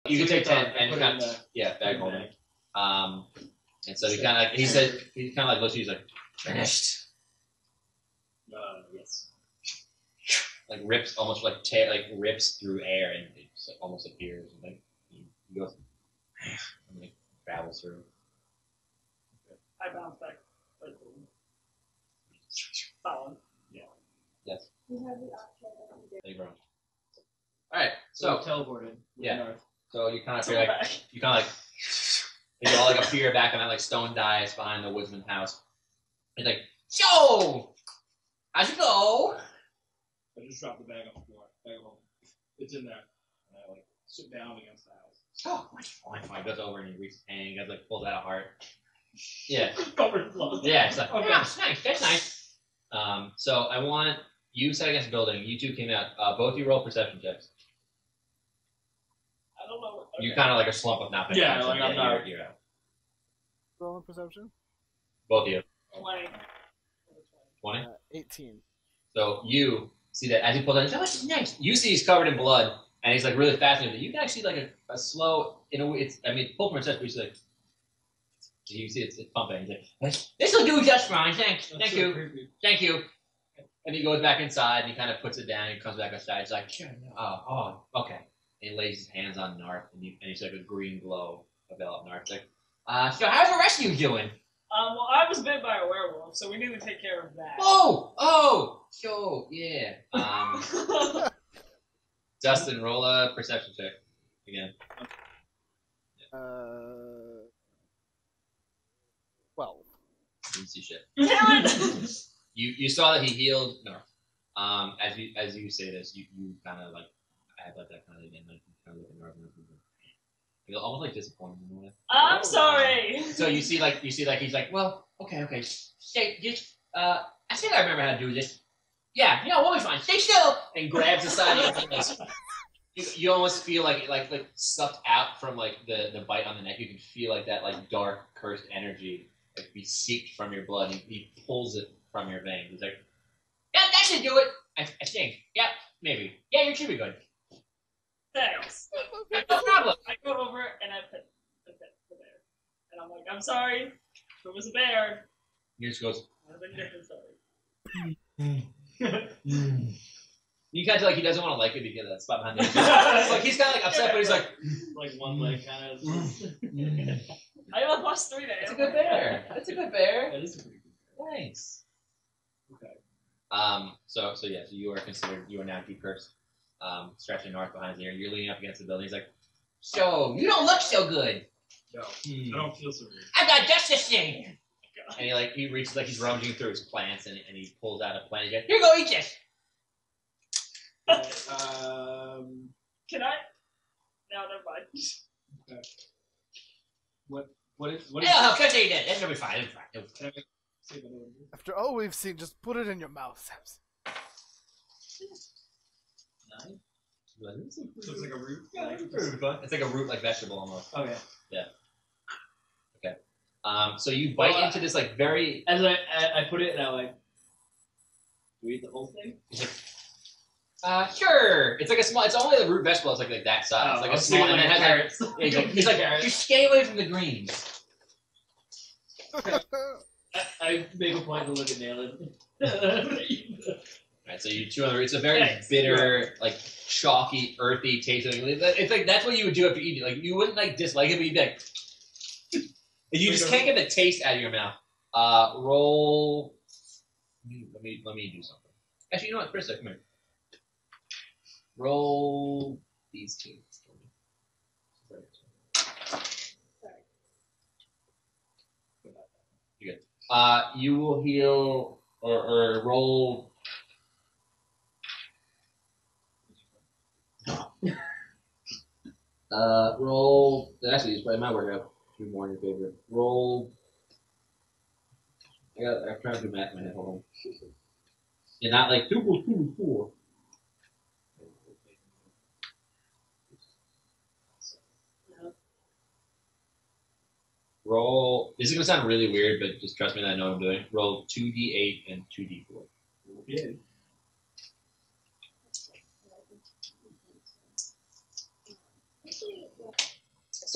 You can take 10 and kind of, bag holding. And so he kind of like he kind of like looks at you, he's like, finished. Yes. Like rips almost like rips through air and it just like almost appears and like he goes and like travels through. I bounce back. Follow. Yeah. Yes. You have the option. Thank you very much. All right, so teleported. Yeah. North. So you kind of feel like you all like appear back on that like stone dais behind the woodsman house. He's like, "Yo, how's it go?" I just dropped the bag on the floor. Bag home. It's in there. And I like sit down against the house. Oh, fine. He goes over and he reaches his hand. He goes like pulls out a heart. Yeah. Covered in blood. Yeah. It's like, Okay. yeah, it's nice. That's nice. So I want you set against the building. You two came out. Both of you roll perception checks. I don't know. You kind of like a slump of not paying Yeah, attention. like I'm not. You're out. Rolling perception? Both of you. 20. 20? 18. So you see that as he pulls out, he's like, "Oh, this is nice." You see he's covered in blood, and he's like really fascinated. You can actually see like a slow, in a way, it's pull from a chest, but you see like, you see it's pumping. He's like, "This will do just fine. Thank you. Creepy. Thank you." And he goes back inside and he kind of puts it down. And he comes back outside. He's like, "Oh, okay." And he lays his hands on Narth, and he's like a green glow enveloped Narth. He's like, "So how's the rest of you doing?" Well, I was bit by a werewolf, so we need to take care of that. So yeah. Dustin, roll a perception check again. 12. Didn't see shit. Damn it! You saw that he healed Narth. As you say this, you kind of like I have like that kind of again, like you kind of look at Narth and you're almost like disappointed in a way. I'm sorry. So you see like he's like, "Well, okay. Stay just I think I remember how to do this. Yeah, we'll be fine. Stay still." And grabs the side of your face. You almost feel like sucked out from like the bite on the neck. You can feel like that like dark cursed energy like be seeped from your blood. He pulls it from your veins. He's like, "Yeah, that should do it. I think. Yeah, maybe. Yeah, you should be good." Thanks. No problem. I go over and I pet the bear. And I'm like, I'm sorry. If it was a bear, He just goes. I would have been different story. You kind of like he doesn't want to like it because of that spot behind him. Like he's kind of like upset, but he's like, like one leg kind of. I got +3 there. "It's a good bear. It's a good bear." That is a pretty good bear. Nice. Okay. So you are now deep cursed. Stretching North behind his ear. You're leaning up against the building. He's like, "So you don't look so good." No, I don't feel so weird. "I got just this thing." And he reaches like he's rummaging through his plants and he pulls out a plant. He's like, "Here you go, eat this." Can I? No, never mind. Okay. What is? Yeah, of course he did. It'll be fine. It'll be fine. After all we've seen, just put it in your mouth, Samson. Looks like a root. Yeah, it's like a root-like vegetable almost. Oh yeah. Yeah. Okay. So you bite into this like very. As I put it, and I like. Do we eat the whole thing? Sure. It's like a small. It's only the root vegetable. It's like that size. It's like a small. And it has carrots. he's like, just stay away from the greens. I make a point to look at Nalin. Right. So you chew on the root. It's a very bitter, like chalky, earthy taste. It's like that's what you would do if you eat it. Like you wouldn't like dislike it, but you'd be like, you just can't get the taste out of your mouth. Roll. Let me do something. Actually, you know what? Krista, come here. Roll these two. You're good. You will heal or roll. Roll. Actually, it's probably my work out. Two more in your favor. Roll. I'm trying to do math in my head. Hold on. Yeah, not like 2 + 2 = 4. Roll. This is gonna sound really weird, but just trust me that I know what I'm doing. Roll 2d8 and 2d4. Okay.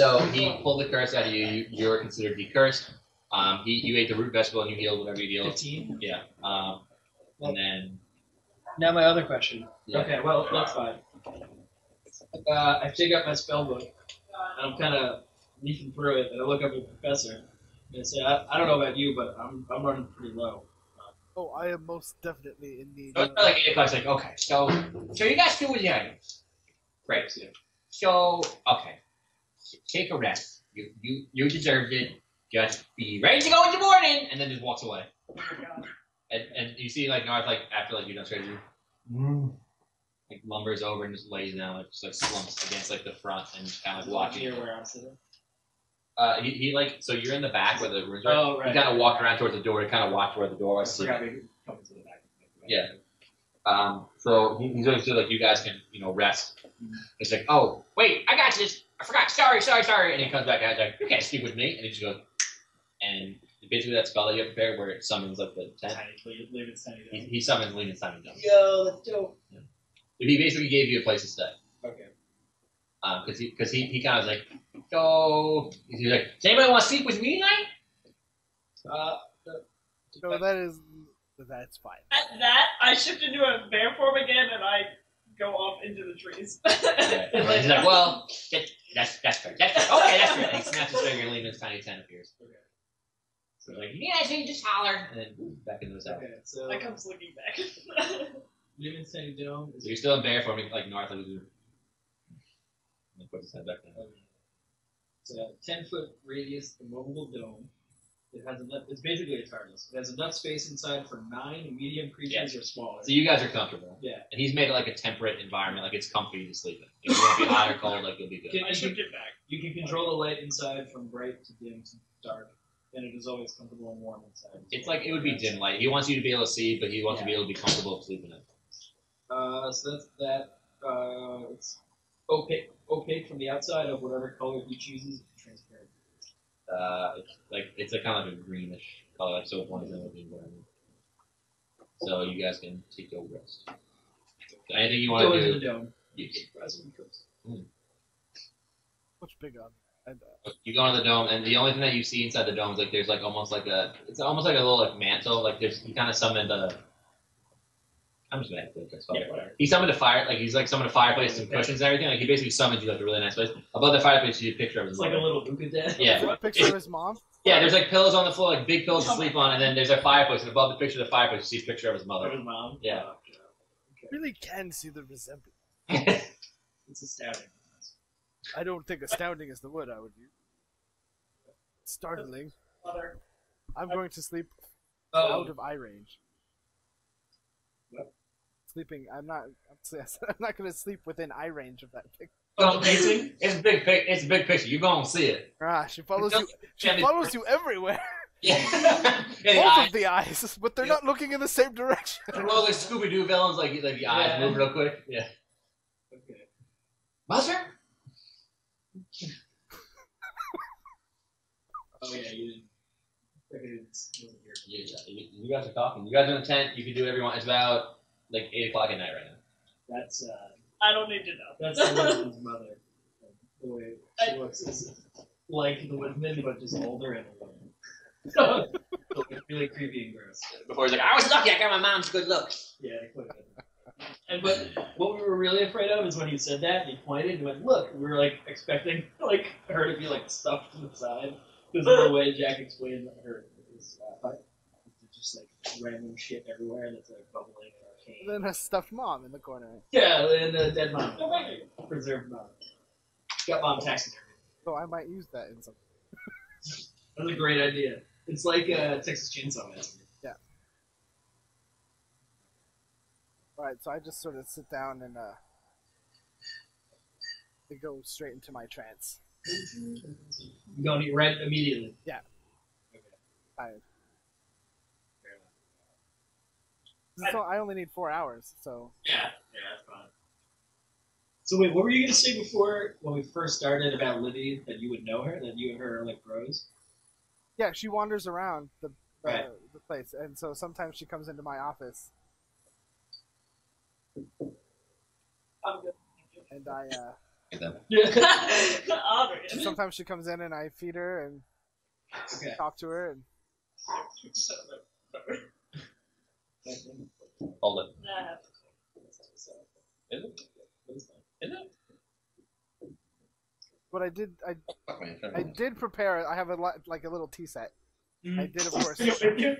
So he pulled the curse out of you. You're considered decursed. You ate the root vegetable and you healed whatever you healed. 15. Yeah. And then. Now my other question. Yeah. Okay, well that's fine. I take out my spell book and I'm kind of leafing through it, and I look up at the professor and I say, I don't know about you, but I'm running pretty low. Oh, I am most definitely in need. So it's like 8 o'clock. It's like, okay, so you guys do what you gotta do. Great. So, okay, take a rest. You deserved it. Just be ready to go in the morning, and then just walks away. And you see like Narth like after like you done surgery, like lumbers over and just lays down, like just like slumps against like the front and kind of like watching. Near where I'm sitting. He like so you're in the back where the rooms are. Oh, right. He kind of walked around towards the door. He kind of walked where the door was. I forgot we coming to the back. Yeah. So he's going to say like you guys can rest. He's like, oh wait, I got this. I forgot. Sorry. And he comes back out. He's like, you can't speak with me. And he just goes, and basically that spell that you have prepared where it summons like the tent. Leave it tiny. He summons Lean and Simon down. Yo, that's dope. Yeah. So he basically gave you a place to stay. Okay. Because he kind of was like, so he's like, does anybody want to sleep with me tonight? No, that's fine. At that, I shift into a bear form again, and I go off into the trees. Yeah. He's like, well, that's fair. That's fair. Okay, that's fair. And he snaps his finger and Lean and his tiny tent appears. Okay. So he's like, yeah, so you just holler, and then back into his house. Okay, so I come slinking back. live in Sandy Dome. So you're still in bear form, like North. Like puts his head back down. It's a 10-foot radius immovable dome. It's basically a TARDIS. It has enough space inside for 9 medium creatures or smaller. So you guys are comfortable. Yeah. And he's made it like a temperate environment, like it's comfy to sleep in. If you won't be hot or cold, like you'll be good. I shift it back. You can control the light inside from bright to dim to dark, and it is always comfortable and warm inside. It's like it would be dim light. He wants you to be able to see, but he wants to be able to be comfortable sleeping in it. So that's that. It's opaque from the outside of whatever color he chooses. Transparent. It's a kind of a greenish color, like so it blends in with the environment. So you guys can take your rest. So anything you want Go to into do? the dome. Much bigger. You go into the dome, and the only thing that you see inside the dome is like there's like almost like a little like mantle. Like he kind of summoned a. I'm just gonna have to do this. Whatever. He summoned a fire, like he's like summoned a fireplace and cushions and everything. Like he basically summoned you like a really nice place. Above the fireplace, you see a picture of his It's like a little Buka dead. Yeah. Picture of his mom. Yeah, there's like pillows on the floor, like big pillows to sleep on, and then there's a fireplace, and above the picture of the fireplace, you see a picture of his mother. Of his mom. Yeah. Oh, okay. Really can see the resemblance. It's astounding. I don't think astounding is the word I would use. Startling. Mother. I'm going to sleep Oh. out of eye range. What? Sleeping. I'm not going to sleep within eye range of that picture. Amazing. It's a big picture. You gonna see it. Ah, she follows you. She Yeah, follows you everywhere. Yeah. Both of the eyes, but they're not looking in the same direction. Well, like Scooby Doo villains, like the eyes move real quick. Yeah. Okay. Mother? Oh yeah, you didn't. Wasn't here. Yeah, you guys are talking. You guys are in the tent. You can do whatever you want. It's about like 8 o'clock at night right now. That's I don't need to know. that's the Woodsman's mother. The way she looks is like the Woodsman, but just older and a woman. So it's really creepy and gross. Before he's like, I was lucky. I got my mom's good looks. Yeah, quite a bit. And but what we were really afraid of is when he said that and he pointed and went, "Look," we were like expecting like her to be like stuffed to the side because of the way Jack explained her is just like random shit everywhere that's like bubbling and arcane. And then a stuffed mom in the corner. Yeah, and a dead mom, preserved mom. Got mom taxidermy. So I might use that in something. That's a great idea. It's like a Texas Chainsaw Massacre. Yeah. Alright, so I just sort of sit down and they go straight into my trance. You don't eat right immediately. Yeah. Okay. Tired. Fair enough. So I only need 4 hours, so Yeah, that's fine. So wait, what were you gonna say before when we first started about Libby? That you would know her? That you and her are like bros? yeah, she wanders around the Right. the place, and so sometimes she comes into my office, I'm good. and I Yeah. Obvious. sometimes sometimes she comes in and I feed her and Okay. talk to her. And Hold it. Nah. Is it? Is it? but I did Fuck me. I did prepare. I have like a little tea set. I did, of course, You-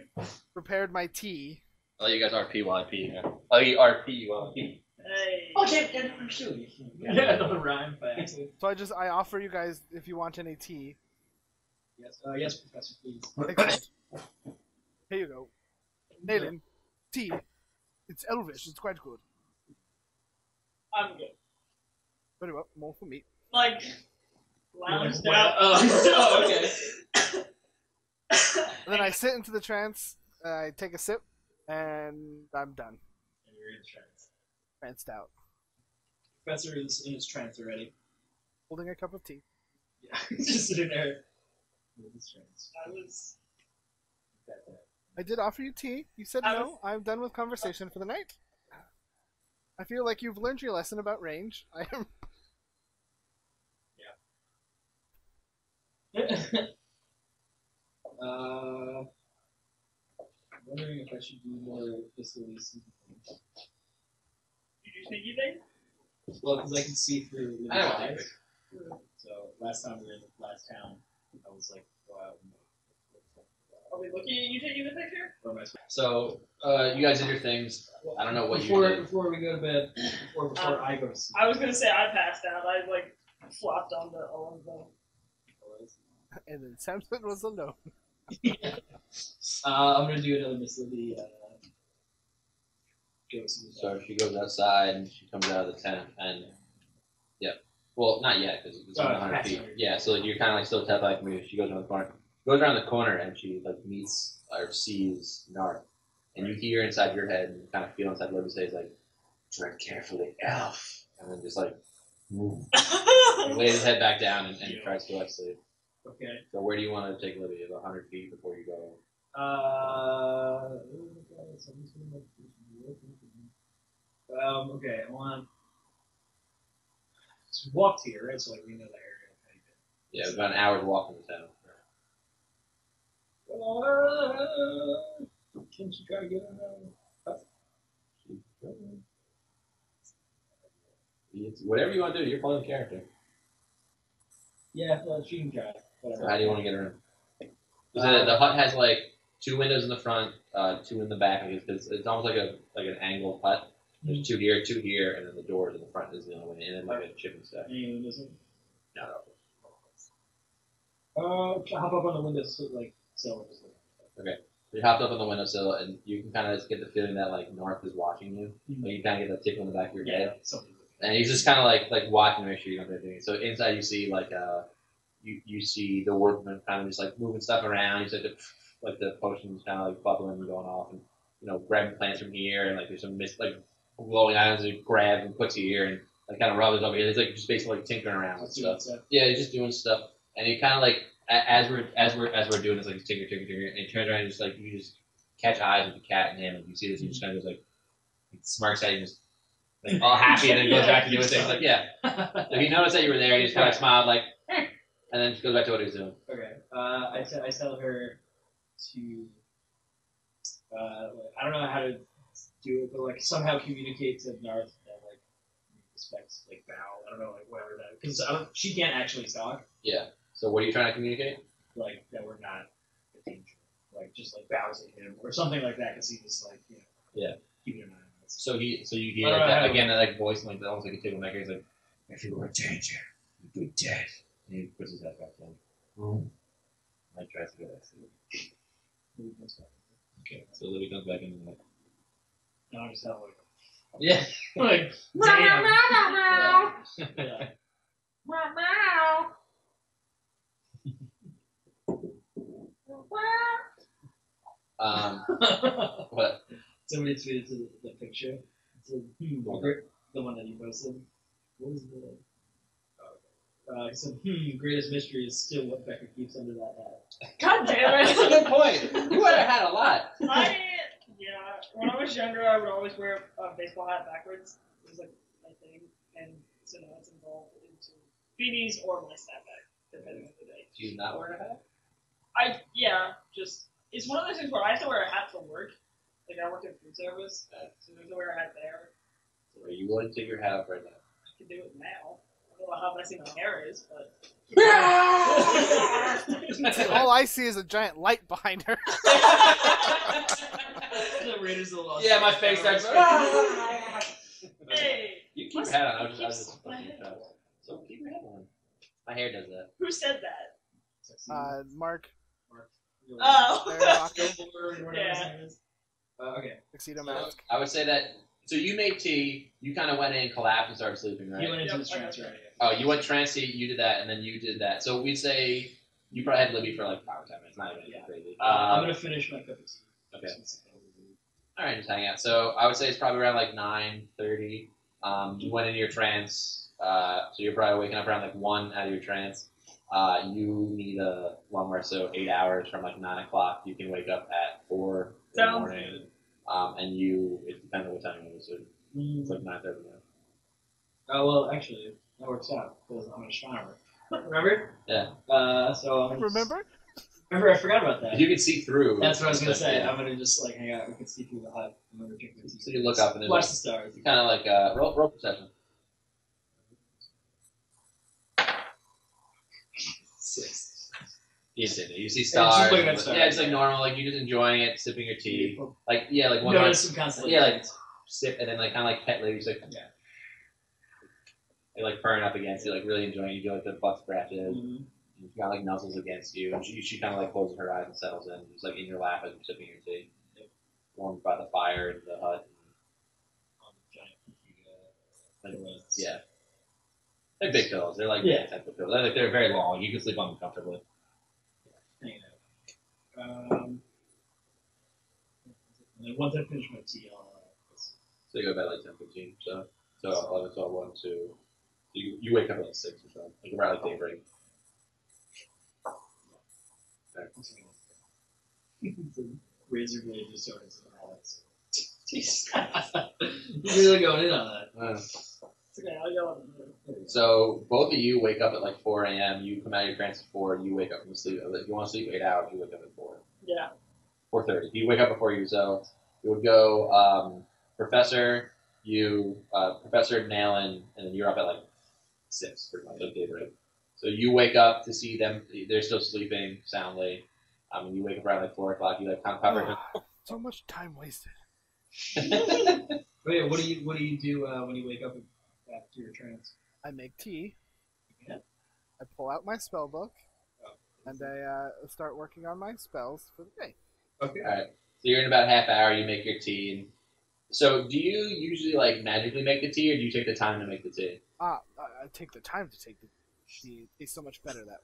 prepared my tea. Oh, you guys RP while I pee. Yeah. Oh, you RP while I pee. Hey. Oh, get pursue. Yeah, another rhyme fast. So I offer you guys if you want any tea. Yes, yes, Professor, please. Excellent. Here you go. Nalin, tea. It's elvish. It's quite good. I'm good. Very well. More for me. Like, lounge Well, down. oh, okay. And then I sit into the trance. I take a sip, and I'm done. And you're in trance. Tranced out. Professor is in his trance already. Holding a cup of tea. Yeah, he's just sitting there. In his trance. I was. I did offer you tea. You said I no. I'm done with conversation for the night. I feel like you've learned your lesson about range. I am. I'm wondering if I should do more facilities. You do sneaky thing? Well, because I can see through the I don't eyes. think So last time we were in the last town, I was like, go out and Are we looking at you taking the picture? where am I So, you guys did your things. I don't know what before, you did. Before we go to bed, before I go to sleep. I was gonna say I passed out. I like flopped on the And then Samson was alone. I'm gonna do another Miss Libby. Go see the So she goes outside and she comes out of the tent and, yeah. Well, not yet because it's only 100 feet. Yeah, so like, you're kind of like still terrified from me. She goes around the corner. Goes around the corner and she like meets or sees Narth. And you hear inside your head and you kind of feel inside Libby says like, tread carefully, elf. And then just like, move. He lays his head back down and tries to go to sleep. Okay. So where do you want to take Libby? About 100 feet before you go? Okay, I want. So we walked here, right? So like we know the area. Yeah, it's about an hour's walk from the town. Can she try to get in It's whatever you want to do, you're playing the character. Yeah, well, she can try. Whatever. So how do you want to get her in? The hut has like 2 windows in the front, 2 in the back. It's almost like an angled hut. There's 2 here, and then the doors in the front is the only way in, and like a chicken stack. Anyone doesn't? No. Hop up on the window so so. Okay. You hopped up on the windowsill, and you can kind of get the feeling that like North is watching you. Mhm. Like you kind of get that tickle in the back of your head, Something. and he's just kind of like watching to make sure you don't do anything. So inside you see like you see the workman kind of just like moving stuff around. You see the potions kind of like bubbling and going off, and grabbing plants from here, and like there's some mist like glowing items that he grabs and puts here, and like kind of rubs over here. It's like just basically like tinkering around with stuff. Yeah, he's just doing stuff, and he kind of like as we're doing this, like he's tinker, and he turns around and just like you just catch eyes with the cat and him, and you see this, and he just kind of goes like smirks at you, just like all happy, and then goes back to doing things. Like so he noticed that you were there, and he just kind of smiled like, and then just goes back to what he was doing. Okay. I tell her to. I don't know how to do it, but like somehow communicate to Narth that like respect, like bow. I don't know, like whatever that, because she can't actually talk. Yeah. So what are you trying to communicate? Like that we're not a danger. Like just like bows at him or something like that, because he just like Yeah. keeping an eye on us. So you hear I don't like know that, how- again that voice like almost like a tickle maker. He's like, if you were in danger, you'd be dead. And he puts his head back down. I tries to go back to sleep. Okay. So Libby comes back in and like, No, I just have like yeah. like damn. Yeah. What? Somebody tweeted to the picture. It's the one that you posted. What was the? He said, greatest mystery is still what Becker keeps under that hat. God damn That's a it! good point. You would have had a lot. When I was younger, I would always wear a baseball hat backwards. It was like my thing, and so now it's involved into beanies or my snapback, depending Do you not wear a hat? It's one of those things where I have to wear a hat for work. Like I work in food service, so I have to wear a hat there. Are you willing to take your hat off right now? I can do it now. I don't know how messy my hair is, but. All I see is a giant light behind her. The Raiders of the Lost Yeah, my Ark. face starts. Hey, You keep your hat on. I was just So keep your hat on. My hair does that. who said that? Mark. Oh. Yeah. Okay. Tuxedo So, mask. I would say that. So you made tea. You kind of went in, collapsed, and started sleeping, right? He went into his trance, right? Oh, you went trance. You did that, and then you did that. So we'd say you probably had Libby for like 5 or 10 minutes. Not even anything crazy. I'm gonna finish my cup of tea. Okay. All right, just hang out. So I would say it's probably around like 9:30. You went into your trance. So you're probably waking up around like 1 out of your trance. You need a long rest, so 8 hours from like 9 o'clock. You can wake up at 4 in the morning. And it depends on what time you go to sleep. It's like 9:30 now. Oh well, actually, that works out because I'm an astronomer. Remember? Yeah. So I'm Remember? Remember, I forgot about that. You can see through. That's what I was gonna say. Yeah. I'm gonna just like hang out. We can see through the hut. I'm gonna drink my tea. So you look up and Watch it's the stars. kind of like roll perception. 6. You see just stars. looking at stars. Yeah, it's like normal. Like you're just enjoying it, sipping your tea. Like like one. Notice some constellations. Yeah, like sip and then like kind of like pet ladies like Yeah. They like purring up against you, like really enjoying it. You feel like the butt scratches. Mhm. She kind of like nuzzles against you, and she kind of like closes her eyes and settles in, just like in your lap as you're sipping your tea, warmed by the fire in the hut. Like, yeah, they're big pillows. They're like 10-foot pillows. They're very long. You can sleep on them comfortably. Hanging out. And then once I finish my tea, I'll. So you go to bed like 10:15. So 11, 12, 1, 2. You wake up at like 6 or so, like around like daybreak. Razor blade just sort of Jesus. You're really going in on that. It's okay, I'll yell at him. So both of you wake up at like 4 a.m. You come out of your trance at 4. You wake up from sleep. If you want to sleep 8 hours, you wake up at 4. Yeah. 4:30. You wake up before you, so you would go Professor, Professor Nalin, and then you're up at like 6, pretty much, like daybreak. So you wake up to see them. They're still sleeping soundly. You wake up around like 4 o'clock. You like kind of cover. So much time wasted. Wait, what do you do when you wake up after your trance? I make tea. Yeah. I pull out my spell book, and I start working on my spells for the day. Okay. All right. So you're in about half hour. You make your tea. And so do you usually like magically make the tea, or do you take the time to make the tea? I take the time to take the tea. It tastes so much better that way.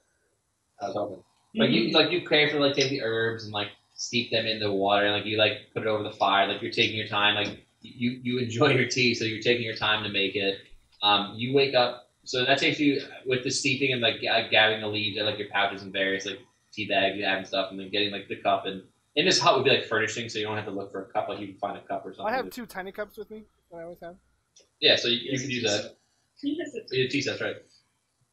I was hoping. You carefully take the herbs and like steep them in the water, and like you like put it over the fire. Like you're taking your time. Like you enjoy your tea, so you're taking your time to make it. You wake up. So that takes you with the steeping and like gathering the leaves and like your pouches and various like tea bags you have and stuff, and then getting like the cup. And in this hut would be like furnishing, so you don't have to look for a cup. Like you can find a cup or something. I have 2 tiny cups with me that I always have. Yeah, so you can use that. Tea sets, right?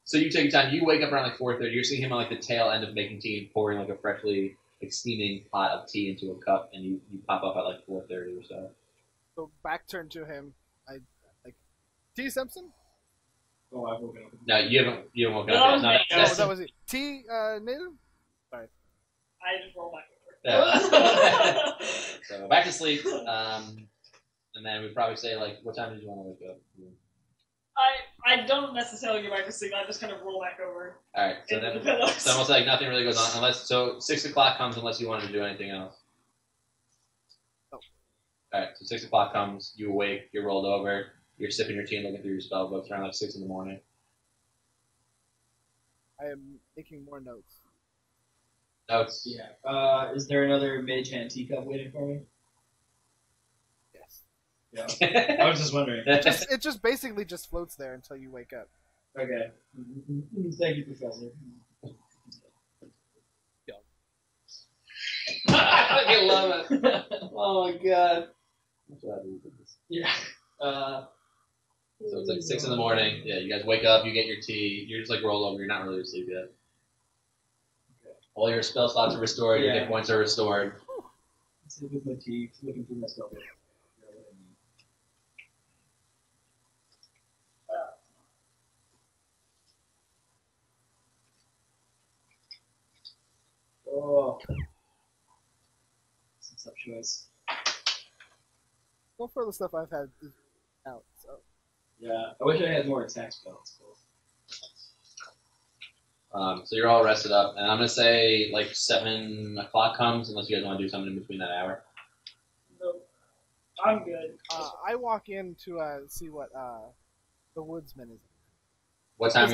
So you take your time. You wake up around like 4:30. You're seeing him on like the tail end of making tea and pouring like a freshly like steaming pot of tea into a cup, and you pop up at like 4:30 or so. So back turn to him. I like T. Samson. Oh, I've woken up. No, you haven't woken No, up yet. that was Oh, that was it. T. Native. I just roll back over. Yeah. So back to sleep. And then we'd probably say like, what time did you want to wake up? I don't necessarily go back to sleep. I just kind of roll back over. All right. So into then the pillows. it's almost like nothing really goes on unless 6 o'clock comes unless you wanted to do anything else. Oh. All right. So 6 o'clock comes. You awake. You're rolled over. You're sipping your tea and looking through your spell books around like 6 in the morning. I am making more notes. Notes. Yeah. Is there another mage hand teacup waiting for me? Yes. Yeah. I was just wondering. It just basically just floats there until you wake up. Okay. Thank you, Professor. I fucking love it. Oh my god. Yeah. So it's like 6 in the morning. Yeah, you guys wake up, you get your tea, you're just like rolled over, you're not really asleep yet. All your spell slots are restored. Your Yeah. hit points are restored. Let's see with my tea, looking through my spell book. Oh. Some tough choice. So far, the stuff I've had is out. So Yeah, I wish I had more attack spells. So you're all rested up, and I'm gonna say like 7 o'clock comes, unless you guys want to do something in between that hour. Nope. I'm good. I walk in to see what the woodsman is. What time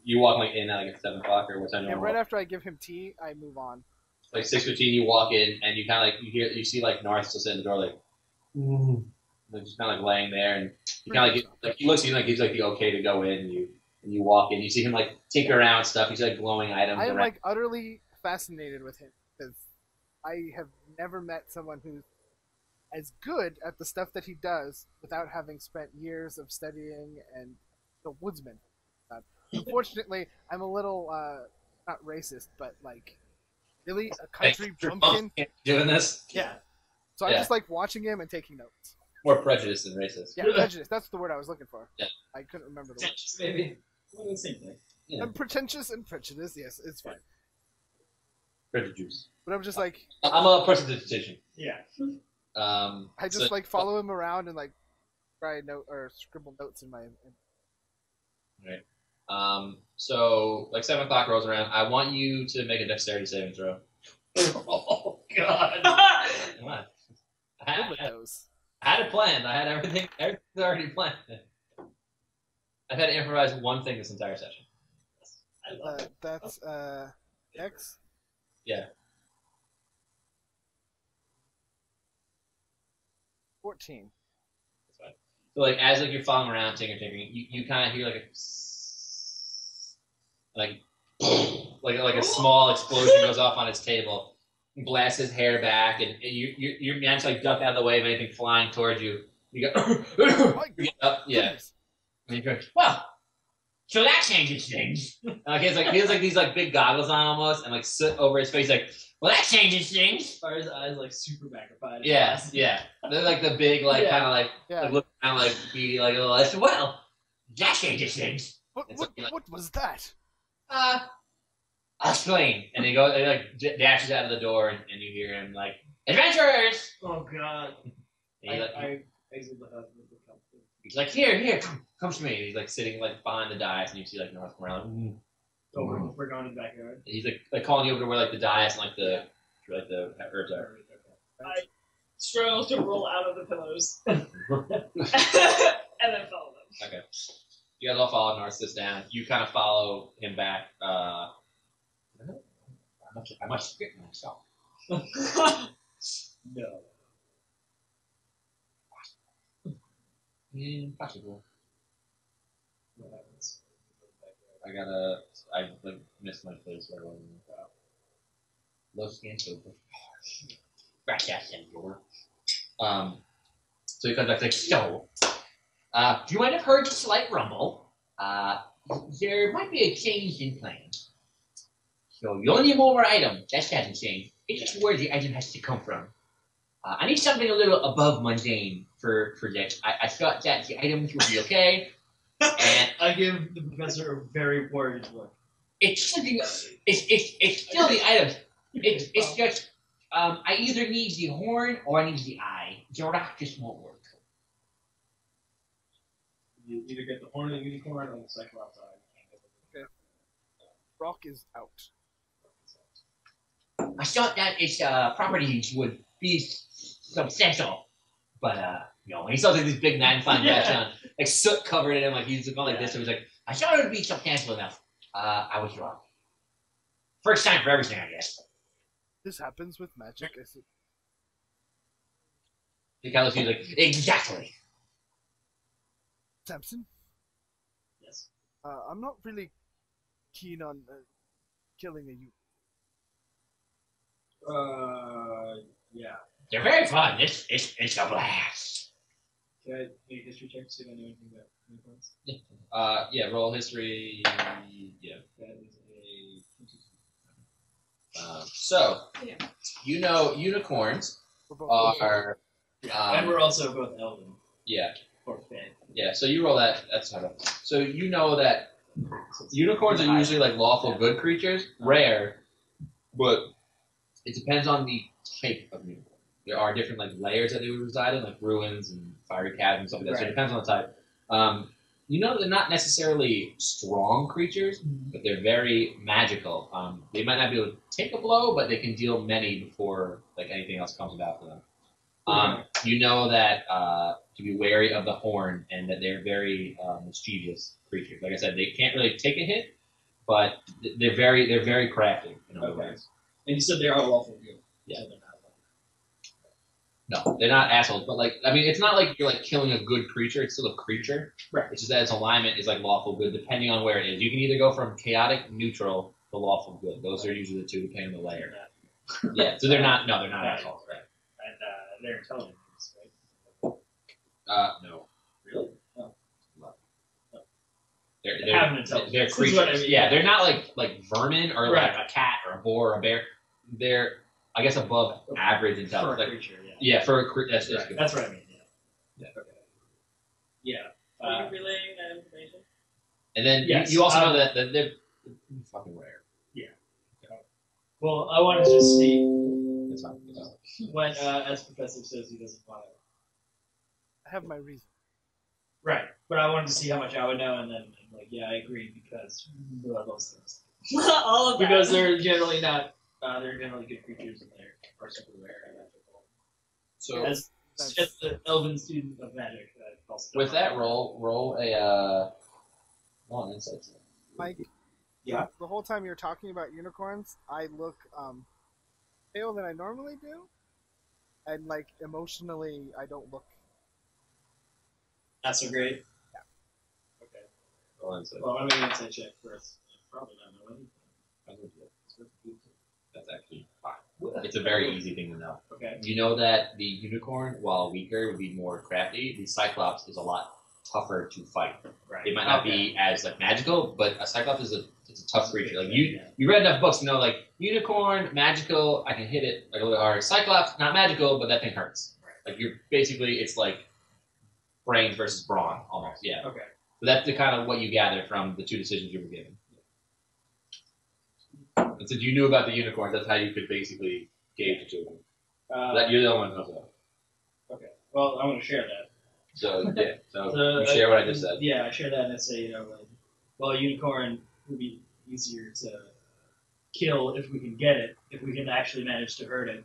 you walk like in at like 7 o'clock, or what time? And right after I give him tea, I move on. Like 6:15, you walk in, and you kind of like you see like North still sitting in the door, like just kind of like laying there, and you kind of like he looks at you like he's like the okay to go in, and you walk in, you see him like tinker around stuff. He's like glowing items. I am around. like utterly fascinated with him because I have never met someone who's as good at the stuff that he does without having spent years of studying and the woodsman. Unfortunately, I'm a little not racist, but like really a country bumpkin doing this. Yeah. So I'm just like watching him and taking notes. More prejudiced than racist. Yeah, prejudice. That's the word I was looking for. Yeah. I couldn't remember the word. Maybe. Well, the same thing. Yeah. I'm pretentious and prejudice. Yes, it's fine. Prejudice. But I'm just like I'm a person to decision. Yeah. I just like follow him around and like write note or scribble notes in my. Right. So like 7 o'clock rolls around. I want you to make a dexterity saving throw. Oh God. Come on. Good with those. I had it planned. I had everything already planned. I've had to improvise one thing this entire session. I love it. That's X. Yeah. 14. So like as like you're following around, tinkering, you kind of hear like a small explosion goes off on his table, blasts his hair back, and you manage to like duck out of the way of anything flying towards you. You go, you get up, yeah. Goodness. And you go, well, so that changes things. He has like these like big goggles on almost, and like soot over his face, like, well, that changes things. Or his eyes like super magnified. Yeah, yeah. They're like the big like kind of like Yeah. look kind of like beady like a little. Well, that changes things. What was that? I'll explain. And he goes, and like dashes out of the door, and you hear him like, adventurers! Oh God. And I exit the house with the company. he's like, here, come to me. And he's like sitting like behind the dais, and you see like North Morale. Oh, we're going to the backyard. He's like calling you over to where like the dais and like the herbs are. I struggle to roll out of the pillows and then follow them. Okay. You guys all follow North sits down. You kind of follow him back. I must skip myself. No. Impossible. What happens? I like missed my place where I was. Low scan sober. Back at him, door. So he comes back like, so, you might have heard a slight rumble. There might be a change in plans. So you only need one more item. That hasn't changed. It's just where the item has to come from. I need something a little above mundane for this. I thought that the items would be okay. And I give the professor a very worried look. it's still the items. It's just I either need the horn or I need the eye. The rock just won't work. You either get the horn of the unicorn or the Cyclops eye. Okay. Rock is out. I thought that its properties would be substantial, but when he saw like these big magnifying glass on, like soot covered in him, like he's going like this, so he's like, I thought it would be substantial enough. I was wrong. First time for everything, I guess. This happens with magic. I said, He kind of looks at you like, exactly. Samson, Yes. I'm not really keen on killing a youth. Yeah. They're very fun. It's a blast. Can I make a history check to see if I know anything about unicorns? Yeah, roll history. Yeah. That is a 22. So, Yeah. you know, unicorns We're both are. And we're also both Elven. Yeah. Or Fae. Yeah, so you roll that. That's not a. So you know that unicorns are usually like lawful good creatures, rare, but it depends on the type of unicorn. There are different like layers that they would reside in, like ruins and fiery caves and stuff like that. So it depends on the type. You know they're not necessarily strong creatures, but they're very magical. They might not be able to take a blow, but they can deal many before like anything else comes about for them. You know that to be wary of the horn and that they're very mischievous creatures. Like I said, they can't really take a hit, but they're very crafty in other ways. And you said they are lawful good. Yeah. So they're not No, they're not assholes, but like I mean, it's not like you're like killing a good creature. It's still a creature. Right. It's just that its alignment is like lawful good, depending on where it is. You can either go from chaotic, neutral, to lawful good. Those are usually the two, depending on the layer. Yeah. So they're not. No, they're not assholes. Right. And they're intelligent, No. Really? No. They're Have an intelligence. they're This is what I creatures. mean. Yeah, they're not like vermin or Right. like a cat or a boar or a bear. They're I guess above average For a intelligence. creature, yeah. Yeah, for a creature. That's Right. good. That's what I mean, yeah. Yeah. Okay. Yeah. Are you relaying that information? And then Yes, you also know that they're fucking rare. Well, I wanted to see That's fine. That's fine. when, as Professor says he doesn't want it. I have my reason. Right. But I wanted to see how much I would know, and then, like, yeah, I agree, because those things. All of that. Because they're generally not, they're generally good creatures, and they're are super rare and magical. So As just the elven student of magic, also with that roll a long insight. Mike, Yeah. the whole time you're talking about unicorns, I look pale than I normally do, and like emotionally, I don't look. Not so great. Yeah. Okay. Roll insight. Well, I'm going to say check first. Probably not know anything. That's actually fine. It's a very easy thing to know. Okay. You know that the unicorn, while weaker, would be more crafty. The Cyclops is a lot tougher to fight. Right. It might not be as like magical, but a Cyclops is it's a tough creature. Like you read enough books to know like unicorn, magical, I can hit it like a little hard. Cyclops, not magical, but that thing hurts. Like you're basically it's like brains versus brawn almost. Yeah. Okay. So that's the kind of what you gather from the two decisions you were given. And since you knew about the unicorns, that's how you could basically gauge the two of them. That you're the only one who knows that. Okay. Well, I want to share that. So yeah, so you share what I just said. Yeah, I share that and I say, like, well, a unicorn would be easier to kill if we can get it, if we can actually manage to hurt it.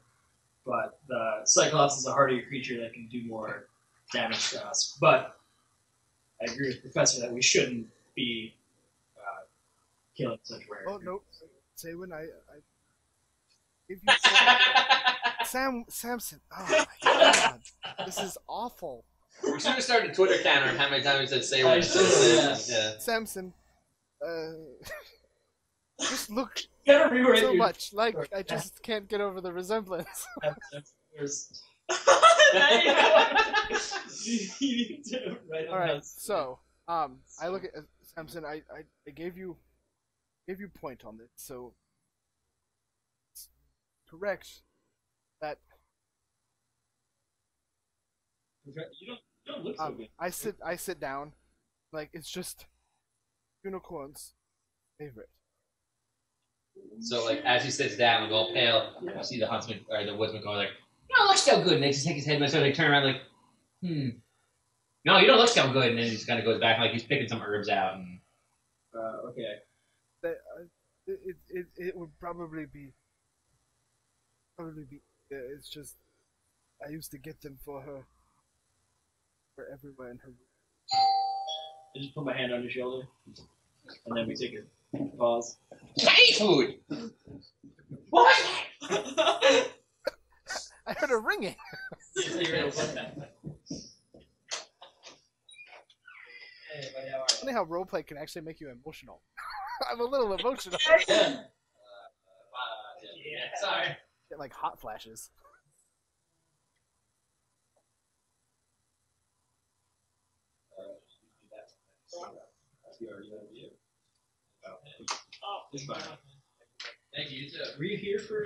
But the Cyclops is a hardier creature that can do more damage to us. But I agree with Professor that we shouldn't be killing such rare. Oh no, say when I give you Samson. Oh my god, this is awful. We should have started a Twitter counter on how many times we said say what I you should, said. yeah. Yeah. Samson, just look Gotta rewrite so your- much like I just can't get over the resemblance. There's- You you need to write on All right, that. so I look at Samson. I gave you point on this, so it's correct that You don't look so good. I sit down, like it's just unicorn's favorite. So like as he sits down and all pale, you see the huntsman or the woodsman going like, "No, it looks so good." And they just take his head and so they turn around like, "No, you don't look so good." And then he just kind of goes back like he's picking some herbs out. And Okay. It would probably be. It's just I used to get them for her. For everywhere in her room. I just put my hand on your shoulder, and then we take a pause. Chinese food. What? I heard a ringing. Funny how roleplay can actually make you emotional. I'm a little emotional. Yeah. Sorry. Get like hot flashes. Thank you. You too. Were you here for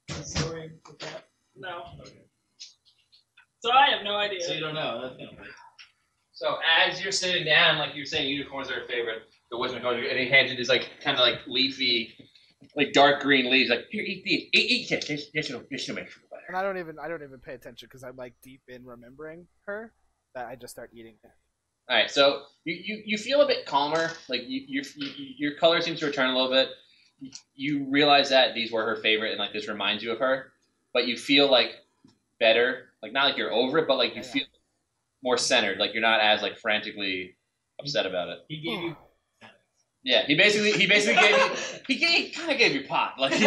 the story with that? No. Okay. So I have no idea. So you don't know. That's no. So as you're sitting down, like you're saying, unicorns are your favorite. The woodsman goes, and he hands you these like kind of like leafy, like dark green leaves. Like here, eat these. Eat this. This will make you better. And I don't even pay attention because I'm like deep in remembering her that I just start eating it. All right, so you feel a bit calmer. Like your color seems to return a little bit. You realize that these were her favorite, and like this reminds you of her. But you feel like better. Like not like you're over it, but like you feel more centered. Like you're not as like frantically upset about it. He gave you. Yeah, he basically gave you. He kind of gave you pot. Like he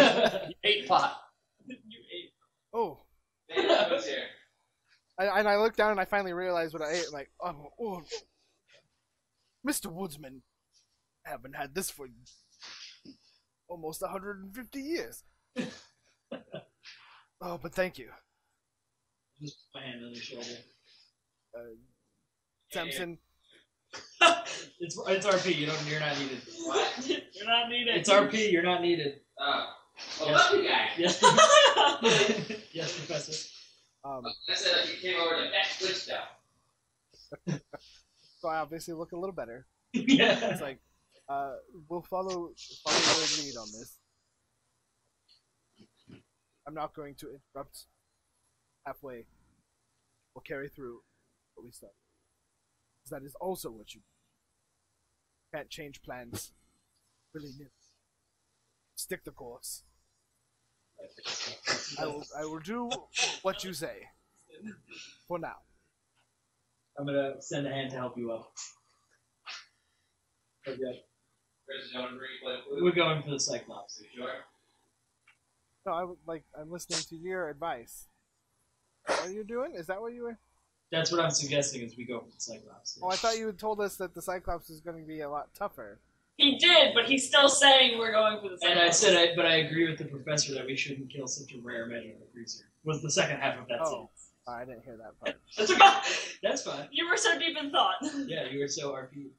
ate pot. You ate. Oh. What's here? And I look down and I finally realize what I ate. I'm like, oh, Mr. Woodsman, I haven't had this for almost 150 years. Oh, but thank you. Just put my hand on your shoulder. Samson. It's RP. You're not needed. What? You're not needed. It's RP. You're not needed. Well, Yes. fuck you guys. Yes. Yes, Professor. I said that you came over to that switch stuff. So I obviously look a little better. Yeah. It's like, we'll follow your lead on this. I'm not going to interrupt halfway or carry through what we start. Because that is also what you can't change plans willy-nilly. Stick the course. I will do what you say. For now. I'm gonna send a hand to help you up. Okay. We're going for the Cyclops. Sure. No, I'm listening to your advice. What are you doing? Is that what you were? That's what I'm suggesting as we go for the Cyclops. Oh, I thought you had told us that the Cyclops is going to be a lot tougher. He did, but he's still saying we're going for the And I said, but I agree with the professor that we shouldn't kill such a rare magical creature. Was the second half of that sentence. I didn't hear that part. That's okay. That's fine. You were so deep in thought. Yeah, you were so RP.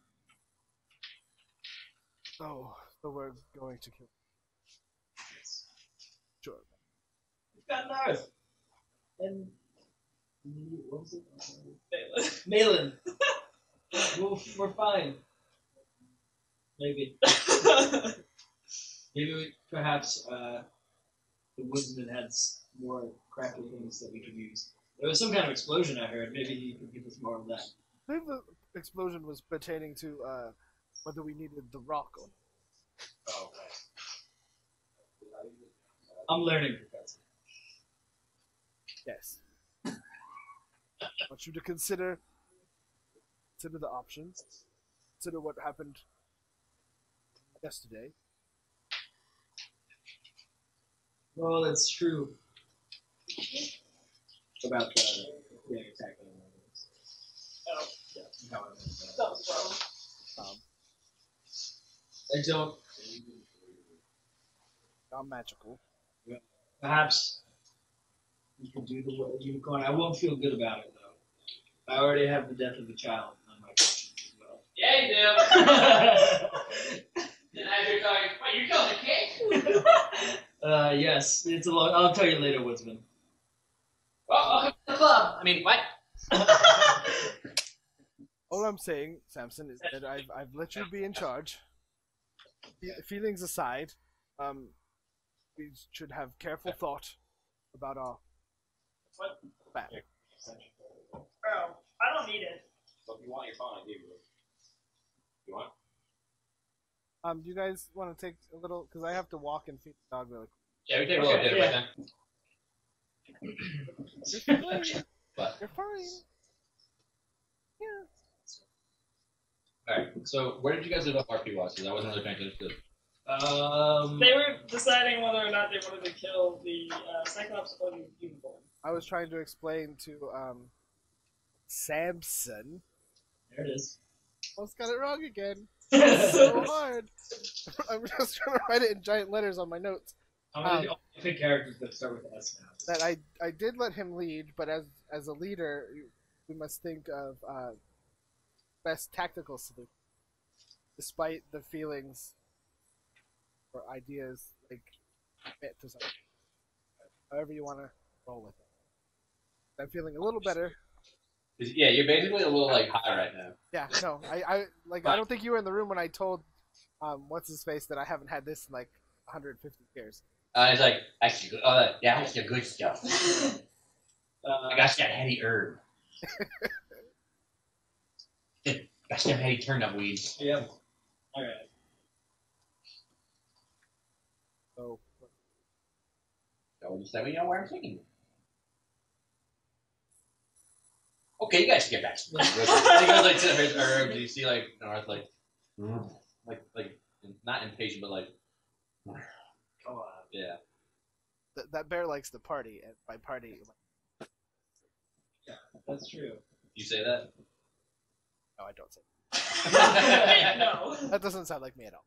Oh, so we're going to kill. Sure. We've got Narth. And what was it? Malin. We're fine. Maybe. Maybe perhaps the woodsman had more crafty things that we could use. There was some kind of explosion I heard. Maybe he could give us more of that. I think the explosion was pertaining to whether we needed the rock or not. Oh, right. I'm learning, Professor. Yes. I want you to consider the options. Consider what happened yesterday. Well, that's true. About the attack on the Oh, yeah, how I meant that. that was wrong. I don't. Not magical. Perhaps you can do the unicorn. I won't feel good about it though. I already have the death of a child on my conscience as well. Yeah, you do. And as you're talking, wait, you killed a kid? Yes, it's a long. I'll tell you later, Woodsman. Well, welcome to the club. I mean, what? All I'm saying, Samson, is that I've let you be in charge. Feelings aside, we should have careful thought about our back. Bro, I don't need it. So if you want your phone, I give you it. You want? Do you guys want to take a little? Because I have to walk and feed the dog really quick. Yeah, we take a little bit right then. You're fine. What? You're fine. Yeah. Alright, so where did you guys live up RP was? Because I wasn't really paying attention to it. They were deciding whether or not they wanted to kill the Cyclops or the unicorn. I was trying to explain to Samson. There it is. I almost got it wrong again. It's so hard. I'm just trying to write it in giant letters on my notes. I'm gonna pick characters that start with S now. That I did let him lead, but as a leader, we must think of best tactical solution, despite the feelings or ideas like fit to something. However you want to roll with it. I'm feeling a little better. Yeah, you're basically a little like high right now. Yeah, no, I don't think you were in the room when I told what's his face that I haven't had this in like 150 years. It's like, actually, yeah, that's the good stuff. I got that heady herb. Got some heady turnip weeds. Yep. All right. So So just let me know where I'm taking. Okay, you guys get back. He goes like to his herbs. You see like North like not impatient, but like, Come on. yeah. that bear likes to party, and by party, That's true. You say that? no, I don't say. No. That doesn't sound like me at all.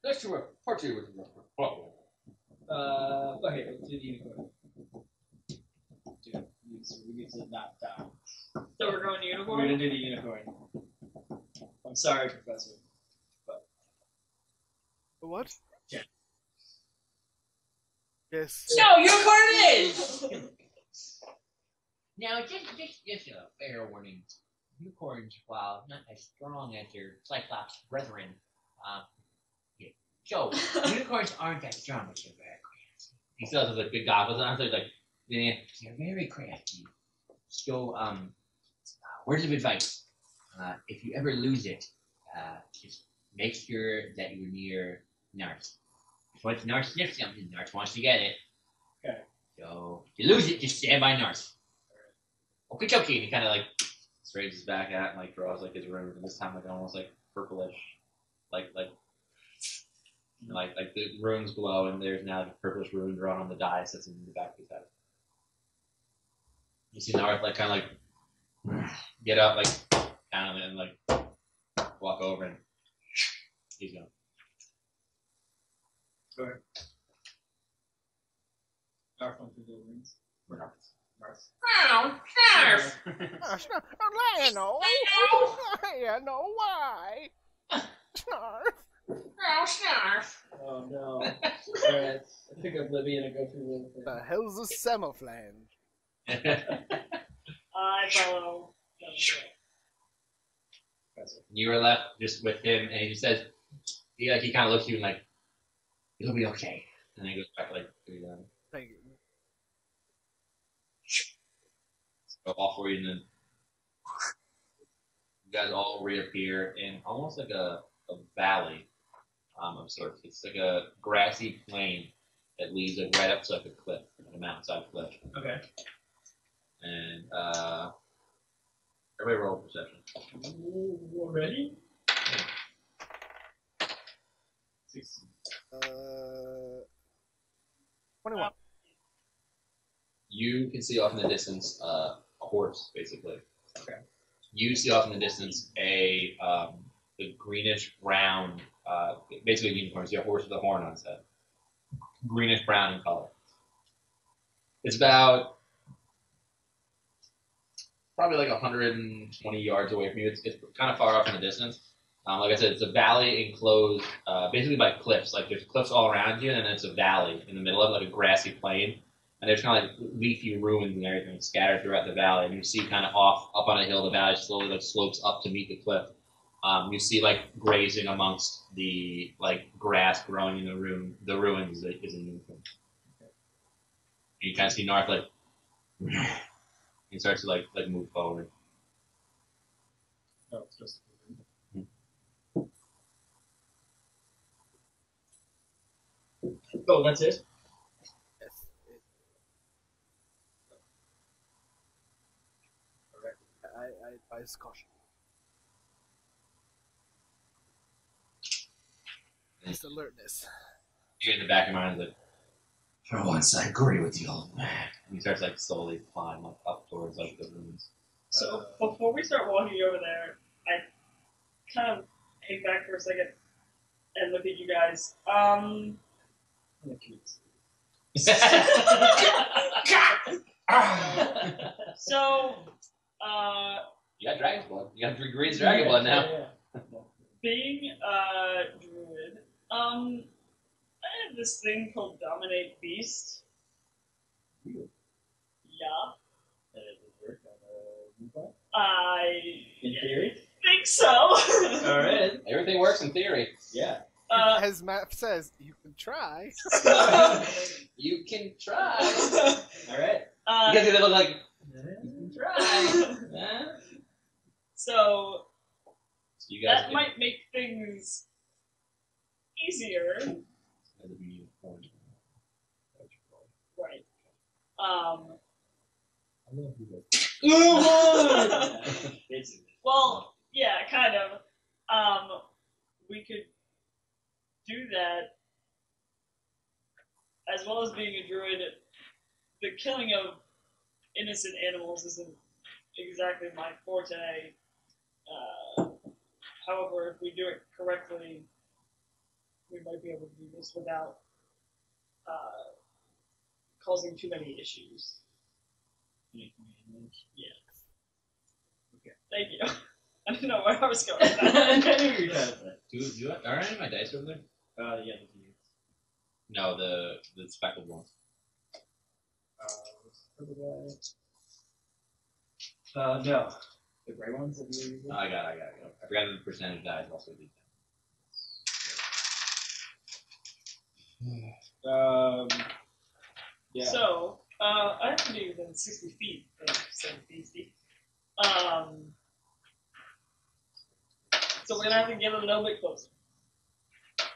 That's true. Part two with Okay, let's do the unicorn. Dude, we need to not die. So we're going We're unicorn? gonna do the unicorn. I'm sorry, Professor. What? Yeah. Yes. No, unicorn it is. Now, just a fair warning. Unicorns, while not as strong as their Cyclops brethren, yeah. So unicorns aren't that strong, but they're very crafty. He still has like big goggles on, so he's like, yeah, they're very crafty. So, words of advice: if you ever lose it, just make sure that you're near Nars. Once Nars sniffs something, Nars wants to get it. Okay. So if you lose it, just stand by Nars. Okay, okay. And he kind of like Straightens his back out and like draws like his runes, and this time like almost like purplish, like the runes glow, and there's now like a purplish rune drawn on the die that's in the back of his head. You see Narth like kind of like get up, like down and like walk over, and he's gone. Sure. Dark one through the rings. We're not. "Meow, Snarf." Lionel. Lionel, why? Snarf. "Meow, Snarf." Oh no. Alright. I pick up Libby and I go through the The hell's a semiflange? I follow. You were left just with him, and he just says, he kind of looks at you and like, it'll be okay. And then he goes back like, Thank you. Go off for you, and then you guys all reappear in almost like a valley of sorts. It's like a grassy plain that leads like right up to like a cliff, like a mountainside cliff. Okay. And everybody roll perception. Already? 16. 21. You can see off in the distance a horse, basically. Okay. You see off in the distance a greenish brown, basically a unicorn. See a horse with a horn on its head. Greenish brown in color. It's about probably like 120 yards away from you. It's kind of far off in the distance. Like I said, it's a valley enclosed basically by cliffs. Like there's cliffs all around you, and then it's a valley in the middle of it, like a grassy plain. And there's kind of like leafy ruins and everything scattered throughout the valley. And you see kind of off up on a hill, the valley slowly like slopes up to meet the cliff. You see like grazing amongst the like grass growing in the ruins is a unicorn. And you kind of see Narth like he starts to like move forward. No, it's just. Oh, that's it? Yes. I advise caution. Just alertness. You in the back of your mind is like, for once I agree with you, old man. And he starts like slowly climb like up towards like the ruins. So before we start walking over there, I kind of hang back for a second and look at you guys. So, You got dragon's blood. You got 3 degrees dragon blood now. Yeah. being druid, of this thing called Dominate Beast. Yeah. And it would work on a robot? In theory? think so. Alright. Everything works in theory. Yeah. As Matt says, you can try. You can try. Alright. You guys look like you can try. So You guys that might make things easier. Right. Well, yeah, kind of. We could do that as well as being a druid. The killing of innocent animals isn't exactly my forte. However, if we do it correctly, we might be able to do this without causing too many issues. Yeah. Okay. Thank you. I didn't know where I was going with that. I knew you were trying to say. Are any of my dice over there? Yeah, the keys. No, the speckled ones. No. The gray ones that you Oh, I got it. I forgot the percentage dice also did Yeah. So, I have to be within 60 feet of said beastie. So we're gonna have to get a little bit closer.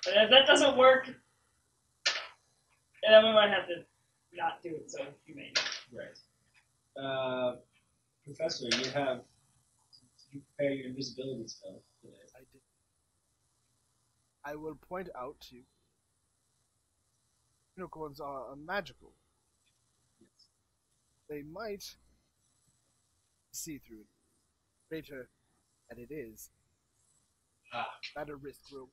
And if that doesn't work, then we might have to not do it so humane. Right. Professor, did you prepare your invisibility spell today? I did. I will point out to you. Unicorns are magical. Yes. They might see through it. Greater that it is. Better risk room.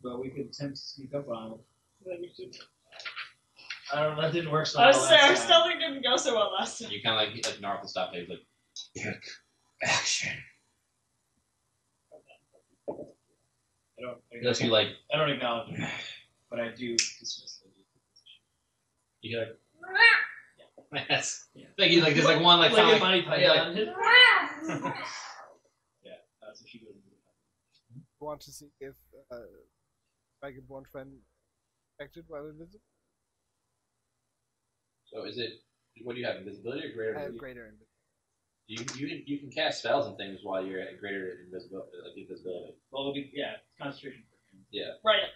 But we could attempt to sneak up on it. Then we should. I don't know, that didn't work so I well was saying, our last time. stealthing didn't go so well last time. You kind of like Narco stop there. He's like, pick action. I Unless you like, I don't acknowledge it, but I do dismiss it. you hear like, yes. Like you like there's like one like Like a sound Monty Python. Yeah, so she goes into the Want to see if Vagabond friend affected while invisible? So is it? What do you have? Invisibility or greater? I have invisibility? greater invisibility. You can cast spells and things while you're at greater invisibility. Like invisibility. Well, it'll be, yeah, concentration for him. Yeah. Right.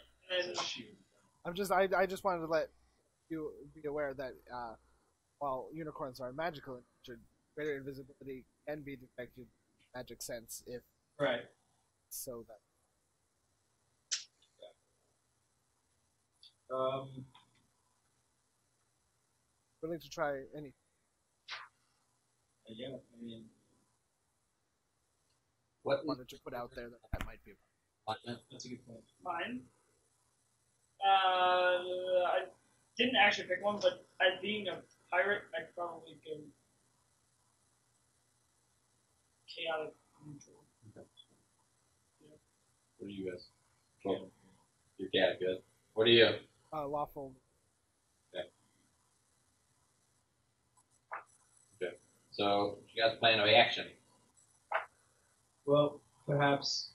And So she I just wanted to let you be aware that while unicorns are magical in nature, greater invisibility can be detected in magic sense if Right. so that. Willing to try any. Yeah, I mean, What? Wanted to put out there that might be. that's a good point. mine. I didn't actually pick one, but as being a pirate, I'd probably go chaotic neutral. What are you guys? Well, you're cat good. What are you? Lawful. So you guys plan of action. Well, perhaps.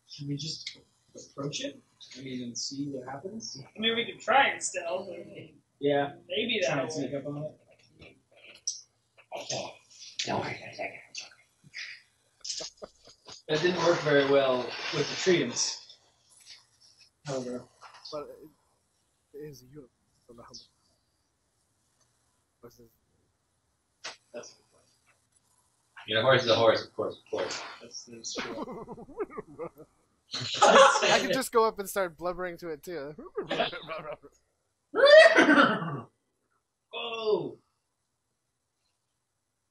Should we just approach it? I mean, and see what happens? I mean, we could try and stealth. I mean, Yeah. maybe Try that'll and sneak work. up on it. That didn't work very well with the treants. However, But it is a unicorn. I don't know how much. What's this? that's a good point. You know, horse is a horse, of course. That's true. I can just go up and start blubbering to it too. Oh!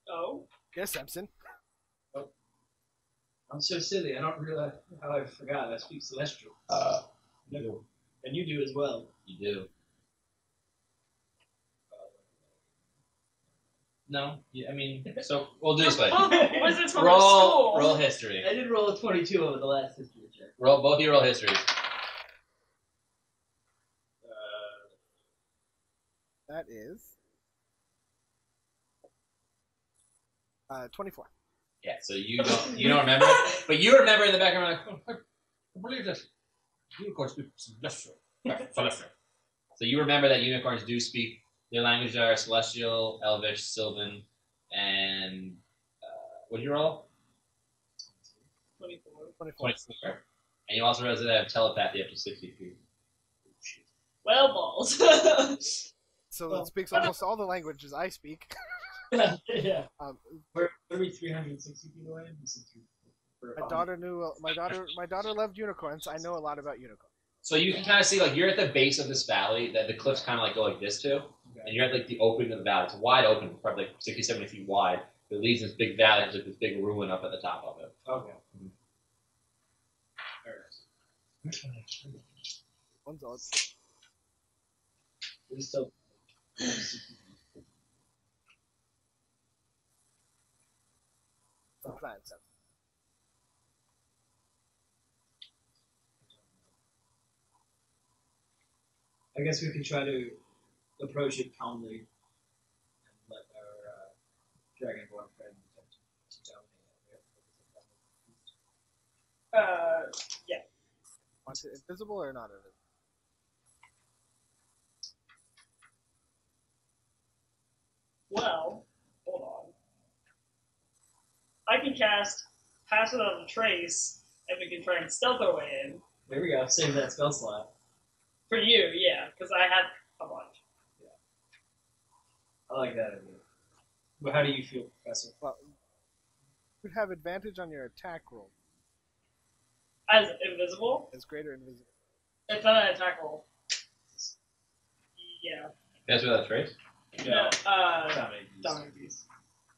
Oh, Yes, Samson. I'm so silly. I don't realize how I forgot. I speak Celestial. You do. And you do as well. You do. No, I mean, so we'll do this way. Both wizards from our school. Roll history. I did roll a 22 over the last history check. Roll both of you roll histories. That is 24. Yeah, so you don't remember, but you remember in the background like, oh, I believe this. Unicorns speak celestial. So you remember that unicorns do speak. Their languages are celestial, elvish, sylvan, and what did you roll? 24. 24. And you also realize that they have telepathy up to 60 feet. Well, balls. So it speaks almost all the languages I speak. Yeah. Um, We're 360 feet away. my daughter knew. My daughter loved unicorns. I know a lot about unicorns. So you can kind of see, like, you're at the base of this valley that the cliffs kind of like go like this too, and you're at like the opening of the valley. It's wide open, probably like 60, 70 feet wide. It leads this big valley. There's like this big ruin up at the top of it. Okay. One's odd. We're still. Some plants. I guess we could try to approach it calmly and let our dragonborn friend Yeah. Want it invisible or not invisible? Well, hold on. I can cast Pass Without a Trace, and we can try and stealth our way in. There we go. Save that spell slot. For you, yeah, because I have a bunch. I like that idea. But how do you feel, Professor? Well, you would have advantage on your attack roll. As invisible, As greater invisible. it's not an attack roll. Yeah. That's without a trace? No, Dominate. Dominate Beast.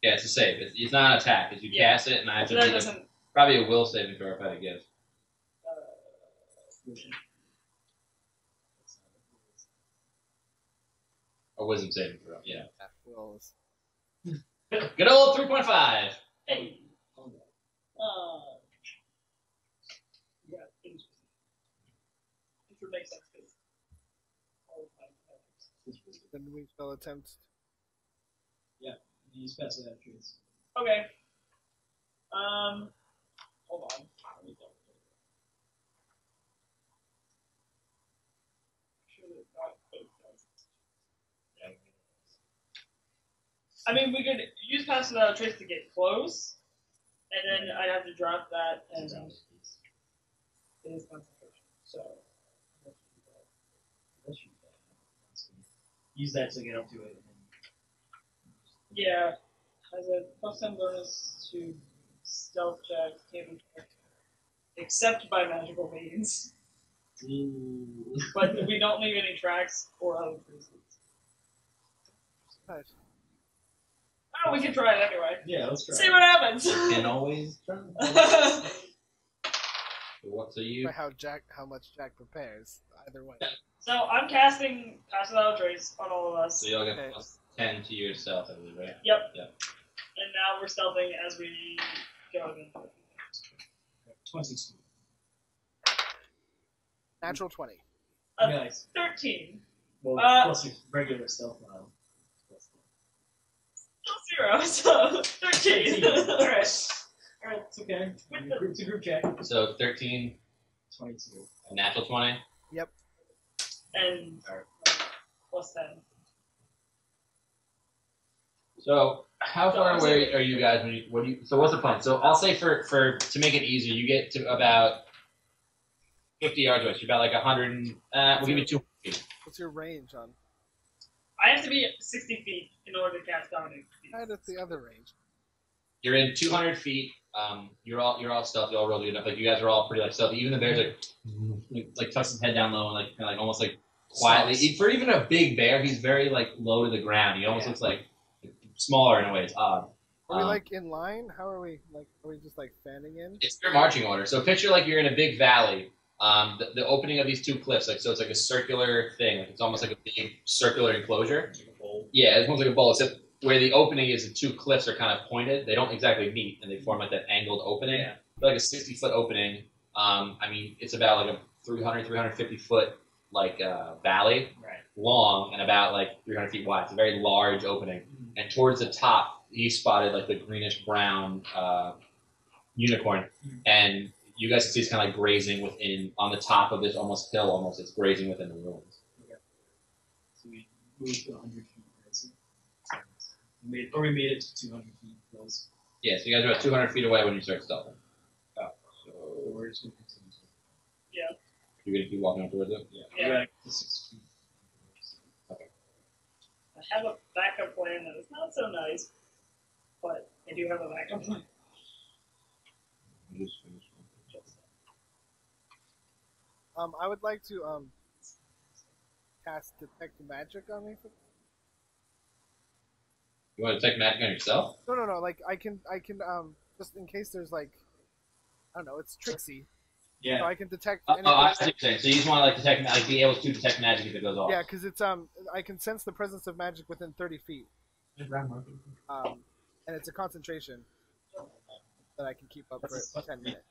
Yeah, it's a save. It's not an attack. It's you cast it, and I have So to that do doesn't. probably a will saving throw if I had to guess. Or wisdom saving throw, yeah. Rolls. Good old 3.5. Hey. Yeah, interesting. Which would make sense because all the time. Then we spell attempt. Use pass without trace. Okay. Hold on. Let me double check. Sure that both does. I mean, we could use Pass Without a Trace to get close, and then I'd have to drop that, and it is concentration. So. Use that to get up to it. Yeah, has a +10 bonus to stealth checks, table checks, except by magical means. But we don't leave any tracks or other traces. Nice. Oh, we can try it anyway. Yeah, let's try. See what happens. Can always try. So you... How much Jack prepares. Either way. So I'm casting Pass Without a Trace on all of us. So you all get Okay. +10 to yourself, I believe, right? Yep. Yep. And now we're stealthing as we go in. 22. Natural 20. Nice. 13. Well, plus your regular stealth model. Still 0, so 13. Alright. Alright, it's okay. It's a group check. So 13, 22. a natural 20. And +10. So how far away are you guys when you? So what's the plan? So I'll say for to make it easier, you get to about 50 yards away. So you're about like 100. We'll give you 200 feet. What's your range on? I have to be 60 feet in order to cast Dominate. Right at the other range. You're in 200 feet. You're all stealthy. You're all really good enough. Like you guys are all pretty like stealthy. Even the bear's like tucks his head down low and like kind of like almost like quietly. For even a big bear, he's very like low to the ground. He almost looks like smaller in a way. It's odd. Are we like in line? How are we? Like, are we just like fanning in? It's your marching order. So picture like you're in a big valley. The opening of these two cliffs, like so, it's like a circular thing. Like it's almost like a big circular enclosure. Like a bowl. Yeah, it's almost like a bowl. Except where the opening is, the two cliffs are kind of pointed. They don't exactly meet, and they form like that angled opening. Yeah. Like a 60-foot opening. I mean, it's about like a 350 foot like valley, Right. long and about like 300 feet wide. It's a very large opening. And towards the top, you spotted like the greenish brown unicorn, and you guys can see it's kind of like grazing within on the top of this almost hill. Almost, it's grazing within the ruins. Okay. So we moved to 100 feet. Right? So we made it to 200 feet close. Yeah, so you guys are about 200 feet away when you start stealthing. So we're just gonna continue. You're gonna keep walking up towards it. Yeah. Yeah. We're at the 6 feet. I have a backup plan that is not so nice, but I do have a backup plan. I would like to cast detect magic on me. You want to detect magic on yourself? No. Like I can just in case there's like I don't know, it's tricksy. Yeah. So I can detect. I see what you're saying. So you just want to like detect, like be able to detect magic if it goes off. Yeah, because it's I can sense the presence of magic within 30 feet. And it's a concentration that I can keep up for 10 minutes.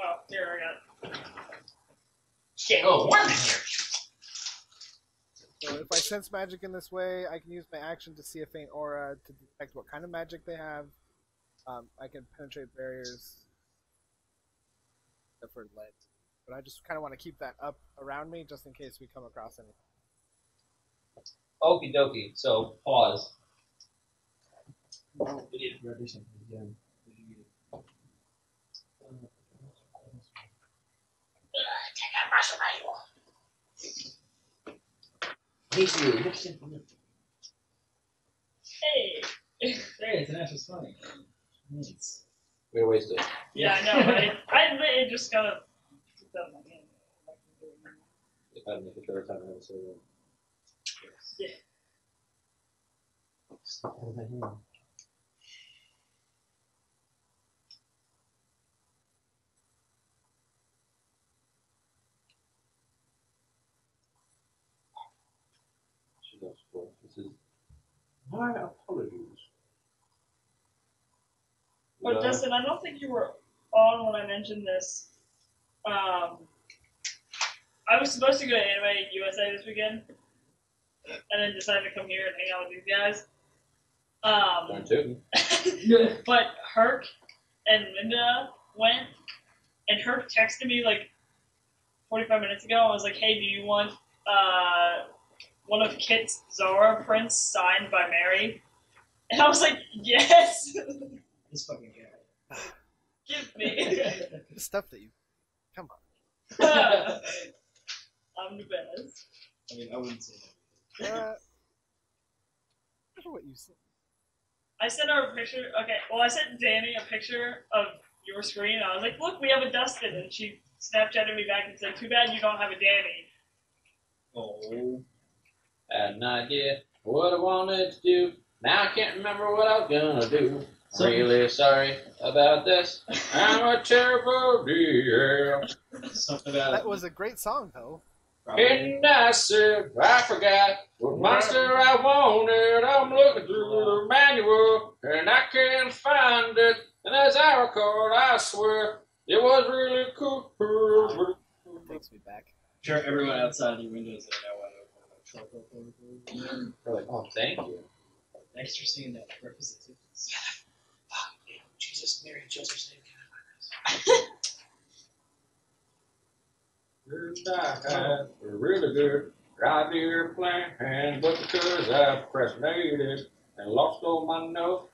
Oh, here I got it. Shit! Oh, worm in here. So if I sense magic in this way, I can use my action to see a faint aura to detect what kind of magic they have. I can penetrate barriers except for lead. But I just kind of want to keep that up around me just in case we come across anything. Okie dokie. So pause. We need to do something again. Hey! Hey, it's actually funny. Nice. We're wasted. Yeah, I know, right? It just kind of slipped out of my hand. If I make a short time, I would say that. Yeah. This is my apologies. But Justin, I don't think you were on when I mentioned this. I was supposed to go to Anime USA this weekend, and then decided to come here and hang out with these guys. Going to. But Herc and Linda went, and Herc texted me like 45 minutes ago. I was like, "Hey, do you want one of Kit's Zara prints signed by Mary?" And I was like, "Yes." This fucking guy. Give me. The stuff that you. Come on. I'm the best. I mean, I wouldn't say that. Look at what you said. I sent her a picture. Okay, well, I sent Danny a picture of your screen. I was like, "Look, we have a Dustin," and she Snapchatted me back and said, "Too bad you don't have a Danny." Oh. Had an idea what I wanted to do. Now I can't remember what I was gonna do. So- Really sorry about this. I'm a terrible deal. Something about That was a great song, though. And I said, I forgot what monster I wanted. I'm looking through the manual and I can't find it. And as I recall, I swear it was really cool. Takes me back. I'm sure everyone outside the windows are now wide open. They're like, oh, thank you. Thanks for seeing that representation. Jesus, Mary, Joseph, and I had a really good idea plan, but because I procrastinated and lost all my notes,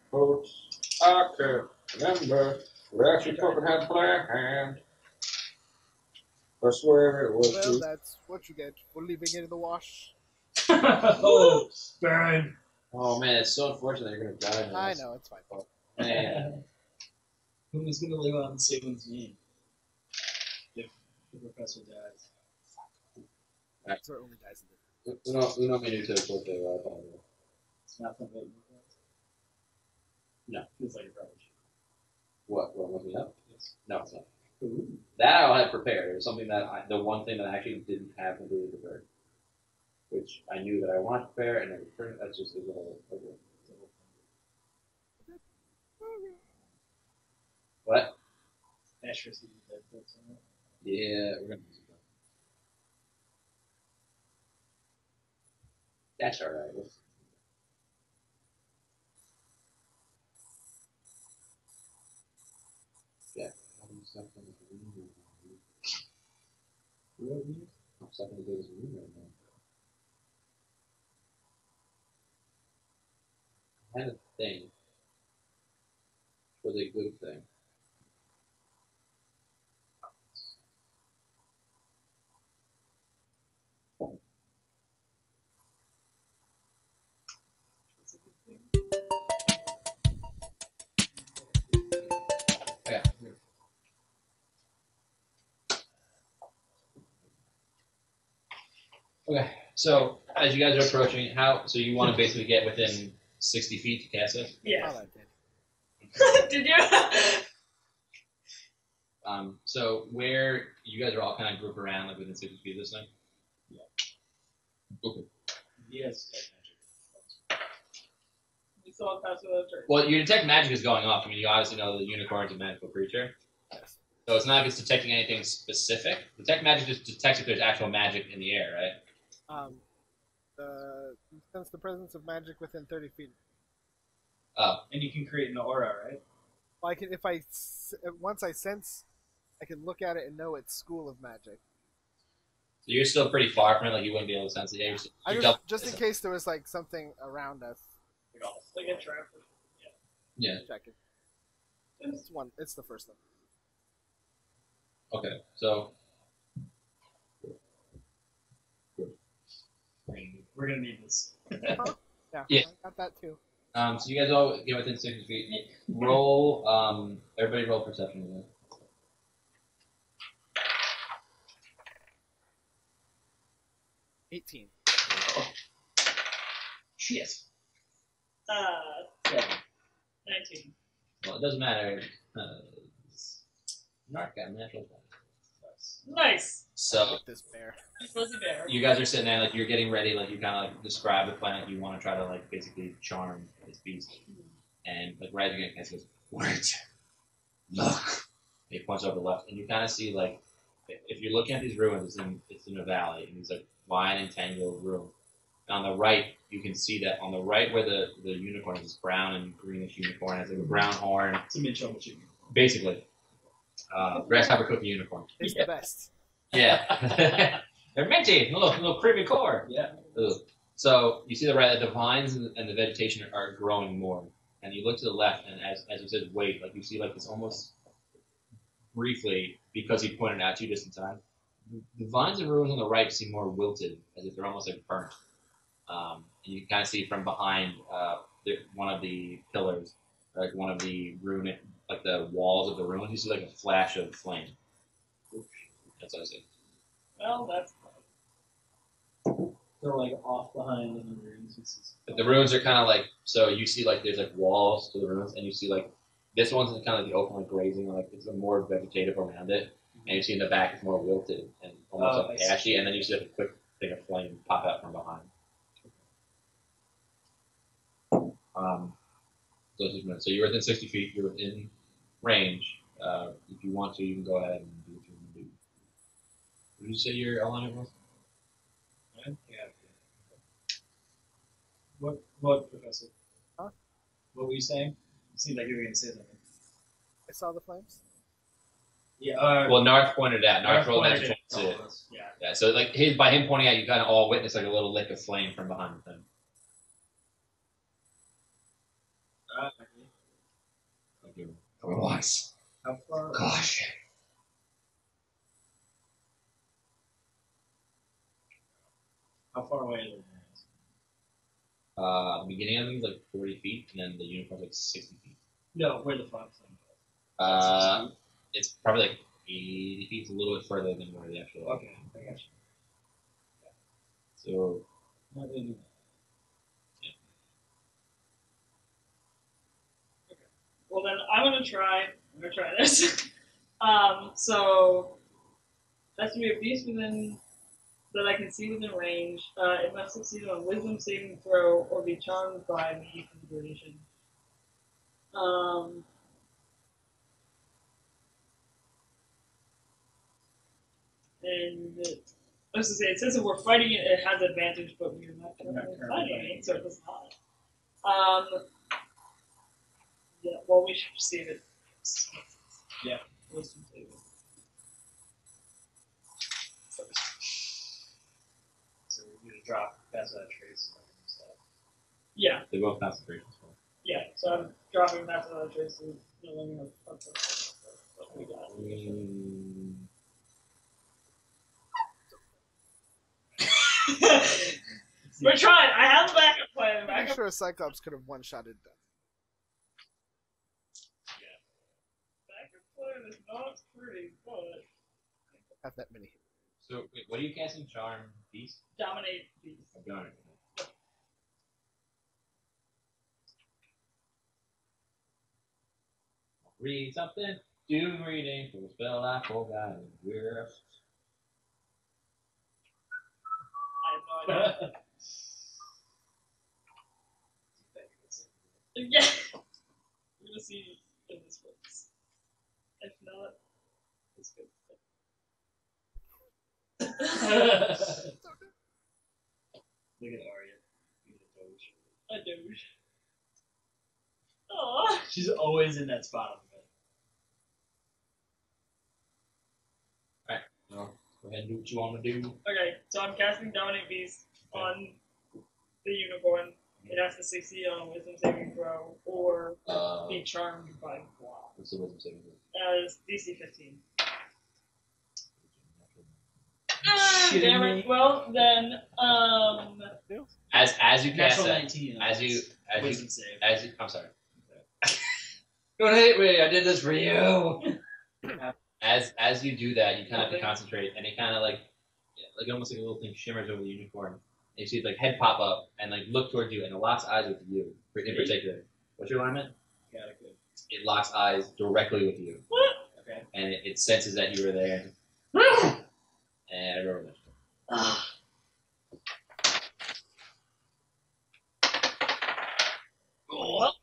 I can't remember what I actually fucking had planned. I swear it was Well, true. that's what you get for leaving it in the wash. Oh, burn. Oh man, it's so unfortunate you're gonna die. In I this. know, it's fine. Man. Who's gonna live on Salem's name if the professor dies? So it only dies in the Uno minuto corte, I apologize. It's not something that you No. Feels like a probably should. What? What, look me up? Yes. No, it's not. That I'll have prepared. It was something that the one thing that I actually didn't have completely prepared, which I knew that I wanted to prepare, and that's just a little. What? Asterisk. Yeah, we're gonna use it. That's all right. Yeah. I'm stuck in this room right now. I had a thing. Was a good thing. Yeah. Okay. So as you guys are approaching, so you want to basically get within 60 feet to cast it? Yeah. Oh, that did. Did you? So where you guys are all kind of grouped around, like within 60 feet of this thing? Yeah. Okay. Yes. We saw it pass without turn. Well, your detect magic is going off. I mean, you obviously know the unicorn's a magical creature. Yes. So it's not like it's detecting anything specific. Detect magic just detects if there's actual magic in the air, right? Sense the presence of magic within 30 feet. Oh. And you can create an aura, right? Well, once I sense, I can look at it and know it's school of magic. So you're still pretty far from it, like you wouldn't be able to sense it. Yeah, I just in case there was like something around us. Like a trap. Yeah. Check it. It's the first one. Okay. So. We're gonna need this. Yeah. Yeah. I got that too. So you guys all get within 60 feet. Roll. Everybody roll perception again. 18. Shit. 19. Well, it doesn't matter. Narc got natural 20. Nice. So This bear. Fuzzy bear. you guys are sitting there, like you're getting ready, like you kind of like describe the plan. Like you want to try to like basically charm this beast, and like right again, he goes, "Wait, look." He points over the left, and you kind of see like if you're looking at these ruins, it's in a valley, and these like wide and tangled ruins. And on the right, you can see that on the right where the unicorn is, this brown and greenish unicorn has like a brown horn, It's a mid-troubleshooting. basically. Grasshopper cookie unicorn. It's the best. Yeah. They're minty. Little creamy core. Yeah. Ugh. So you see the right, the vines and the vegetation are growing more. And you look to the left, and as it says wait, like you see like this almost briefly, because he pointed out to you just in time, the vines and ruins on the right seem more wilted, as if they're almost like burnt. And you can kind of see from behind one of the pillars, like one of the ruin, like the walls of the ruins, you see like a flash of flame. That's what I see. Well, that's They're like off behind in the ruins. But the ruins are kind of like, so you see like there's like walls to the ruins, and you see like this one's kind of like the open like grazing, like it's more vegetative around it, and you see in the back it's more wilted and almost like ashy, and then you see like a quick thing of flame pop out from behind. So you're within 60 feet. You're within range. If you want to, you can go ahead and do what you want to do. What did you say your alignment was? Yeah. What, Professor? Huh? What were you saying? It seemed like you were going to say something. I saw the flames. Yeah. Well, Narth pointed out. Narth rolled pointed magic it. to it. Yeah. Yeah. So like by him pointing out, you kind of all witnessed like a little lick of flame from behind the thing. Like you're going once. How far? Gosh. How far away is it? The beginning of them is like 40 feet, and then the unicorn's like 60 feet. No, where the fog thing. It's probably like 80 feet. It's a little bit further than where the actual. Okay, I got you. So. Not really. Well, then I'm gonna try this. So that should be a beast within that I can see within range. It must succeed on a wisdom saving throw or be charmed by me for the duration. And I was to say, it says if we're fighting it, it has advantage, but we're not currently fighting it, so it does not. Yeah, well, we should save it. Yeah. Wisdom saving. So we're gonna drop pass that trace. Yeah, They're both concentration spells. yeah. So I'm dropping that to the traces. What we got. We're trying. I have a backup plan. I'm pretty sure Cyclops could have one-shotted them. Backup plan is not pretty, but Have that many. So, wait, what are you casting? Charm Beast? dominate these. I'm going. Read something. Do reading for the spell I forgot. We're I have no idea. Yeah. We're gonna see if this works. If not, it's good. Look at Arya. A douche. Aww. She's always in that spot on the bed. No. Go ahead and do what you want to do. Okay, so I'm casting Dominate Beast on the unicorn. It has to succeed on a wisdom saving throw or be charmed by Blah. What's the wisdom saving throw? As DC 15. Shitting Damn me. it. Well, then, As you cast Natural that, 19. wisdom save. I'm sorry. Don't hate me. I did this for you. As you do that, you kind of have to concentrate, and it kind of like almost like a little thing shimmers over the unicorn. And you see its like head pop up and like look towards you, and it locks eyes with you in particular. What's your alignment? Got it, good. It locks eyes directly with you, Okay. and it senses that you were there. And I rolled it. well,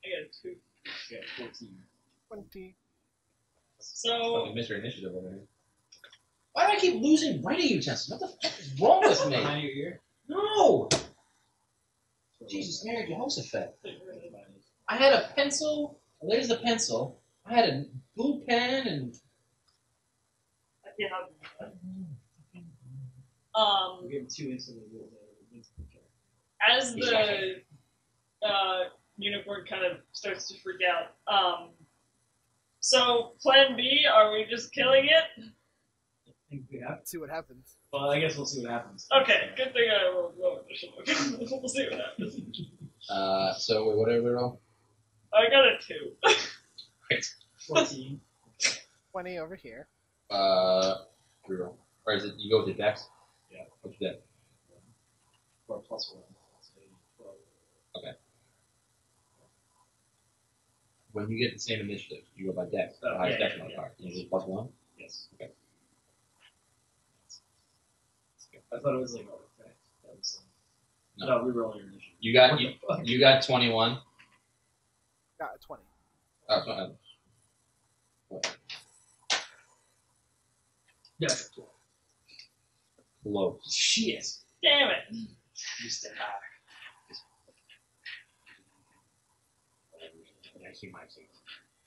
I got a 2. Yeah, 14. 20. So, Fucking Mr. Initiative over here. Why do I keep losing writing utensils? What the fuck is wrong with me? Behind your ear? No! Jesus, Mary Jehoshaphat. I had a pencil. There's the pencil. I had a blue pen and. I can't have that. We'll give him 2 instantly. As the unicorn kind of starts to freak out, so plan B, are we just killing it? I think we have. See what happens. Well, I guess we'll see what happens. Okay, good thing I rolled low initiative. We'll see what happens. So, what did we roll? I got a 2. 14. 20 over here. Reroll. Or is it, you go with the dex? Yeah. What's your dex? Or plus 1. Okay. When you get the same initiative, you go by dex. The highest dex on the card. You just plus 1? Yes. Okay. I thought it was like, oh, okay. That was, No. no, reroll your initiative. You got 21. Got a 20. Oh, Yeah. close. Shit. Damn it! You stay back.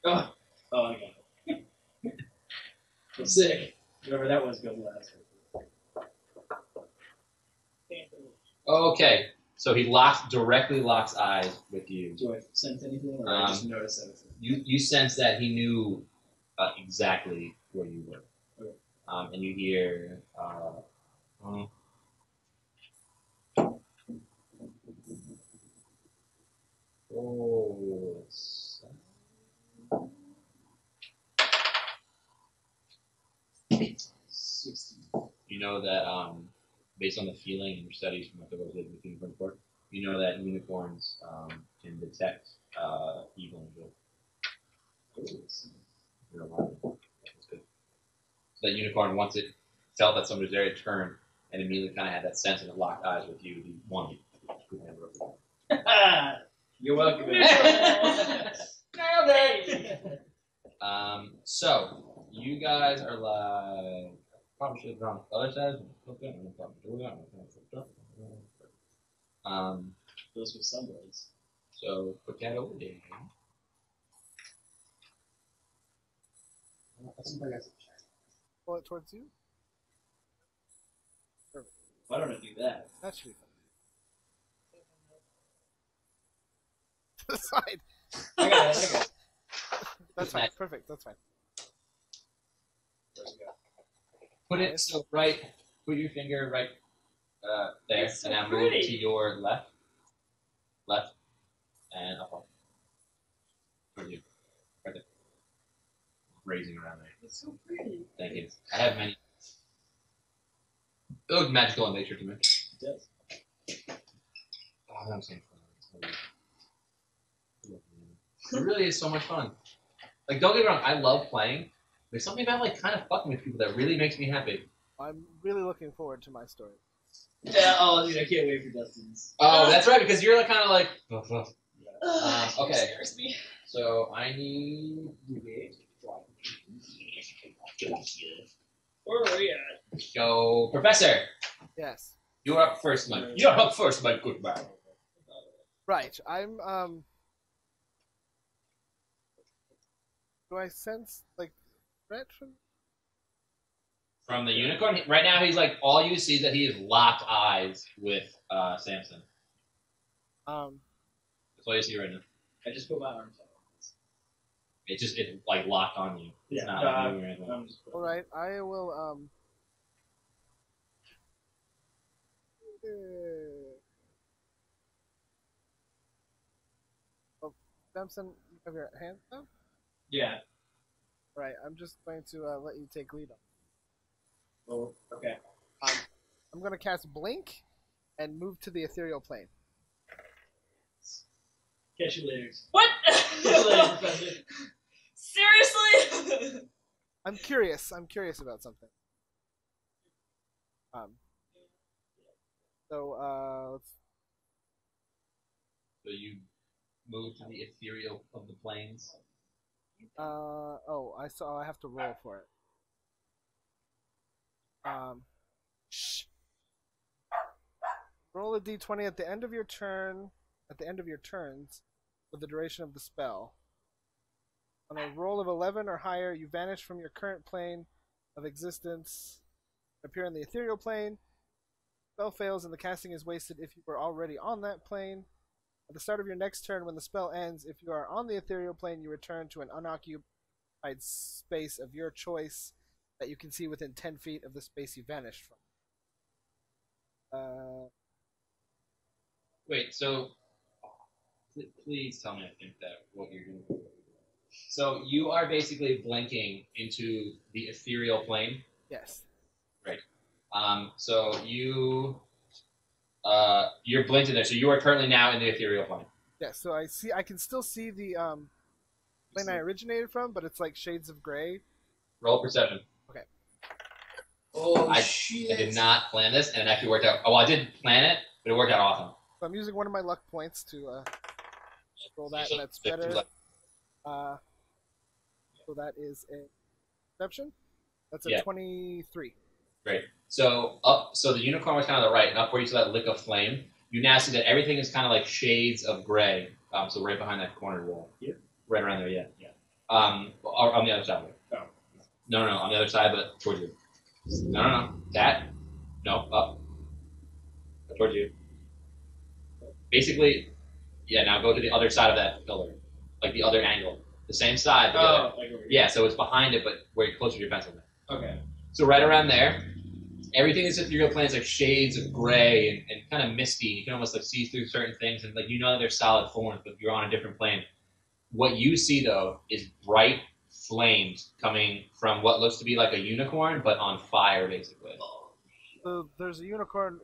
Oh, I got it. I'm sick. Whoever that was goes last. Okay, so he directly locks eyes with you. Do I sense anything, or I just notice everything? You sense that he knew exactly where you were. Okay. And you hear, you know that based on the feeling and your studies from what the was with unicorn report, you know that unicorns can detect evil and good. You're alive. the unicorn, once it felt that somebody was there, it turned and immediately kind of had that sense and it locked eyes with you. The one. You're welcome. Nailed it. So you guys are like probably should have gone on the other side. Those with sunblades. So put that over there. Pull it towards you. Why don't I do that? That should be fun. To the side. I got it. That's fine. Perfect. That's fine. Put it so right. Put your finger right there, It's so and now move pretty. to your left, and up. Towards you, right there. Raising around there. It's so pretty. Thank you. I have many. It looks magical in nature to me. It does. Oh, I'm saying fun. It really is so much fun. Like, don't get me wrong, I love playing. There's something about like kind of fucking with people that really makes me happy. I'm really looking forward to my story. Yeah. Oh, dude, I can't wait for Dustin's. Oh, that's right, because you're like kind of like. Okay. Scares me. So I need you Where are we at? go, Professor. Yes. You're up first, my. You're up first, my good man. Right. I'm Do I sense like threat from? From the unicorn, right now he's like all you see is that he is locked eyes with Samson. That's all you see right now. I just put my arms out. It's like locked on you. It's Yeah. not like moving or anything. I'm just All right. I will Oh, Samson, you have your hands up? Yeah. Right, I'm just going to let you take lead on. Oh, okay. I'm going to cast Blink and move to the ethereal plane. Catch you later. What? Catch you later, Professor. Seriously? I'm curious about something. Let's So you move to the ethereal of the plains. I have to roll for it. Roll a d20 at the end of your turn, at the end of your turns, for the duration of the spell. On a roll of 11 or higher, you vanish from your current plane of existence, appear in the ethereal plane. Spell fails and the casting is wasted if you were already on that plane. At the start of your next turn, when the spell ends, if you are on the ethereal plane, you return to an unoccupied space of your choice that you can see within 10 feet of the space you vanished from. Wait, so please tell me I think that what you're doing. So you are basically blinking into the ethereal plane. Yes. Right. So you're blinked in there. So you are currently now in the ethereal plane. Yes, so I can still see the plane I originated from, but it's like shades of gray. Roll perception. Oh, I shit. did not plan this, and it actually worked out. Oh, well, I did plan it, but it worked out awesome. So I'm using one of my luck points to roll that, and that's better. So that is a perception. That's a 23. Great. So so the unicorn was kind of the right, and up where you saw that lick of flame, you now see that everything is kind of like shades of gray. So right behind that corner wall. Yeah. Right around there, yeah. On the other side. Oh. No, on the other side, but towards you. No. That. No, up. Towards you. Basically, yeah, now go to the other side of that pillar. Like the other angle. The same side. But Like over here. yeah, so it's behind it, but where you're closer to your pencil. Okay. So right around there, everything is ethereal planes like shades of gray and kind of misty. You can almost like see through certain things, and like you know they're solid forms, but you're on a different plane. What you see though is bright flames coming from what looks to be like a unicorn, but on fire basically. So there's a unicorn.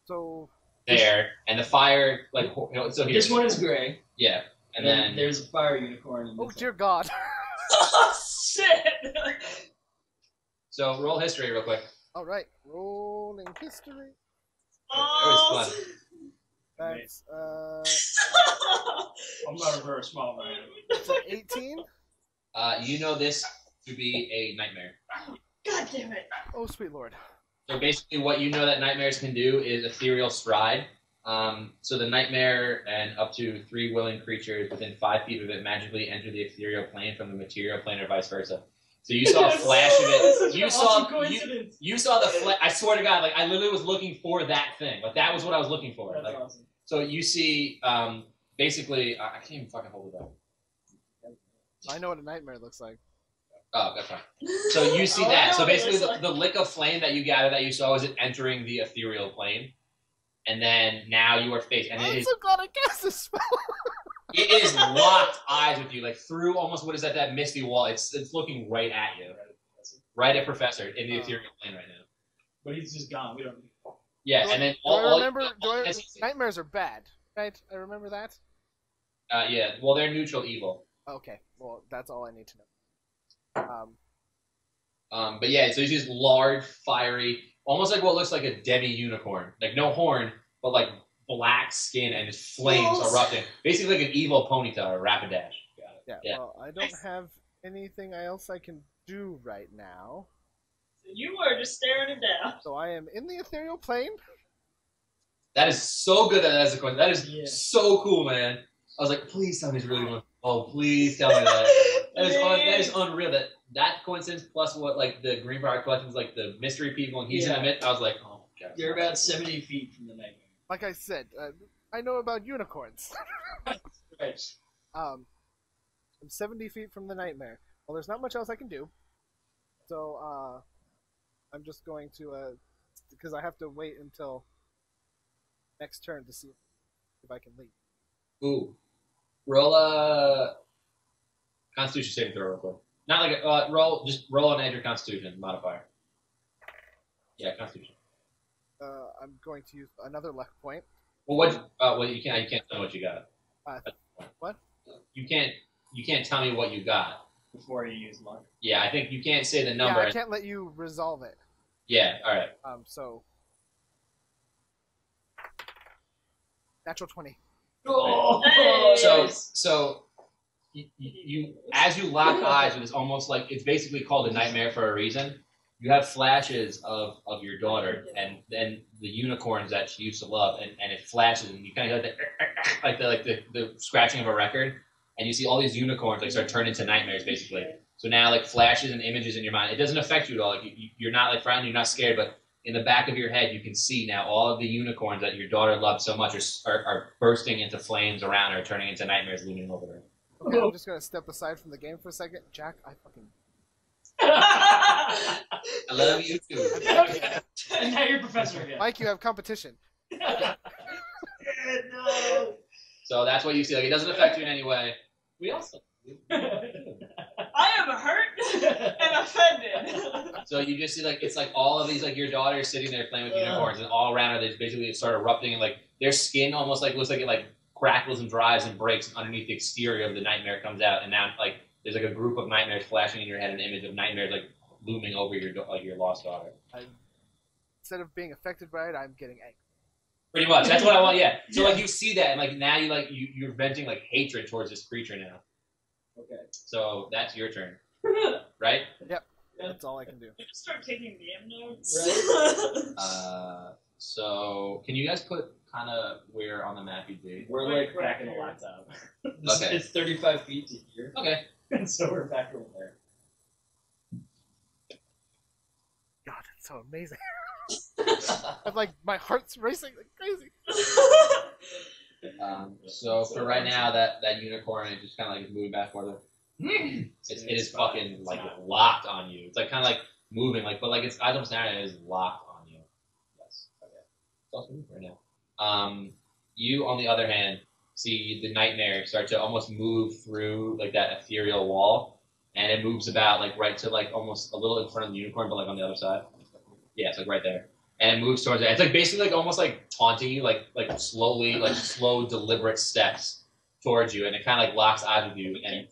So There, and the fire like so here. This one is gray. Yeah, and then there's a fire unicorn. In oh this dear God. Oh shit! So roll history real quick. All right, rolling history. It was fun. That's I'm not a very small man. it's an 18. You know this to be a nightmare. God damn it. Oh, sweet lord. So basically, what you know that nightmares can do is ethereal stride. So the nightmare and up to 3 willing creatures within 5 feet of it magically enter the ethereal plane from the material plane or vice versa. So you saw a flash of it. You saw you saw the flash. I swear to God, like I literally was looking for that thing. Like that was what I was looking for. That's Like, awesome. so you see, basically, I can't even fucking hold it up. I know what a nightmare looks like. Oh, that's fine. So you see Oh, I that. know So what it basically, looks like. the lick of flame that you gather that you saw is it entering the ethereal plane, and then now you are faced, and I'm it is so glad I cast this spell. it is locked eyes with you, like through almost what is that misty wall. It's looking right at you, right at Professor in the ethereal plane right now. But he's just gone. We don't. Yeah, Do and then do I all remember? yes, Nightmares are bad, right? I remember that. yeah. Well, they're neutral evil. Okay, well that's all I need to know. But yeah, so he's just large, fiery, almost like what looks like a demi unicorn, like no horn, but like black skin and just flames Balls. erupting, basically like an evil ponytail or Rapidash. Yeah, Yeah. well, I don't have anything else I can do right now. You were just staring him down. So I am in the ethereal plane. That is so good that that's a coin. That is Yeah. so cool, man. I was like, please tell me it's really one. Oh, please tell me that. That is unreal. That coincidence plus what like the Greenbrier collections, like the mystery people, and he's in the mid. I was like, oh my god. You're about 70 feet from the nightmare. Like I said, I know about unicorns. Right. I'm 70 feet from the nightmare. Well, there's not much else I can do. So, I'm just going to, because I have to wait until next turn to see if I can leave. Ooh. Roll a Constitution saving throw real quick. Not like a just roll an edge Constitution modifier. Yeah, Constitution. I'm going to use another luck point. Well, well, you can't tell me what you got. What? You can't tell me what you got. Before you use luck. Yeah, I think you can't say the number. Yeah, I can't let you resolve it. Yeah, all right. So natural 20. Oh! Hey! So you as you lock eyes with this, almost like it's basically called a nightmare for a reason. You have flashes of your daughter and then the unicorns that she used to love, and it flashes, and you kind of hear the scratching of a record, and you see all these unicorns like start turning into nightmares basically. So now like flashes and images in your mind. It doesn't affect you at all. Like you're not like frightened, you're not scared, but in the back of your head, you can see now all of the unicorns that your daughter loved so much are bursting into flames around her, turning into nightmares looming over her. Okay, I'm just gonna step aside from the game for a second. Jack, I fucking. I love you too. And now you're professor again. Mike, you have competition. No. So that's what you see. Like it doesn't affect you in any way. We also. I am hurt and offended. So you just see like it's like all of these like your daughter sitting there playing with unicorns, and all around her they basically start erupting, and like their skin almost like looks like it like crackles and dries and breaks, and underneath the exterior of the nightmare comes out, and now like there's like a group of nightmares flashing in your head, an image of nightmares like looming over your lost daughter. Instead of being affected by it, I'm getting angry. Pretty much. That's what I want. Yeah. So like you see that, and like now you're venting like hatred towards this creature now. Okay. So that's your turn, right? That's all I can do. You just start taking damn notes. So can you guys put kind of where on the map you'd be? We're like back in the laptop. Okay. It's 35 feet to here. Okay. And so we're back over there. God, it's so amazing. I'm like, my heart's racing like crazy. So for right now, that unicorn is just kind of like moving back and forth. It is fucking like locked on you. It's like kind of like moving, like but like its eyes almost narrowed, it is locked on you. Yes. Okay. It's also moving right now. You on the other hand see the nightmare start to almost move through like that ethereal wall, and it moves about like right to like almost a little in front of the unicorn, but like on the other side. Yeah, it's like right there. And it moves towards it. It's like basically like almost like taunting you, like slowly, like slow, deliberate steps towards you, and it kind of like locks eyes with you. And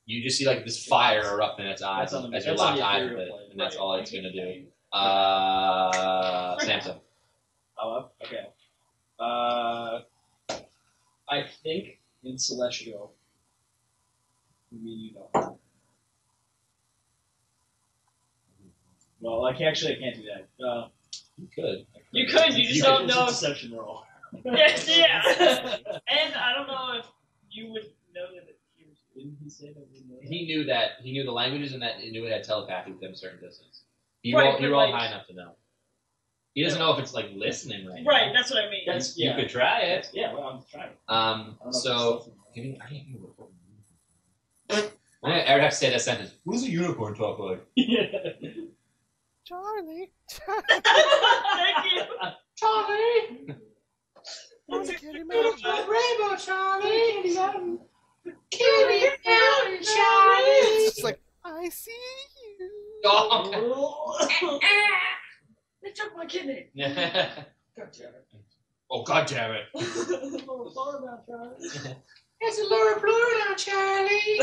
you just see like this fire erupt in its eyes That's on the- as you that's on lock the eyes with ethereal it, plane. and that's all it's gonna do. Right. Samson. Oh, up? Okay. I think in Celestial, you mean you don't. Well, I can't do that. You could. You could, you just don't it's know a if- deception roll. Yeah. And I don't know if you would know that it hears you. Didn't he say that we know that? He knew the languages and that he knew it had telepathy within a certain distance. He Right, rolled but, high like- enough to know. He doesn't know if it's like listening right Right, now. that's what I mean. That's, You yeah. could try it. Yeah, well, I'm trying. I don't know So if it's I can't hear what I would have to say that sentence. What does a unicorn talk like? yeah. Charlie. Thank you. Charlie! Don't get him It's out. a rainbow, Charlie! Kitty mountain, Charlie! It's just like, I see you. Oh, They took my kidney. God damn it. oh, God damn it. Oh, sorry about Charlie. It's a lower blue now, Charlie!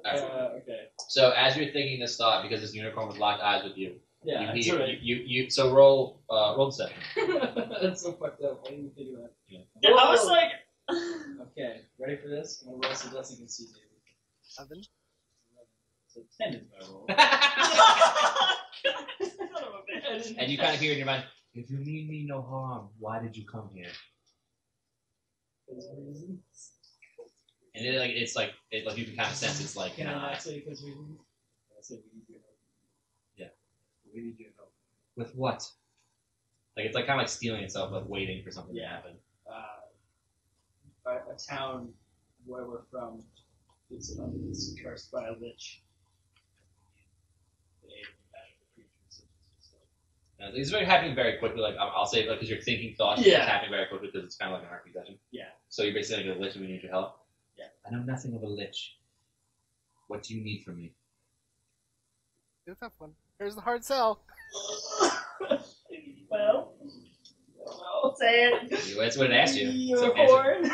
Okay. So as you're thinking this thought, because this unicorn was locked eyes with you, Yeah, you that's hear, right. you so roll deception. That's so fucked up. Why didn't you think of that? Yeah, I was like, Okay, ready for this? I'm gonna roll some blessing and see, baby. Oven. So 10 is my roll. son of a bitch. And you kind of hear in your mind, if you mean me no harm, why did you come here? Those reasons. And it, like you can kind of sense it's like, Can I nah, not say because reasons? I say we need your help. Yeah. We need your help. with what? Like it's like kind of like stealing itself, like waiting for something to happen. A town where we're from is cursed by a lich. The aid of magical creatures. These are happening very quickly. Like I'll say, like because you're thinking thoughts, Yeah. it's happening very quickly because it's kind of like an RPG session. Yeah. So you're basically like a lich and we need your help. Yeah. I know nothing of a lich. What do you need from me? It's a tough one. Here's the hard sell. Well, I'll say it. That's what it asked you. So answer. Unicorn.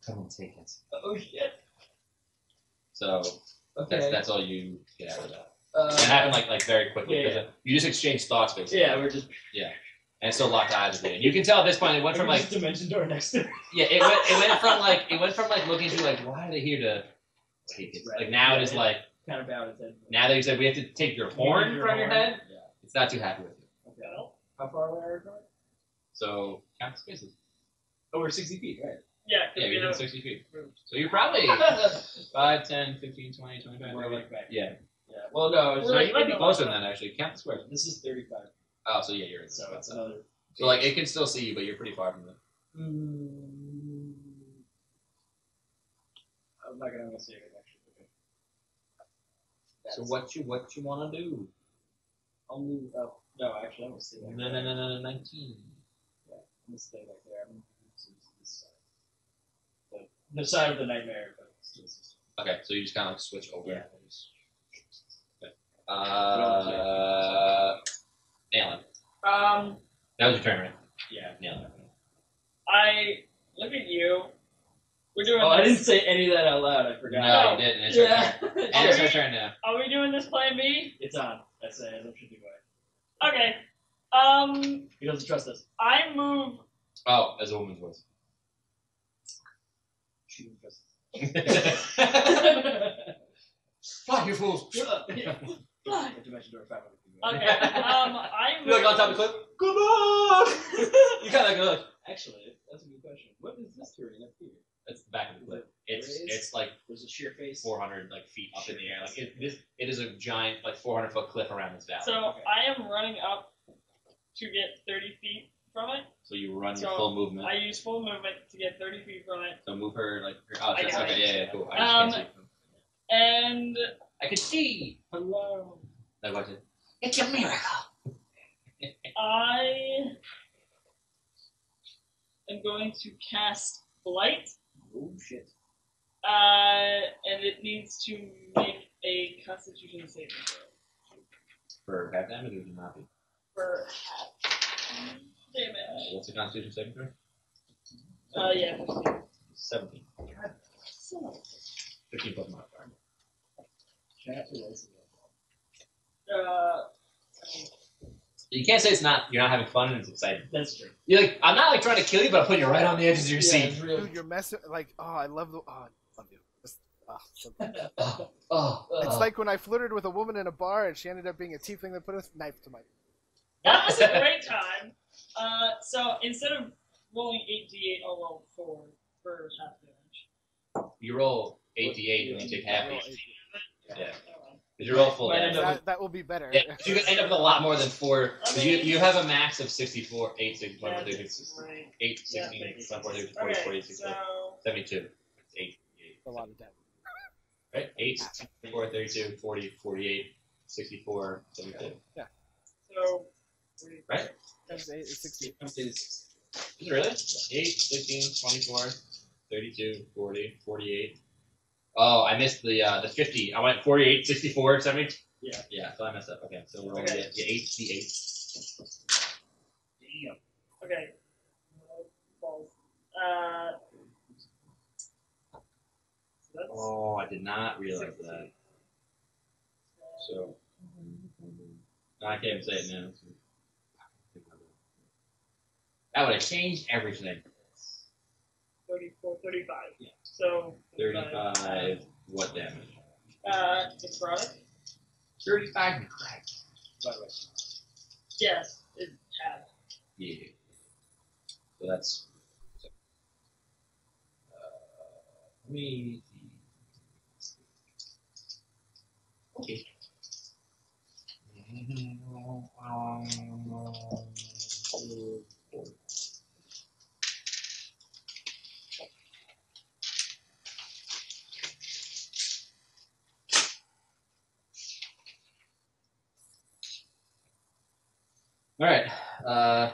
Come and take it. Oh shit. So Okay. that's all you get out of that. It happened like very quickly. Yeah, 'cause you just exchanged thoughts basically. Yeah, we're just And it still locked eyes with you. And you can tell at this point it went from we're like just dimension door next to. it went from like looking through like why are they here to wait, it's, like now it is like Kind of bowed its head. now that you said we have to take your horn from your head, Yeah. it's not too happy with you. Okay. How far away are we from it? So count the spaces. Over 60 feet, right? Yeah, Yeah, you you're know, within 60 feet. So you're probably 5, 10, 15, 20, 25. We're like back. Yeah. Yeah. Well, no, it's So We're you might be like- closer than that actually. Count the squares. this is 35. Oh, so yeah, you're in. So it's another. So like it can still see you, but you're pretty far from it. I'm not gonna say it actually. So what you want to do? I'll move up. No, actually, I'm gonna stay back there. No, 19. I'm gonna stay back there. I'm gonna move to this side. The side of the nightmare, but still. Okay, so you just kind of like switch over. Yeah. Okay. Nalin. That was your turn, right? Yeah. Nalin. I look at you. We're doing. Oh, I this. didn't say any of that out loud. I forgot. No, you didn't. It's your Yeah. turn. And it's your turn now. Are we doing this plan B? It's on. I say as I'm shooting away. Okay. He doesn't trust us. I move. Oh, as a woman's voice. She doesn't trust us. Fuck you fools! Yeah. Fly. Dimension door 500 feet Okay. away. I move. You're like on top of the cliff. Come on! You kind of like Actually, that's a good question. What is this terrain up here? it's the back of the cliff. It's like There's a sheer face. 400 like feet up in the air. Like it is a giant like 400-foot cliff around this valley. So Okay. I am running up to get 30 feet from it. So you run your So full movement. I use full movement to get 30 feet from it, So move her like. Oh, I that's got okay. it. Yeah, cool. I just can't see. and I can see. Hello. Like what's it? It's a miracle. I am going to cast Blight, Oh shit. and it needs to make a Constitution saving throw For half damage, or do not be? for half damage. What's the Constitution saving throw? Yeah. 17. 15 plus modifier. You can't say it's not. You're not having fun and it's exciting. That's true. You're like, I'm not like trying to kill you, but I'm putting you right on the edges of your seat. It's real. Dude, you're messing. Like, oh, I love the. Oh, I love you. Just, so good. It's like when I flirted with a woman in a bar and she ended up being a tiefling that put a knife to my. That was a great time. So instead of rolling 8d8, I'll roll 4 for half damage. You roll 8d8 and you take half I roll each. 8. Yeah. Because you roll full damage. That will be better. Yeah, you can end up with a lot more than 4. Because you have a max of 64, 8, 6, 1, 4, 8, 16, 24, 30, 40, 40, 64, 72. It's 8. A lot of damage. Right? 8, 64, 32, 40, 48, 64, 72. Yeah. So, Right? Times 8 is 60. Is it really? 8, 16, 24, 32, 40, 48. Oh, I missed the 50. I went 48, 64, 70. Yeah. Yeah, so I messed up. Okay, so we're rolling the 8, the 8. damn. Okay. Balls. So that's Oh, I did not realize that. So, no, I can't even say it now. That would have changed everything. 34, 35. Yeah. So 35, what damage? It's product. 35 necrotic. By the way. Yes, it had. Yeah. So that's. Let me. Okay. All right.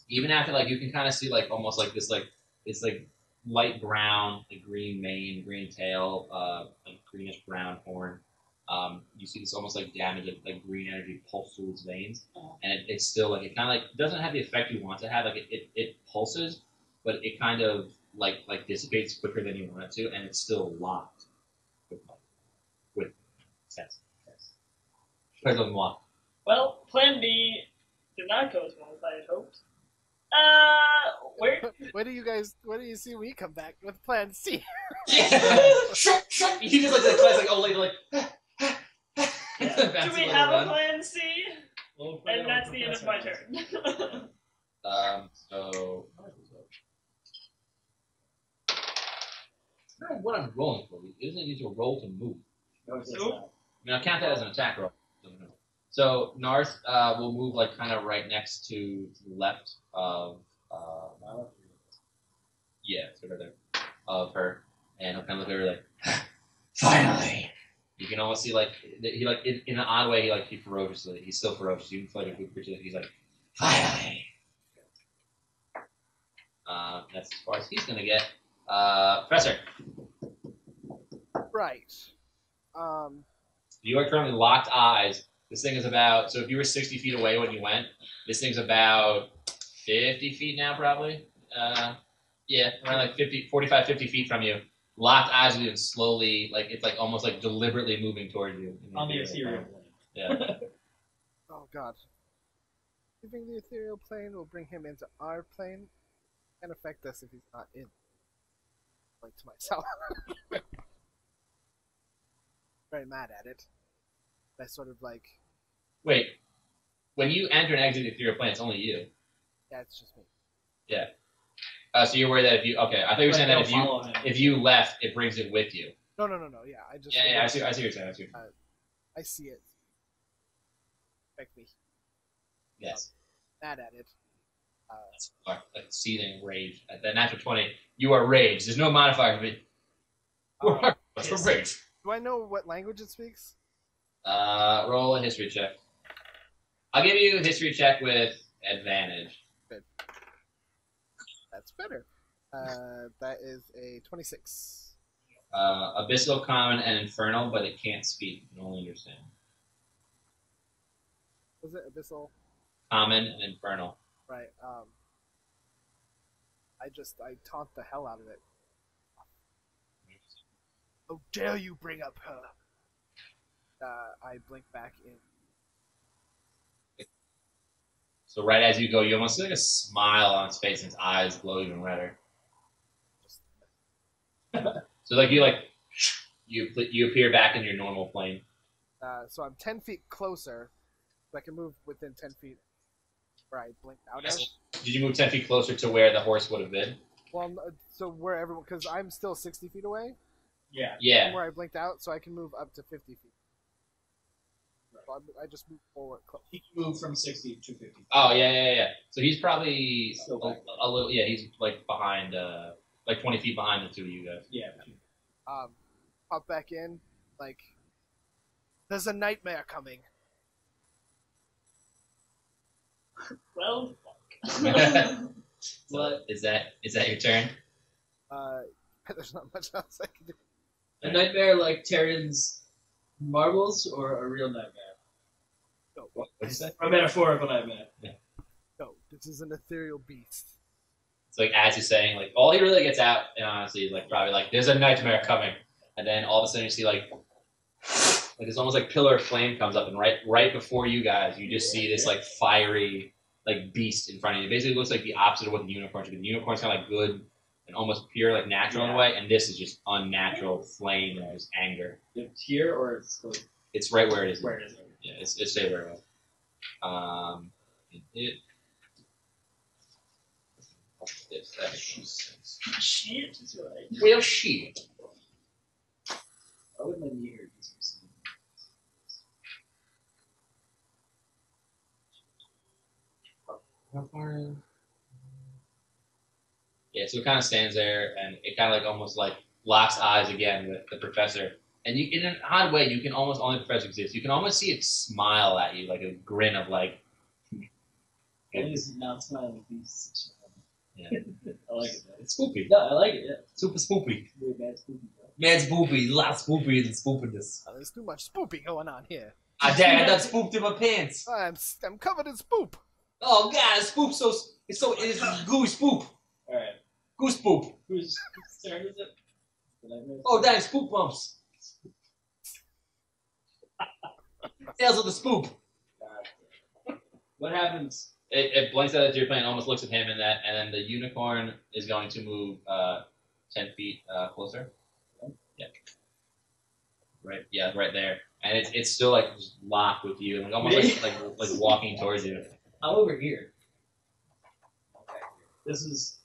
Even after like you can kind of see like almost like this like it's like light brown, like green mane, green tail, like greenish brown horn. You see this almost like damage, like green energy pulse through its veins, and it's still like it kind of like doesn't have the effect you want to have. Like it pulses, but it kind of like dissipates quicker than you want it to, and it's still locked with sense. Pardon moi. Well, Plan B did not go as well as I had hoped. Where? What do you see when you come back with Plan C? Yeah. Shut. You just like the classic old lady like. Do we have a Plan C? Well, And that's the end of my turn. So. I don't know what I'm rolling for. Isn't it need to roll to move? No, it's Nope. not. I mean, I'll count that as an attack roll. So Narth will move like kind of right next to the left of sort of there of her, and he'll kind of look at her like, finally. You can almost see like he like in an odd way he's still ferocious. You can feel like a good creature. He's like, finally. That's as far as he's gonna get. Professor, Right. you are currently locked eyes. This thing is about, so if you were 60 feet away when you went, this thing's about 50 feet now, probably. Yeah, around like 45, 50 feet from you. Locked eyes with you and slowly, like, it's like almost like deliberately moving towards you. On the exterior plane. Yeah. Oh God. Leaving the ethereal plane will bring him into our plane and affect us if he's not in. Like to myself. Very mad at it. I sort of like. Wait. When you enter and exit the ethereal plane, it's only you. Yeah, it's just me. Yeah. So you're worried that if you, okay, I thought you were saying that if you left, it brings it with you. No. Yeah, I just. Yeah, I see what you're saying. I see it. Affect me. Yes. Mad at it. That's like seething rage. At the natural 20, you are rage. There's no modifier for it. For rage. Do I know what language it speaks? Roll a history check. I'll give you a history check with advantage. Good. That's better. That is a 26. Abyssal, Common, and Infernal, but it can't speak. It can only understand. Was it Abyssal? Common and Infernal. Right. I taunt the hell out of it. How dare you bring up her? I blink back in. So right as you go, you almost see like a smile on his face, and his eyes glow even redder. So like you appear back in your normal plane. So I'm 10 feet closer. So I can move within 10 feet where I blinked out of. Did you move 10 feet closer to where the horse would have been? Well, so wherever, because I'm still 60 feet away Yeah. Yeah. from where I blinked out, so I can move up to 50 feet. So I just move forward close. He can move from 60 to 50. Oh yeah. So he's probably Still back. a little. Yeah, he's like behind, like 20 feet behind the two of you guys. Yeah. Pop back in, like, there's a nightmare coming. Well, What? Is that your turn? There's not much else I can do. A nightmare like Terran's marbles, or a real nightmare? What did you say? A metaphorical nightmare. No, this is an ethereal beast. It's like as he's saying, like all he really gets out, and honestly, is like probably like there's a nightmare coming, and then all of a sudden you see like it's almost like pillar of flame comes up, and right before you guys, you just see this like fiery like beast in front of you. It basically looks like the opposite of what the unicorns are. The unicorn's kind of like good and almost pure, like natural in a way, and this is just unnatural flame and just anger. It's here, or it's like, It's right where it is. where it is. Yeah, it's stay where it was. shit. That's right. Well, shit. I wouldn't let me hear this. How far? Yeah, so it kind of stands there, and it kind of like almost like locks eyes again with the professor. And you, in an odd way, you can almost only the professor exists. You can almost see it smile at you, like a grin of like. At least not smiling beasts. Yeah. I like it. It's spoopy. No, I like it. Yeah. Super spoopy. Really bad spooky. Man, spoopy. A lot spoopy than spoopiness. There's too much spooping going on here. Ah, dang! I done spooped in my pants. I'm covered in spoop. Oh God, spoop it's goose spoop. All right. Goose poop. Whose turn is it? The nightmares? Oh, dang, spoop bumps. Tales of the spoop. What happens? It blinks out at your plane, almost looks at him, and then the unicorn is going to move 10 feet closer. Yeah. Right. Yeah, right there, and it's still like just locked with you, and like, almost like walking towards you. I'm over here. Okay. This is.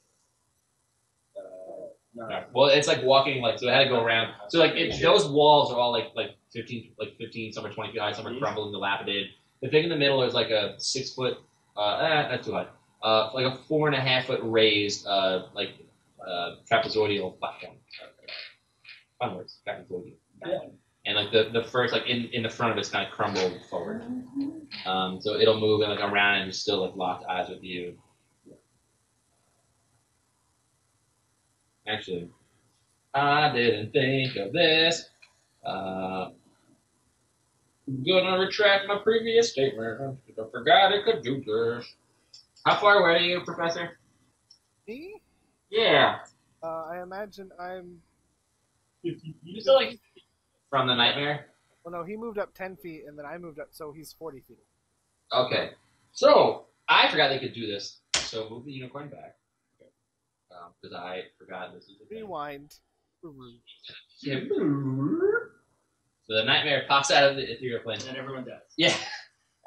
No. Well, it's like walking like so. It had to go around. So like those walls are all like 15, some are 20 feet high, some are crumbled and dilapidated. The thing in the middle is like a 6 foot. Not too high. Like a 4.5 foot raised trapezoidal platform. Fun words, trapezoidal. Yeah. And like the first like in the front of it's kind of crumbled forward. So it'll move and like around and just still like locked eyes with you. Actually, I didn't think of this. I'm gonna retract my previous statement. I forgot I could do this. How far away are you, Professor? Me? Yeah. I imagine I'm. You still like. From the nightmare? Well, no, he moved up 10 feet, and then I moved up, so he's 40 feet. Okay. So, I forgot they could do this. So, move the unicorn back. Because I forgot this is the thing. Rewind. Yeah. So the nightmare pops out of the ethereal plane. And then everyone dies. Yeah.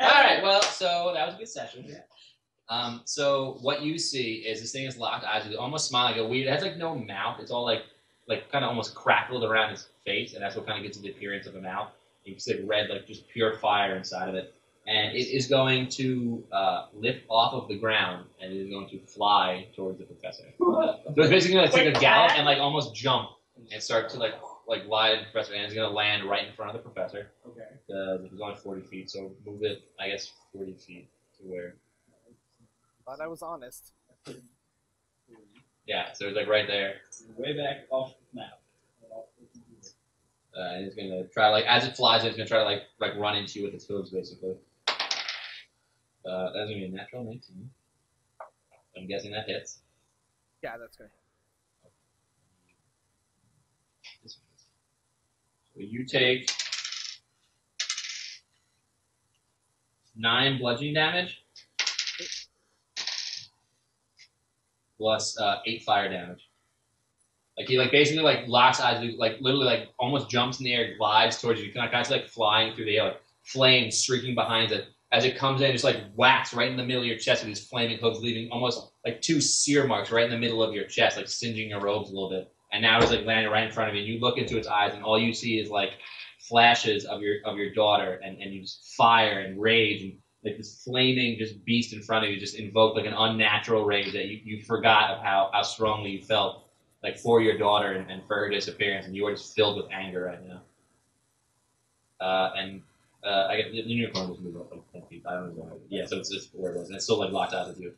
Alright, well, so that was a good session. So what you see is this thing is locked eyes with almost smile like a weed. It has like no mouth. It's all like kind of almost crackled around his face, and that's what kind of gives it the appearance of a mouth. You can see like red, like just pure fire inside of it. And it is going to lift off of the ground, and it is going to fly towards the professor. So it's basically going to take a gallop and like almost jump and start to like glide at the professor, and it's going to land right in front of the professor. Okay. It's only 40 feet, so move it, I guess, 40 feet to where. Thought I was honest. Yeah, so it's like right there. Way back off the map. And it's going to try like as it flies, it's going to try to like run into you with its hooves, basically. That's going to be a natural 19. I'm guessing that hits. Yeah, that's great. So you take 9 bludgeoning damage plus 8 fire damage. Like he basically locks eyes, literally almost jumps in the air, glides towards you, kind of flying through the air, like flames streaking behind it. As it comes in, just whacks right in the middle of your chest with these flaming hooks, leaving almost 2 sear marks right in the middle of your chest, singeing your robes a little bit. And now it's landing right in front of you. And you look into its eyes, and all you see is flashes of your daughter, and you just fire and rage, and this flaming just beast in front of you just invoked an unnatural rage that you forgot of how strongly you felt for your daughter and for her disappearance, and you are just filled with anger right now. I get the unicorn just moved up 10 feet. I don't know. Yeah, so it's just where it was, and it's still locked out with you.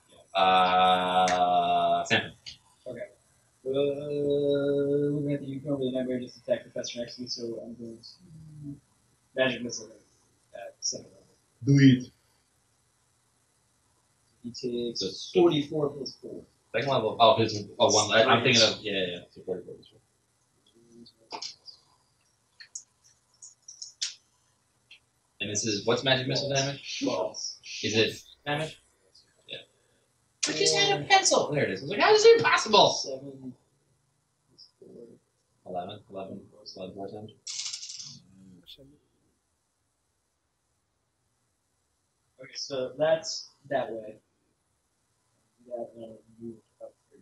Samson. Okay. Looking at the unicorn with the nightmare, just attack the professor next to me, so I'm going to magic missile at 7th level. Do it. He takes 44 plus 4. Second level. Oh, because one. I'm thinking of yeah. So 44 plus 4. And this is what's magic missile damage? 12. Is it damage? Yeah. I just had a pencil. There it is. I was like, how is it possible? 7 plus 4. 11 more damage. Okay, so that's that way. Move up 3.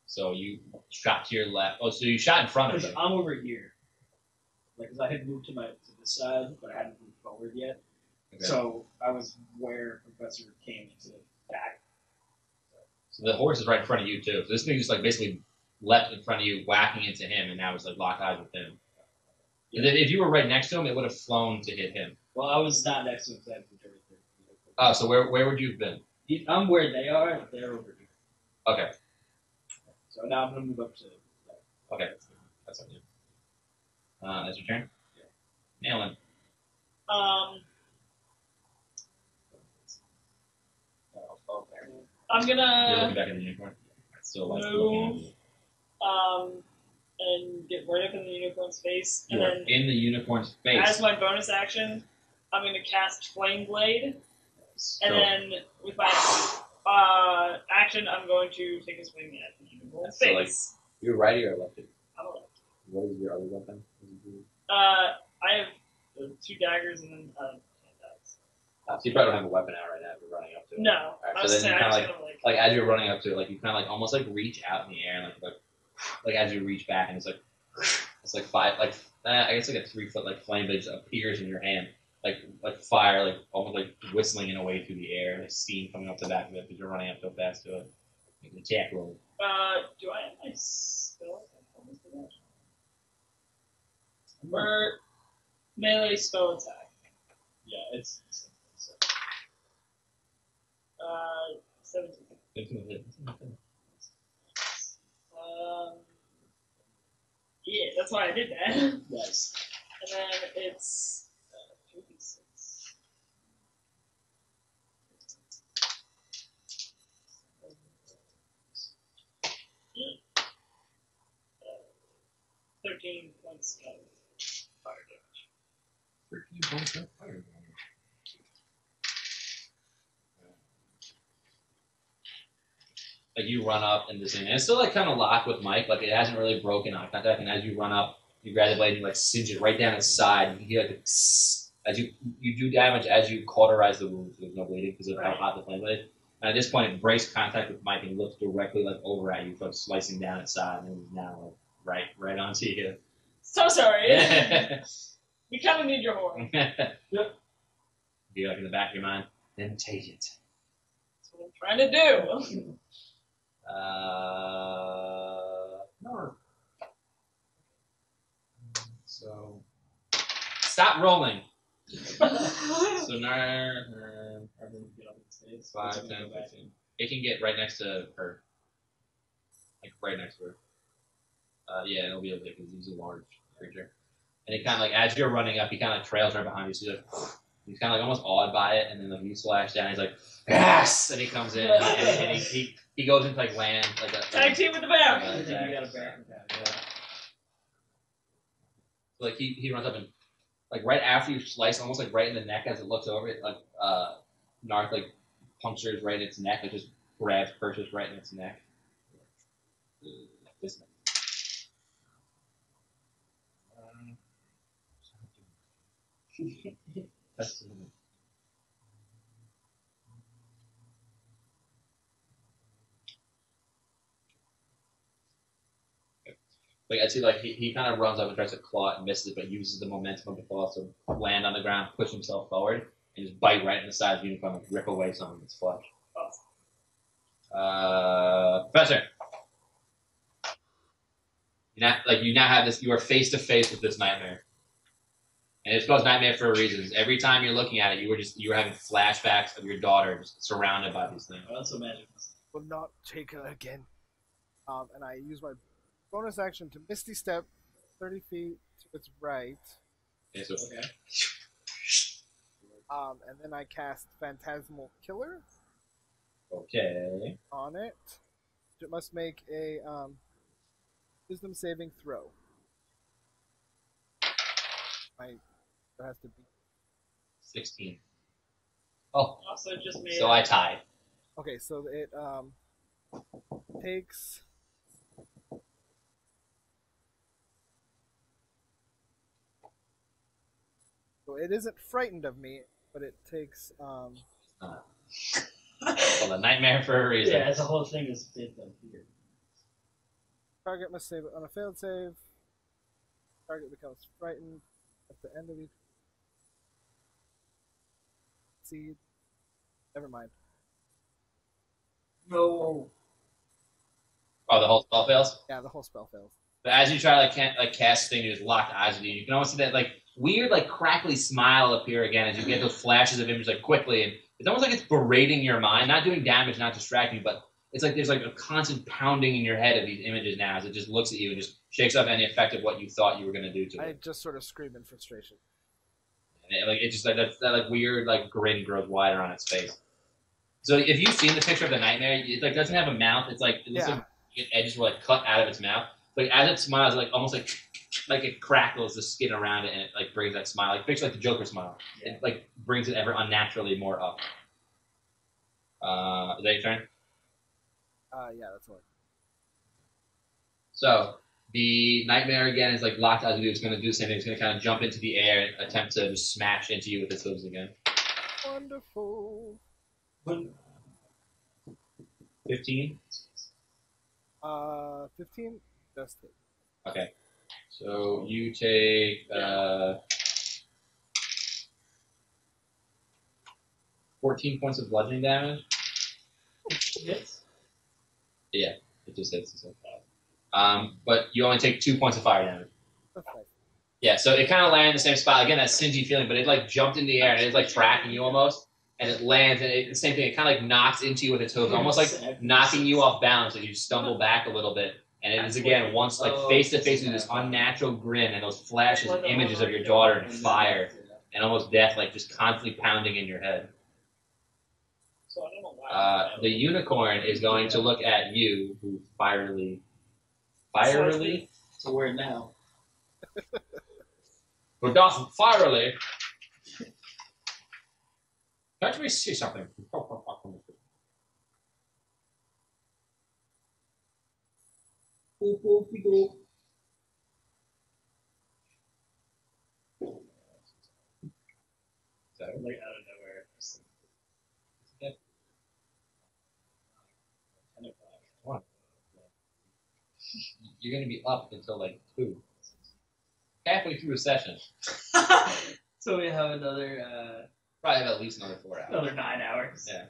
So you shot to your left. Oh, so you shot in front of Because you. I'm over here. Because I had moved to the side, but I hadn't moved forward yet. Okay. So I was where Professor came to back. So the horse is right in front of you too. So this thing just basically leapt in front of you, whacking into him, and now it's locked eyes with him. Yeah. If you were right next to him, it would have flown to hit him. Well, I was not next to him because I had moved everything. Oh, so where would you have been? I'm where they are, but they're over here. Okay. So now I'm going to move up to Okay. That's on you. That's your turn? Yeah. Nalin. I'm You're gonna looking back at the unicorn? Still looking at you. and get right up in the unicorn's face, and You are then in the unicorn's face. as my bonus action, I'm gonna cast Flame Blade, and then with my action, I'm going to take a swing at the unicorn's So, face. you're righty or lefty? I'm a left. What is your other weapon? I have 2 daggers and then 10 dice. So you probably don't have a weapon out right now if you're running up to it. No, Alright, I so was then saying you I kind was of gonna as you're running up to it, you kind of almost reach out in the air, and like as you reach back, and it's 5, I guess a 3 foot flame that just appears in your hand, like fire, almost whistling in a way through the air, steam coming up the back of it because you're running up so fast to it. Make an attack roll. do I have my spell? Or melee spell attack? Yeah, it's 17. Yeah, that's why I did that. nice. And then it's 2d6. Uh, 13 points of fire damage. 13 points of fire damage. You run up and this thing, and it's still kind of locked with Mike, it hasn't really broken eye contact. And as you run up, you grab the blade and you singe it right down its side. You hear as you do damage as you cauterize the wound, so there's no bleeding because of how hot the flame blade is. And at this point, it breaks contact with Mike and looks directly over at you, slicing down its side, and it's now right onto you. So sorry. Yeah. We kind of need your horn. Yep. Be in the back of your mind, then take it. That's what I'm trying to do. No. So, stop rolling. So now, 5, 10, 15. It can get right next to her. Right next to her. Yeah, it'll be able to, because he's a large creature. And it kind of as you're running up, he kind of trails right behind you. So he's kind of you almost awed by it, and then you slash down. He's like, yes! And he comes in, and he goes into land. Tag team with the bear! You got a bear. So like he runs up and like right after you slice, almost like right in the neck as it looks over it, like Narth like punctures right in its neck, like just grabs Perseus right in its neck. This neck. That's like I see like he kind of runs up and tries to claw it and misses it, but uses the momentum of the claw to land on the ground, push himself forward, and just bite right in the side of the unicorn and rip away some of its flesh. Professor. You now have this. You are face to face with this nightmare, and it's called nightmare for a reason. Every time you're looking at it, you were having flashbacks of your daughter just surrounded by these things. Oh, that's so magic. Will not take her again. And I use my bonus action to Misty Step 30 feet to its right. Okay, so Okay. And then I cast Phantasmal Killer okay. on it. It must make a Wisdom saving throw. It has to be 16. Oh, Also, just made. so I tied. okay. So it takes. So it isn't frightened of me, but it takes. Well, a nightmare for a reason. Yeah, the whole thing is based on fear. Target must save on a failed save. Target becomes frightened at the end of each. See, never mind. No. Oh, the whole spell fails. Yeah, the whole spell fails. But as you try to cast thing, you just locked eyes with you. You can almost see that like weird, like crackly smile appear again as you get those flashes of images like quickly, and it's almost like it's berating your mind, not doing damage, not distracting, but it's like there's like a constant pounding in your head of these images now as it just looks at you and just shakes off any effect of what you thought you were going to do to I it. just sort of scream in frustration. And it just like that like weird like grin grows wider on its face. So if you've seen the picture of the nightmare, it like doesn't have a mouth. It's like it looks like edges were like cut out of its mouth. Like as it smiles, like almost like it crackles the skin around it and it like brings that smile. Like picture like the Joker smile. Yeah. It like brings it ever unnaturally more up. Is that your turn? Yeah, that's what. So the nightmare again is like locked eyes with you. It's going to do the same thing. It's going to kind of jump into the air and attempt to just smash into you with its hooves again. Wonderful. 15. 15 just hit. Okay. So you take 14 points of bludgeoning damage. Hits. Yeah, it just hits. So. But you only take 2 points of fire damage. That's nice. Yeah, so it kind of landed in the same spot. Again, that singy feeling, but it like jumped in the air and it's like tracking you almost. And it lands, and the same thing. It kind of like knocks into you with its hooves, almost like knocking you off balance. Like you stumble back a little bit, and it is again once like face to face with this unnatural grin and those flashes and images of your daughter and fire and almost death, like just constantly pounding in your head. So I don't know why. The unicorn is going to look at you, who fierily. It's a word now. But Dawson, fierily. Let me see something. Like out of nowhere. Okay. 10 o'clock. You're going to be up until like 2. Halfway through a session. So we have another Probably have at least another 4 hours. another 9 hours. Yeah.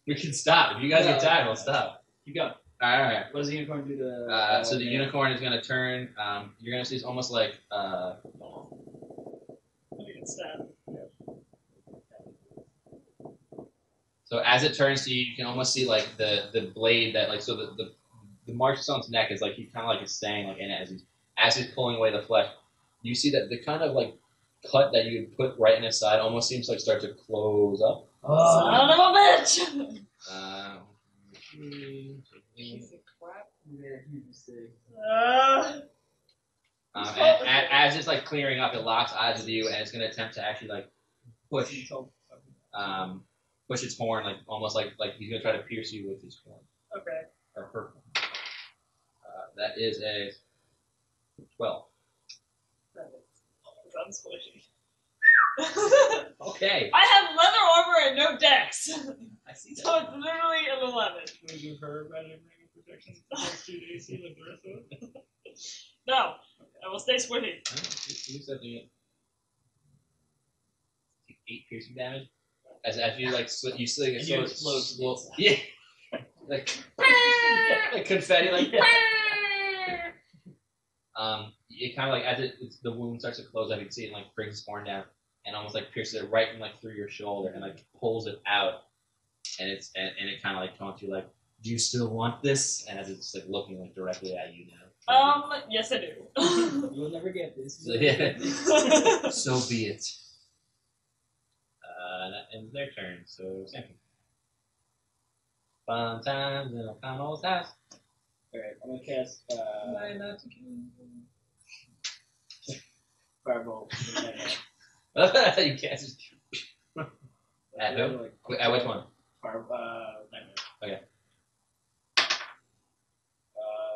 We can stop. If you guys get tired, we'll stop. Keep going. All right. What does the unicorn do to? So the unicorn is going to turn. You're going to see it's almost like. I think it's stabbed. So as it turns to you, you can almost see like the blade that like so the marks on its neck is like he kind of like is staying like in it as he's pulling away the flesh. You see that the kind of like cut that you would put right in his side almost seems to like start to close up. Son of a bitch! Piece of crap. You made a huge mistake. And as it's like clearing up, it locks eyes with you, and it's gonna attempt to actually like push push its horn, like almost like he's gonna try to pierce you with his horn Okay. or her horn. That is a 12. I'm squishy. Okay. I have leather armor and no dex. I see So it's literally an 11. Can we give her magic ring of protection? Plus 2 AC like the rest of it. No, I will stay squishy. You said you take 8 piercing damage. As you like you still And you explode to the inside. Yeah. Like confetti, like it kind of like as the wound starts to close up, you can see it like brings his horn down and almost like pierces it right in like through your shoulder and like pulls it out, and it kind of like taunts you like, do you still want this? And as it's like looking like directly at you now. Yes I do. You'll never get this. So, yeah. So be it. That ends their turn. So second. Fun times in O'Connell's house. Alright, I'm gonna cast Fireball. You can't just. At who? At which one? Nightmare. Okay.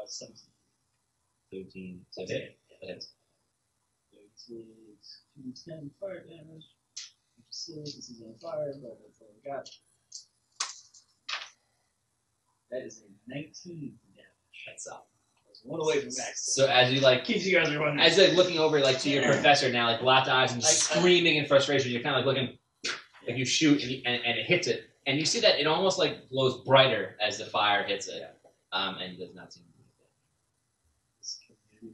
17. 13. So Okay. that hits. 10 fire damage. This is on fire, but that's all I got. That is a 19 damage. That's up. That's one away from max. So as you like, In case you guys are wondering. as you're like looking over like to your professor now, like locked eyes and just screaming in frustration, you're kind of like looking, like you shoot and it hits it, and you see that it almost like glows brighter as the fire hits it, and does not seem to be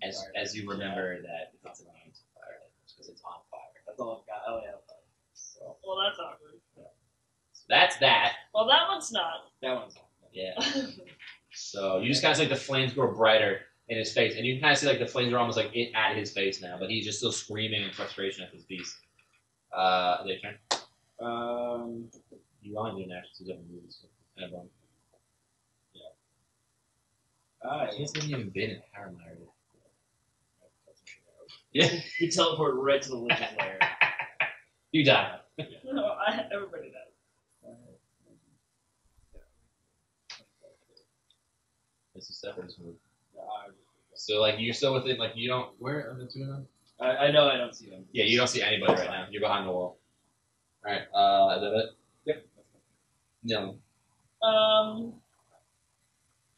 dead. As you remember that it's immune to fire because it's on fire. That's all I've got. Oh, yeah. So, Well, that's awkward. So that's that. Well, that one's not. that one's on. Yeah. So you just kind of see like the flames grow brighter in his face, and you can kind of see like the flames are almost like at his face now, but he's just still screaming in frustration at this beast. Their turn. You want to do an action to different movies. So have one. He hasn't even been in Harrowmire yet. Yeah. You teleport right to the Lincoln lair. You die. No, everybody does. It's a separate move. So like you're still within like you don't where are the two of them? I know I don't see them. Yeah, you don't see anybody right now. You're behind the wall. Alright, is that it? Yep. No.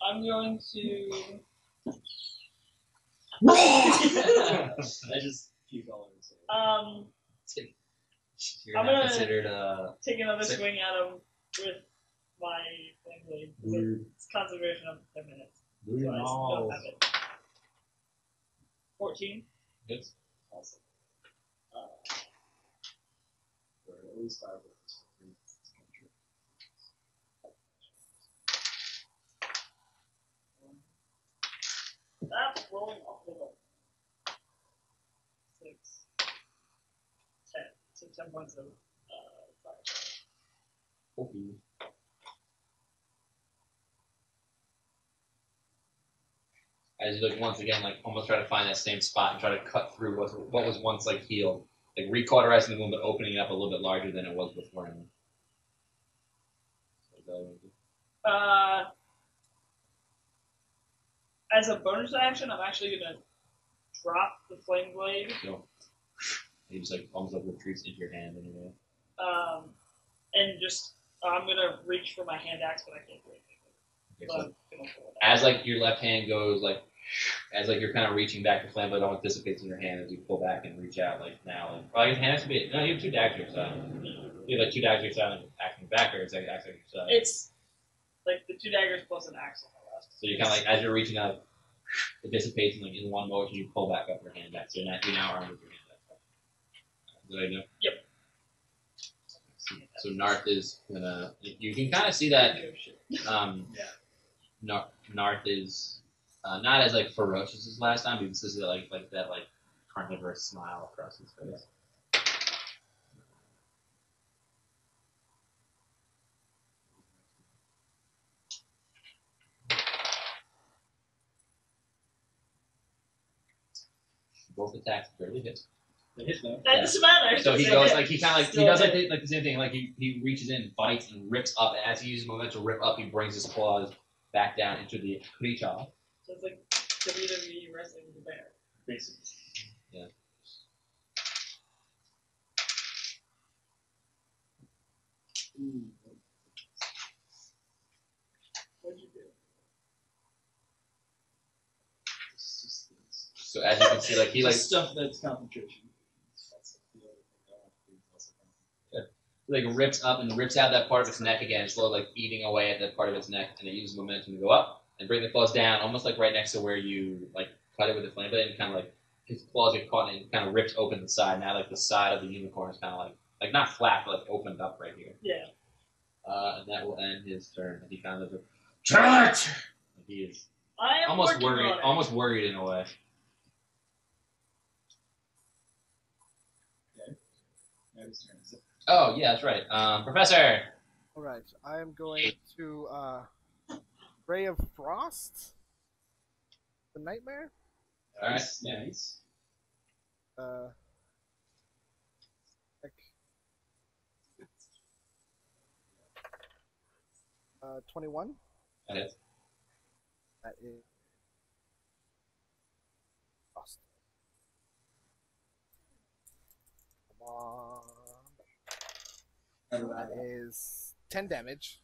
I'm going to. I just keep going. You're I'm not gonna- considered Take another Sick. swing at him with my flame blade. It's concentration of 10 minutes. So I don't have it. 14. Yes. Awesome. Or at least 5 of this for free. That's rolling off the roll. 6. 10. So 10 points of fire. Okay. As you like once again like almost try to find that same spot and try to cut through what was once like healed, like recauterizing the wound but opening it up a little bit larger than it was before. As a bonus action, I'm actually gonna drop the flame blade. So he just like almost like retreats into your hand anyway. And just I'm gonna reach for my hand axe, but I can't do anything. Okay, So so I'm gonna pull it out. as like your left hand goes like as like you're kind of reaching back, the flame blade almost dissipates in your hand as you pull back and reach out like now. Like, well, your hand has to be no, you have 2 daggers to your side. You have like 2 daggers to your side and acting backwards, like acting your side. It's like the 2 daggers plus an axe on my left. So you kind of like as you're reaching out, it dissipates and like in one motion you pull back up your hand back. So you're now armed with your hand back. Is that what I do? Yep. So Narth is gonna. You can kind of see that. Narth is not as like ferocious as last time, but you can see like that like carnivorous smile across his face. Both attacks barely hit. They hit though. That doesn't matter. So he They goes hit. like he kind of like he Still does like hit. the same thing. Like he reaches in, bites, and rips up. And as he uses momentum to rip up, he brings his claws back down into the creature. So it's like WWE wrestling with a bear. Basically. Yeah. Ooh. What'd you do? So as you can see, like he like stuff that's concentration. rips up and rips out that part of its neck again, slowly like eating away at that part of its neck, and it uses momentum to go up and bring the claws down, almost like right next to where you like cut it with the flame blade, and kind of like his claws get caught and it kind of rips open the side. Now like the side of the unicorn is kind of like not flat, but like opened up right here. Yeah. And that will end his turn. And he kind of Charge! He is I am almost working worried, on it. almost worried in a way. Now his turn. Is it? Oh yeah, that's right. Professor. All right, I am going to Ray of Frost, the Nightmare. All right. Nice. Heck. 21. That is. That is Frost. Come on. That is 10 damage.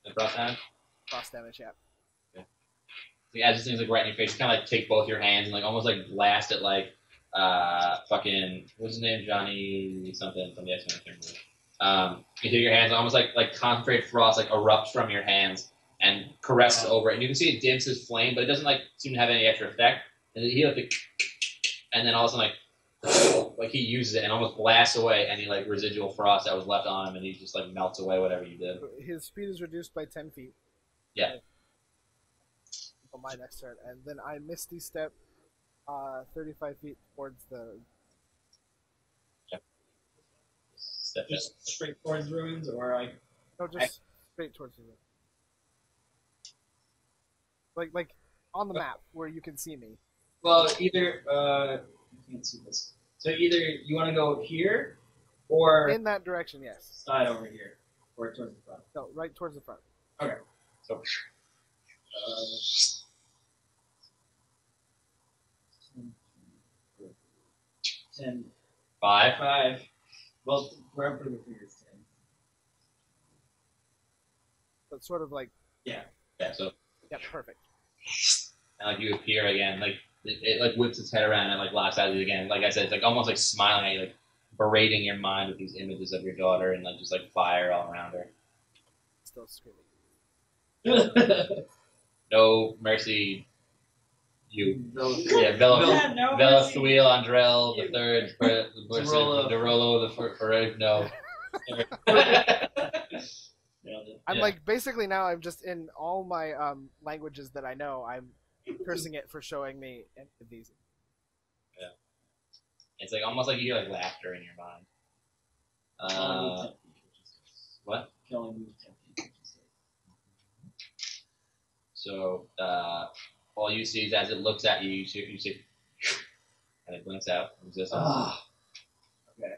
The frost time. Frost damage, yeah. Like, as this thing's like right in your face, you kind of like take both your hands and like almost like blast it like fucking what's his name, Johnny something from the X-Men. I can't remember. You take your hands, almost like concentrated frost like erupts from your hands and caresses over it, and you can see it dims his flame, but it doesn't like seem to have any extra effect. And then he like, and then all of a sudden like he uses it and almost blasts away any like residual frost that was left on him, and he just like melts away whatever you did. His speed is reduced by 10 feet. Yeah. On my next turn, and then I Misty Step 35 feet towards the. Step in. Just straight towards ruins, or like No, just straight towards the. Like on the map where you can see me. well, either you can't see this. So either you want to go here, or In that direction, yes. side over here, or towards the front. No, right towards the front. So 10, five. 5. Well, where I'm putting my fingers, 10. But sort of like, Yeah. So yeah, perfect. and like you appear again, like it like whips its head around and like locks eyes with you again. Like I said, it's like almost like smiling at you, like berating your mind with these images of your daughter and like just like fire all around her. Still screaming. No mercy, you. Yeah, Yeah, Vela Yeah, no mercy. Thuil Andrel the third, Derolo. Derolo the first. No. I'm Yeah. like basically now I'm just in all my languages that I know. I'm cursing it for showing me any of these. It's like almost like you hear like laughter in your mind. What? Can only move 10 feet. So all you see is as it looks at you, you see, and it blinks out. Resistance. Okay.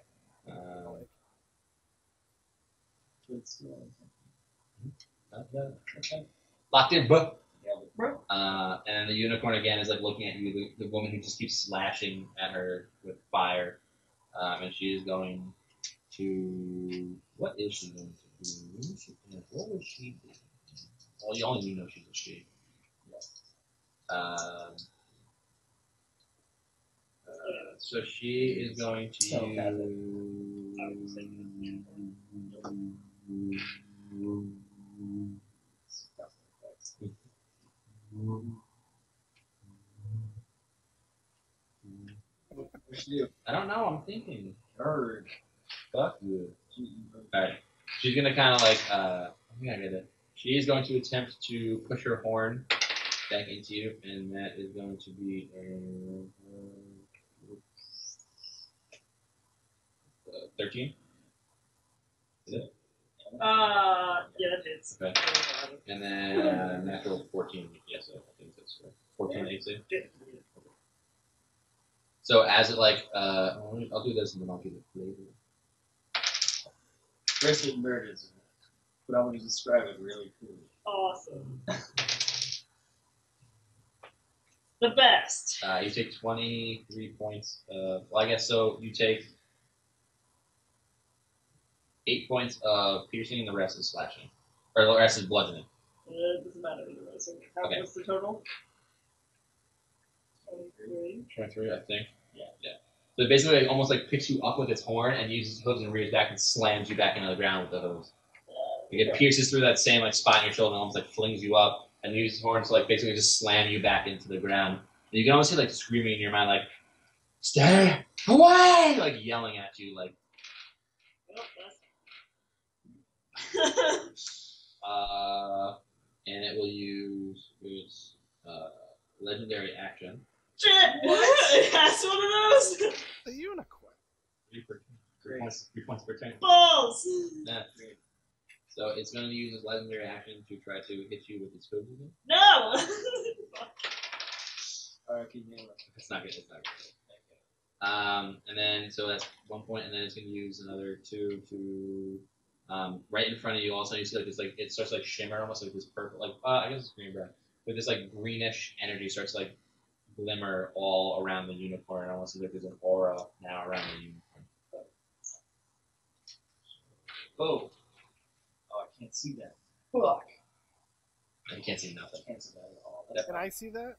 Locked in, bro. Yeah, And the unicorn again is like looking at you, the woman who just keeps slashing at her with fire, and she is going to. What is she going to do? What was she doing? Well, you only know she's a she. So she is going to. What'd she do? I don't know. I'm thinking. Bird. Fuck you. Alright. She's gonna kind of like. I think I get it. She is going to attempt to push her horn back into you, and that is going to be 13. Is it? Yeah, that hits. Okay. And then natural 14. Yes, I think that's right. 14 AC. So as it like, I'll do this and then I'll give it flavor. First it murders, but I'm going to describe it really cool. Awesome. The best. You take 23 points. Well, I guess so. You take 8 points of piercing, and the rest is slashing, or the rest is bludgeoning. It doesn't matter either way. So Okay. what's the total? 23. 23, I think. Yeah. So it basically almost like picks you up with its horn and uses its hooves and rears back and slams you back into the ground with the hooves. It pierces through that same like spine in your shoulder and almost like flings you up and uses its horn to like basically just slam you back into the ground. And you can almost hear like screaming in your mind like, "Stay away!" like yelling at you like. And it will use its legendary action. Shit! It has one of those. The unicorn. 3 points per turn. Balls. Yeah. So it's going to use its legendary action to try to hit you with its hooves again. No. Alright, keep me It's not good. It's not good. And then so that's 1 point, and then it's going to use another 2 to right in front of you. Also, you see like this like it starts to like shimmer, almost like this purple, like I guess it's green brown, but this like greenish energy starts to like glimmer all around the unicorn. Almost as if there's an aura now around the unicorn. Oh, I can't see that. Fuck. You can't see nothing. I can't see that at all. Can I see that?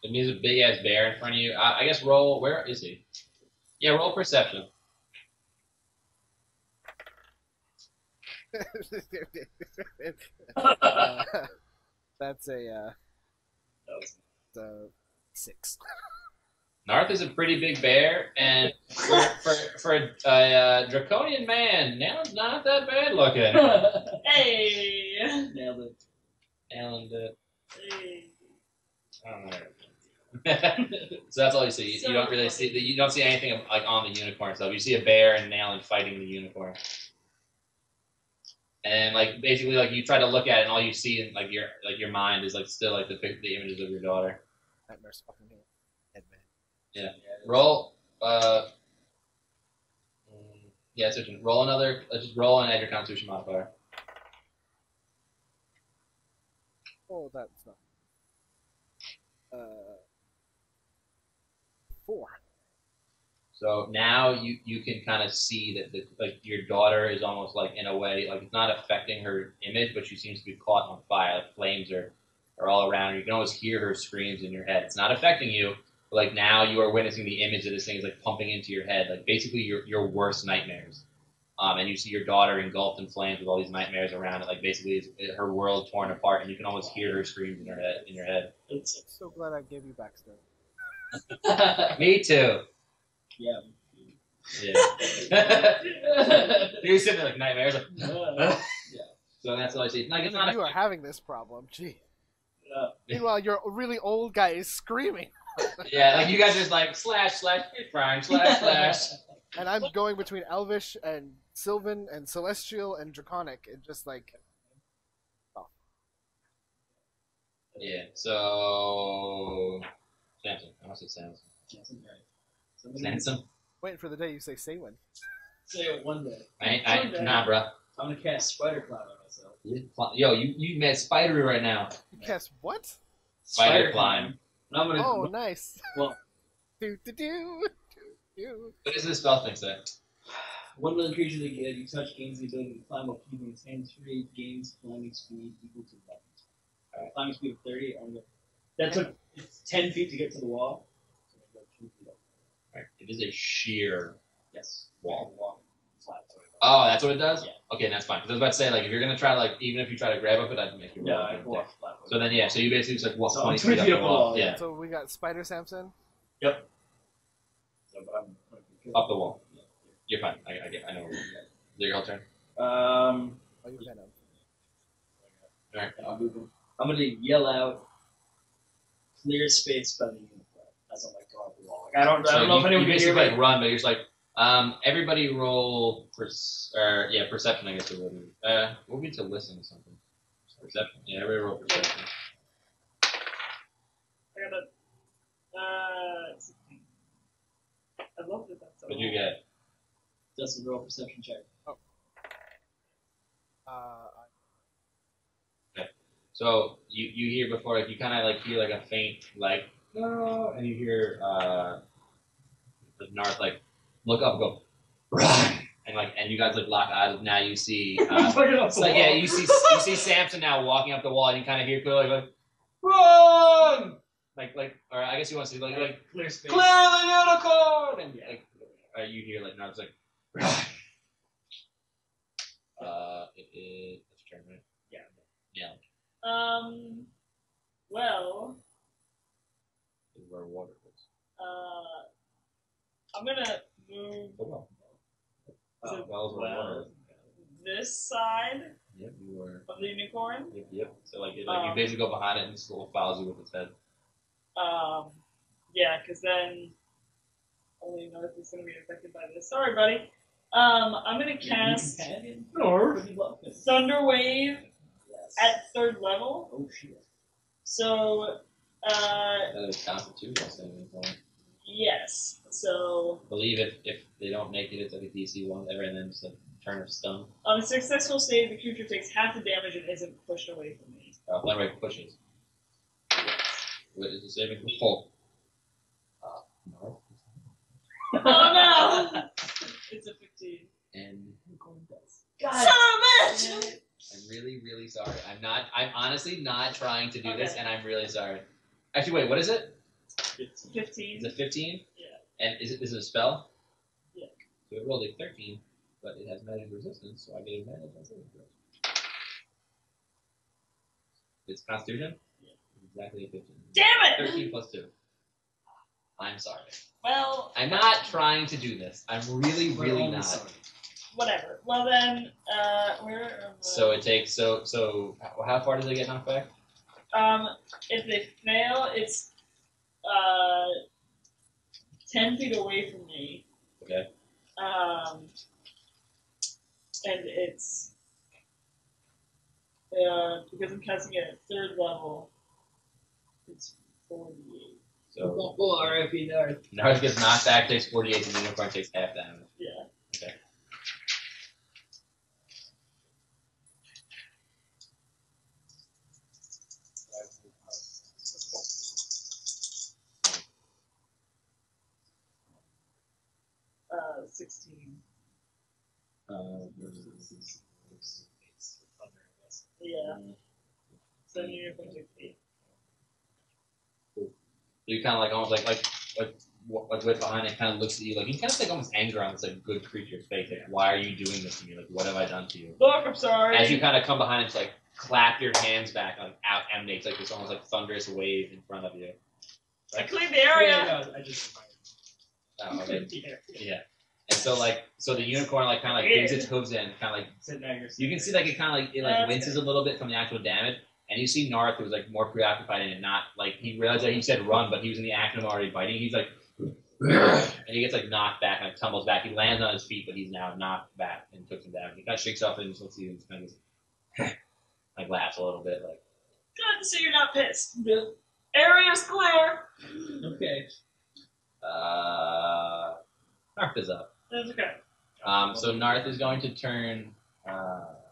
It means a big ass bear in front of you. I guess roll. Where is he? Yeah, roll perception. That's a 6. Narth is a pretty big bear, and for a draconian man, Nalen's not that bad looking. Hey. Nailed it. Nalen did. Hey. I don't know. So that's all you see. You don't really see. You don't see anything like on the unicorn stuff. You see a bear and Nalen fighting the unicorn, and like basically like you try to look at it, and all you see in like your mind is like still like the images of your daughter. Nightmare's fucking head, man. Yeah. Roll. Yeah, so roll another. Just roll and add your Constitution modifier. Oh, that's not. 4. So now you can kind of see that like your daughter is almost like in a way like it's not affecting her image, but she seems to be caught on fire. Like flames are all around her. You can always hear her screams in your head. It's not affecting you, but like now you are witnessing the image of this thing is like pumping into your head, like basically your worst nightmares. And you see your daughter engulfed in flames with all these nightmares around it, like basically her world torn apart, and you can almost hear her screams in your head. I'm so glad I gave you backstory. Me too. Yeah. Yeah. You're sitting there like nightmares. Like, Yeah. So that's all I see. Like, it's not You are having this problem, gee. Yeah. Meanwhile, your really old guy is screaming. Yeah, like you guys are just like slash, frying, slash. And I'm going between Elvish and Sylvan and Celestial and Draconic, and just like, Yeah, so Samson. I must say Samson. Samson? waiting for the day you say Saywin. Say it one day. Nah, bro. I'm gonna cast Spider Cloud on myself. Yo, you mad spidery right now. You cast what? Spider climb. And I'm gonna. Oh, nice. Well, do. What does this spell thing say? one living creature that you touch gains the ability to climb while keeping its hands free, gains climbing speed equal to that. Alright, climbing speed of 30. That took 10 feet to get to the wall. So I go 2 feet up. Right. It is a sheer Yes. wall. Flat. Oh, that's what it does? Yeah. Okay, that's fine. Because I was about to say, like, if you're going to try, like, even if you try to grab up it, I'd make you roll. No, I walk flat. So then, yeah, so you basically just, like, walk So 20 I'm feet up the wall. yeah. Yeah, So we got Spider Samson. Yep. So, but I'm up the wall. You're fine. I know where you're at. Is it your whole turn? Oh, you kind of. Alright. I'm gonna yell out, clear space by the uniform as I'm like going up the wall. Like, I don't know if anyone you can basically, hear me. like, run, but you're just like, everybody roll, perception, I guess it would be. We'll be to listen to something. Perception. Yeah, everybody roll perception. I got a 16. I love that that's What'd you get? Just a roll perception check. So you hear before, like you kind of like hear like a faint like no, and you hear the Narth like look up, and go run, and you guys like lock eyes. Now you see it's like yeah, you see Samson now walking up the wall, and you kind of hear clearly like run, or I guess you want to see like Clear space. clear the unicorn, and like you hear like Narth's like run. It is it's your turn, right? Yeah. Well, This is where water is. I'm gonna move Wells where water is. this side Yep, you were. of the unicorn. Yep. So like you basically go behind it and this little follows you with its head. Yeah, because then only North is gonna be affected by this. Sorry, buddy. I'm gonna cast Thunder Wave at 3rd level. Oh shit. So, That is Constitution saving throw. yes. So, I believe if they don't make it, it's like a DC one ever, and then just a turn of stun. on a successful save, the creature takes half the damage and isn't pushed away from me. Thunder Wave pushes. What is the saving throw? No. Oh no! It's a 15. And God, son of a bitch! I'm really, really sorry. I'm honestly not trying to do this, Okay. and I'm really sorry. Actually, wait, what is it? 15. Is it 15? Yeah. And is it a spell? Yeah. So it rolled a 13, but it has magic resistance, so I get advantage on saving throws. It's Constitution? Yeah. Exactly a 15. Damn it! 13 plus 2. I'm sorry. Well, I'm not trying to do this. I'm really, really not. Sorry. whatever. Well then, where am I? So it takes so how far does it get knocked back? If they fail, it's 10 feet away from me. Okay. And it's because I'm casting it at 3rd level. It's 48. So R.I.P. North. Narth gets knocked back, takes 48, and the unicorn takes half damage. Yeah. Okay. Uh, 16. Yeah. So the unicorn takes 8. You kind of like almost like with behind it, kind of looks at you like you kind of like almost anger on this like good creature's face. Like, why are you doing this to me? Like, what have I done to you? Look, I'm sorry. As you kind of come behind and just like clap your hands back, like out emanates like this almost like thunderous wave in front of you. I cleaned the area. Yeah, I just Oh, okay. yeah. Yeah. And so the unicorn like kind of like digs its hooves in, kind of like So now you're you can see like it kind of like winces a little bit from the actual damage. And you see Narth, who was like more preoccupied in it, not like he realized that he said run, but he was in the action of already biting. He's like, and he gets like knocked back, like tumbles back. He lands on his feet, but he's now knocked back and took some damage. He kind of shakes off and just looks at you and just kind of goes, like laughs a little bit, like. Good to see you're not pissed. The area's clear. Okay. Narth is up. That's okay. So Narth is going to turn.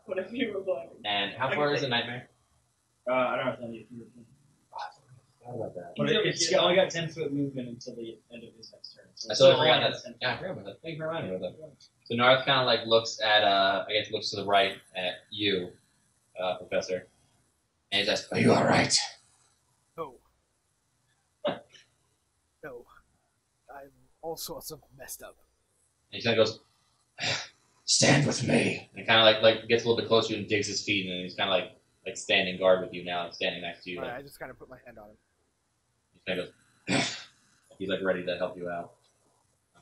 Whatever you were going. And how far is the nightmare? I don't know if any. How about that? But it's only got 10-foot movement until the end of his next turn. So I totally only forgot has that. 10 Yeah, I forgot about that. Thank you for reminding me about that. So Narth kind of like looks at, I guess looks to the right at you, Professor, and he says, "Are you all right?" No. No. I'm all sorts of messed up. And he kind of goes, "Stand with me." And kind of like gets a little bit closer and digs his feet, and he's kind of like standing guard with you now, standing next to you. Alright, Like, I just kind of put my hand on him. he kind of goes, he's like ready to help you out.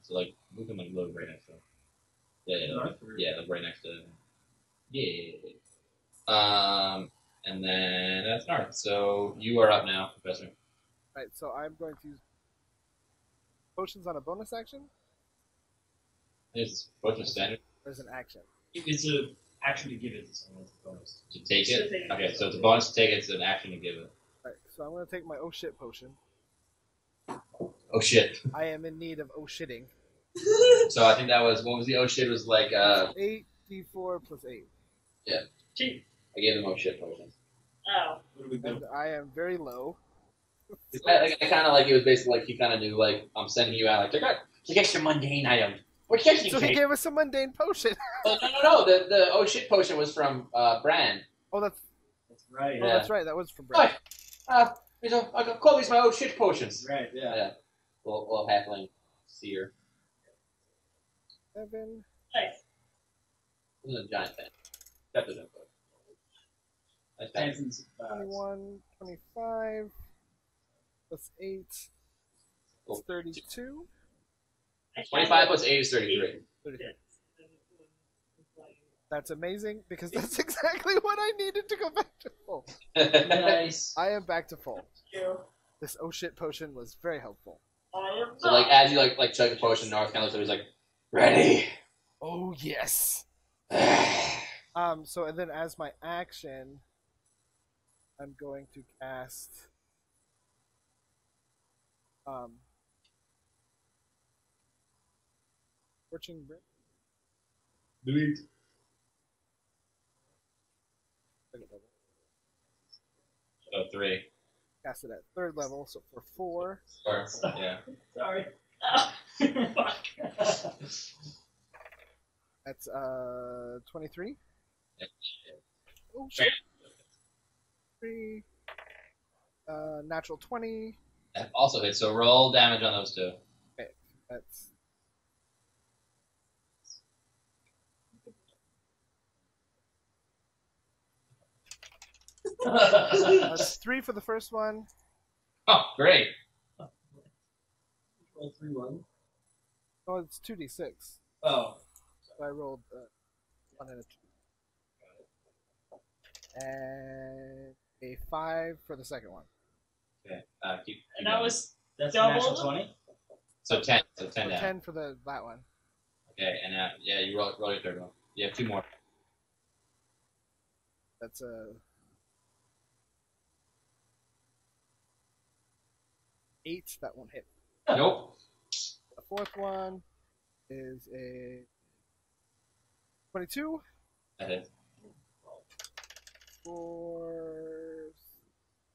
So like move him like a little right next to him. Yeah, like right next to him. Yeah. And then that's Narth. So you are up now, Professor. Right, so I'm going to use potions on a bonus action. There's potion standard There's an action. It's an action to give it to someone as a bonus. to take To it. take it. Okay, so it's a bonus to take it. It's an action to give it. Right, so I'm going to take my oh shit potion. Oh shit. I am in need of shitting. So I think that was what was the oh shit was like 8d4 plus 8. Cheap. I gave him oh shit potions. Oh. What do we do? And I am very low. I kind of like it was basically like he kind of knew like I'm sending you out like Take extra mundane item. What does he So he take? gave us a mundane potion. oh no the oh shit potion was from Bran. Oh, that's That's right. Yeah. that's right. That was from Brad. I call these my oh shit potions. Right. Yeah. Yeah. Little halfling seer. 7, Nice. This is a giant fan. Definitely. Nice fan. Samson's 21, 25, plus 8, Cool. 32. 25 plus 8 is 33. 33. That's amazing because that's exactly what I needed to go back to full. nice. I am back to full. You. This oh shit potion was very helpful. I am So like as you like chug the potion, North kind of looks at him, he's like, ready. Oh yes. So and then as my action, I'm going to cast Scorching Breath. Delete. So 3. Cast it at 3rd level, so for 4. Or, yeah. Sorry. Oh, fuck. That's 23. Oh Fair. shit. 3. Natural 20. That also hits, so roll damage on those two. Okay, that's that's 3 for the first one. Oh, great. Roll 3-1. Oh, it's 2d6. Oh. So I rolled 1 and a 2. And a 5 for the second one. Okay. Keep And that going. was That's Double? a natural 20. So 10. So 10 So down. 10 for that one. Okay, and yeah, you roll your third one. You have 2 more. That's a 8. That won't hit. Nope. The fourth one is a 22 That hits. for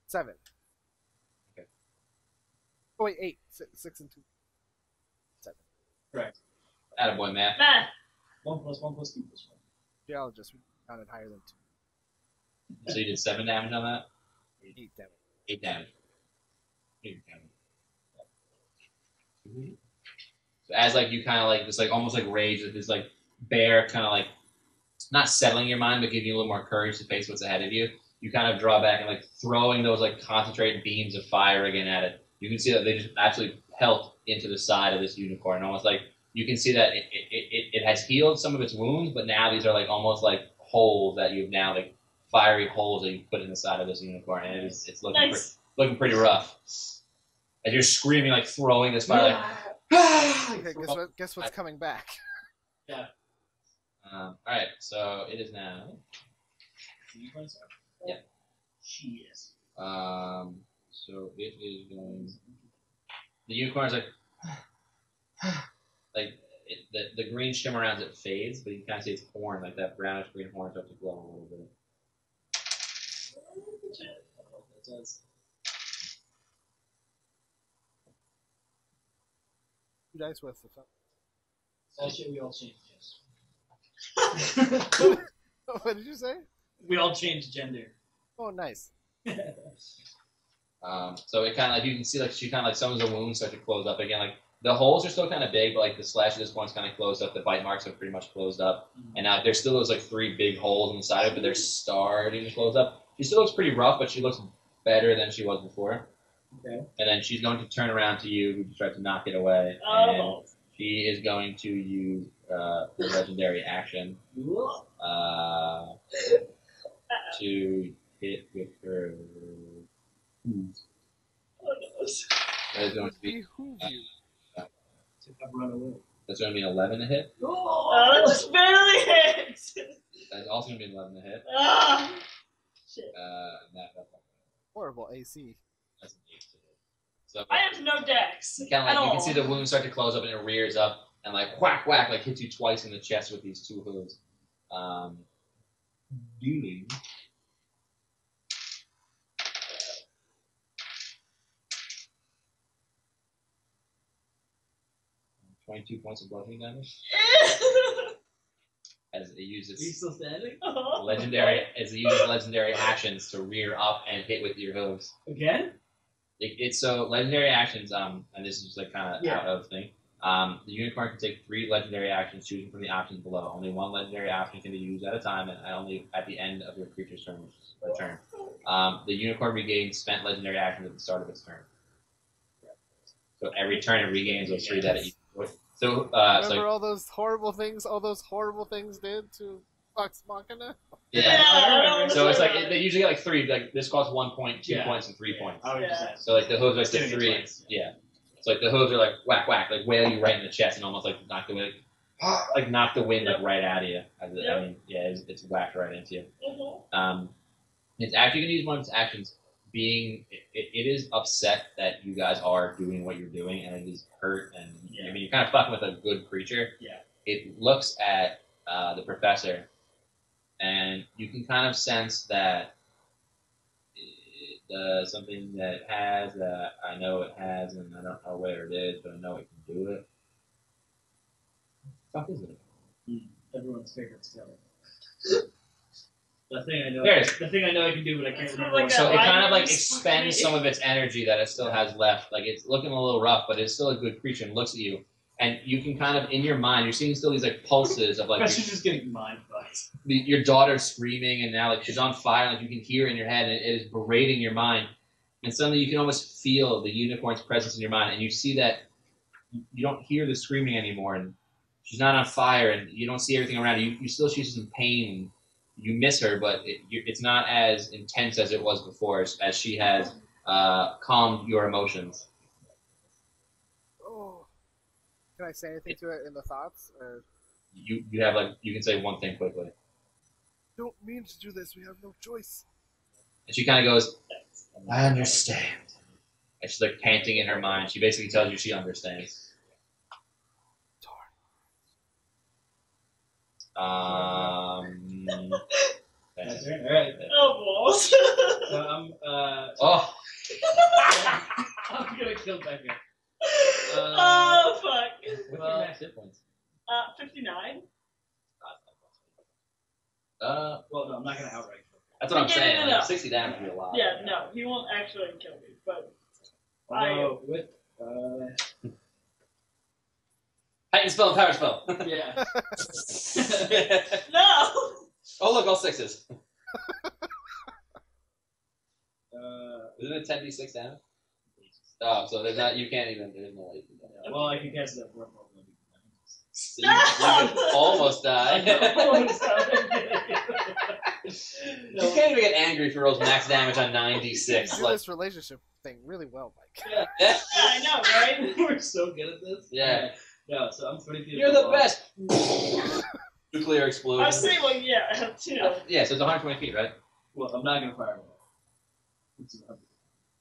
7. Okay. Oh wait, 8. 6 and 2. 7. Correct. Attaboy, Matt. Matt. 1 plus 1 plus 2 plus 1. Geologist counted higher than 2. So you did 7 damage on that? 8 damage. 8 damage. 8 damage. So as like you kind of like this like almost like rage with this like bear kind of like not settling your mind but giving you a little more courage to face what's ahead of you. You kind of draw back and like throwing those like concentrated beams of fire again at it. You can see that they just absolutely pelt into the side of this unicorn, almost like you can see that it has healed some of its wounds, but now these are like almost like holes that you've now like fiery holes that you put in the side of this unicorn, and it's looking Nice. looking pretty rough. As you're screaming, like throwing this fire, like, Okay, guess what's coming back? all right, so it is now. Yeah. Cheers. So it is going. The unicorn's like, the green shimmer around it fades, but you can kind of see its horn, like that brownish green horn, starts to glow a little bit. That does. 2 dice worth of fun. That shit we all changed, yes. What did you say? We all changed gender. Oh, nice. So it kind of like you can see like she kind of like some of the wounds start to close up again. Like the holes are still kind of big, but like the slash at this point is kind of closed up. The bite marks are pretty much closed up, and now there's still those like 3 big holes inside of it, but they're starting to close up. She still looks pretty rough, but she looks better than she was before. Okay. And then she's going to turn around to you, who tried to knock it away, Oh. and she is going to use the legendary action to hit with her. That is going to be Behoove you. Run away. that's going to be an 11 to hit. Oh, that just barely hit. That's also going to be an 11 to hit. Ah. Shit. And that's Horrible AC. an 8 to hit. So I have no dex. kind of at like you all. can see the wound start to close up and it rears up and like whack whack like hits you twice in the chest with these two hooves. Dealing 22 points of bludgeoning damage as it Are you uses still standing? legendary actions to rear up and hit with your hooves. Again? It's so legendary actions. And this is just like kind of Yeah. out of thing. The unicorn can take 3 legendary actions, choosing from the options below. Only 1 legendary action can be used at a time, and only at the end of your creature's turn, which is a turn. The unicorn regains spent legendary actions at the start of its turn. So every turn it regains those 3 that it used. So, Remember all those horrible things did to Vox Machina? yeah. So it's like they usually get like 3. Like this costs 1 point, 2 points, and 3 points. I was just asking. So like the hooves are like the Doing it 3. twice. Yeah. So like the hooves are like whack whack, like wail you right in the chest and almost like knock the wind, like knock the wind like right out of you. I mean, yeah, it's whacked right into you. It's actually gonna use one of its actions. Being it is upset that you guys are doing what you're doing, and it is hurt. And I mean, you're kind of fucking with a good creature. Yeah. It looks at the professor, and you can kind of sense that it does something that it has that I know it has, and I don't know where it is, but I know it can do it. What the fuck is it? Everyone's favorite skill. The thing I know. There it is. The thing I know I can do, but I can't It's remember. like what So it that kind of like lightning expends some of its energy that it still has left. Like it's looking a little rough, but it's still a good creature and looks at you. And you can kind of, in your mind, you're seeing still these like pulses of like Professor's just getting mind fucked. your daughter screaming, and now like she's on fire. Like you can hear it in your head, and it is berating your mind. And suddenly you can almost feel the unicorn's presence in your mind, and you see that you don't hear the screaming anymore, and she's not on fire, and you don't see everything around you. You still see some pain. You miss her, but it's not as intense as it was before, as she has calmed your emotions. Oh. Can I say anything to it in the thoughts? Or You have like you can say one thing quickly, don't mean to do this. We have no choice. and she kind of goes, "I understand," and she's like panting in her mind. She basically tells you she understands. That's right. All right. Oh, balls. So I'm. Oh, I'm gonna kill Becca. Oh, fuck. what's your max hit points? 59? Well, no, I'm not gonna outright kill her. That's what I'm Yeah, saying. no. Like, 60 damage would be a lot. Yeah, no, he won't actually kill me, but Although, with Heightened spell and power spell. yeah. no. Oh look, all 6s. Isn't it 10d6 damage? Oh, so there's not. You can't even. There's no way you can do that. Well, I can cast that for So you could almost die. You can't even get angry if you rolls max damage on 9d6. You do Like, this relationship thing really well, Mike. Yeah. yeah. Yeah, I know, right? We're so good at this. Yeah. No, so I'm 20 feet. You're the above. best. Nuclear I explosion. was saying, well, yeah, too. Yeah, so it's 120 feet, right? Well, I'm not gonna fire one.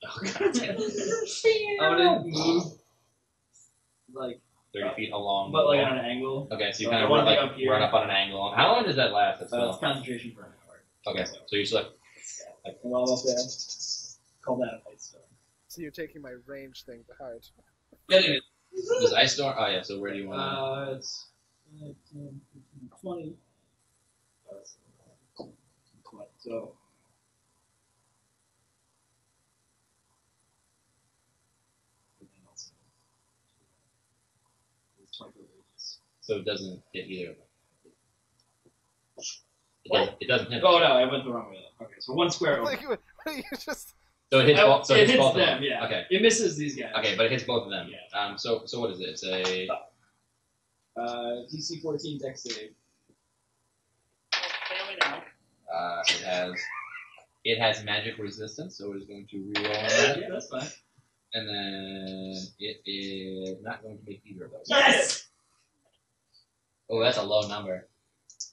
Oh, God damn. I'm gonna move like 30 feet along. but the like wall. on an angle. Okay, so you So kind I of wanna run, be like, up here. run up on an angle. How long does that last? That's It's concentration for an hour. okay, so you select. And while I'm up there, call that a light storm. So you're taking my range thing to heart. Anyway, Does Ice Storm? Oh, yeah, so where do you want to. it's 10, 15, 20. 20. So. It's 20 ranges. So it doesn't hit either. What? It doesn't hit. Oh no, I went the wrong way. Okay, so one square over. Like, you just So it hits both. So it hits both them, of them. yeah. Okay. It misses these guys. Okay, but it hits both of them. Yeah. So what is it? It's a. DC 14 dex save. Family now. It has magic resistance, so it is going to reroll on that, Yeah, that's fine. and then it is not going to make either of those. Yes! Oh, that's a low number.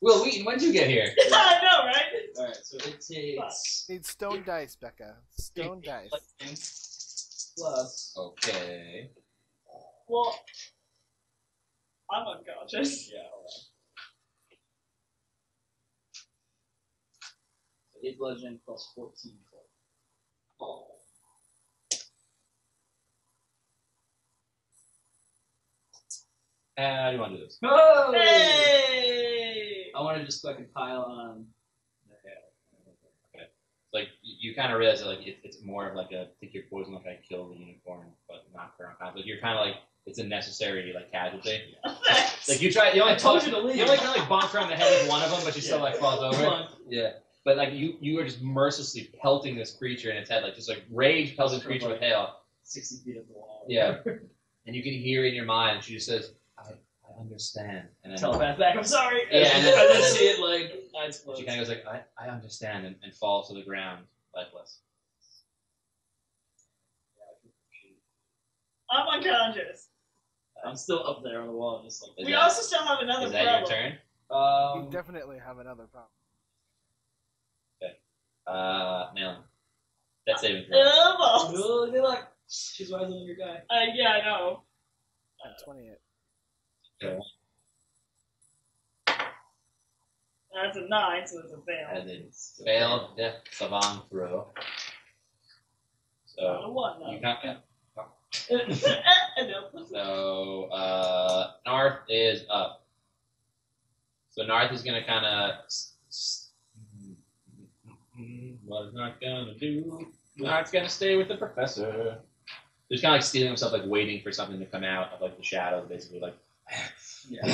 Will Wheaton, when did you get here? I know, right? Alright, so it takes. need stone dice, Becca. Stone dice. Plus. Okay. Well, I'm unconscious. Yeah, hold on. 8 bludgeoning plus 14 cold. How do you want to do this? Oh! Hey! I want to just fucking pile on the hair. Like you kind of realize that like it's more of like a take your poison, like I kill the unicorn, but not for unconscious. Like you're kind of like it's a necessary like casualty. Like you try, you only told you to leave. You only kind of like bonk around the head with one of them, but you still like falls over. Yeah, but like you are just mercilessly pelting this creature in its head, like just like rage pelting the creature with hail. 60 feet of the wall. Yeah, and you can hear in your mind she just says, I understand. And then Telepath back, I'm sorry. Yeah, and and then then- see it like eyes closed. she kind of goes like, I understand, and falls to the ground lifeless. I'm unconscious. I'm still up there on the wall, just like. Is We that- also still have another Is that problem. your turn? You definitely have another problem. Nalin. That's saving throw. Almost. Oh, good luck. She's wiser than your guy. Yeah, I know. I'm 28. That's a 9, so it's a fail. And then failed death savant throw. Not a So 1, though. you got that. Nope. So Narth is up. So Narth is gonna kind of. What is Narth gonna do? Narth's gonna stay with the professor. He's kind of like stealing himself, like waiting for something to come out of like the shadows, basically. Like, Yeah,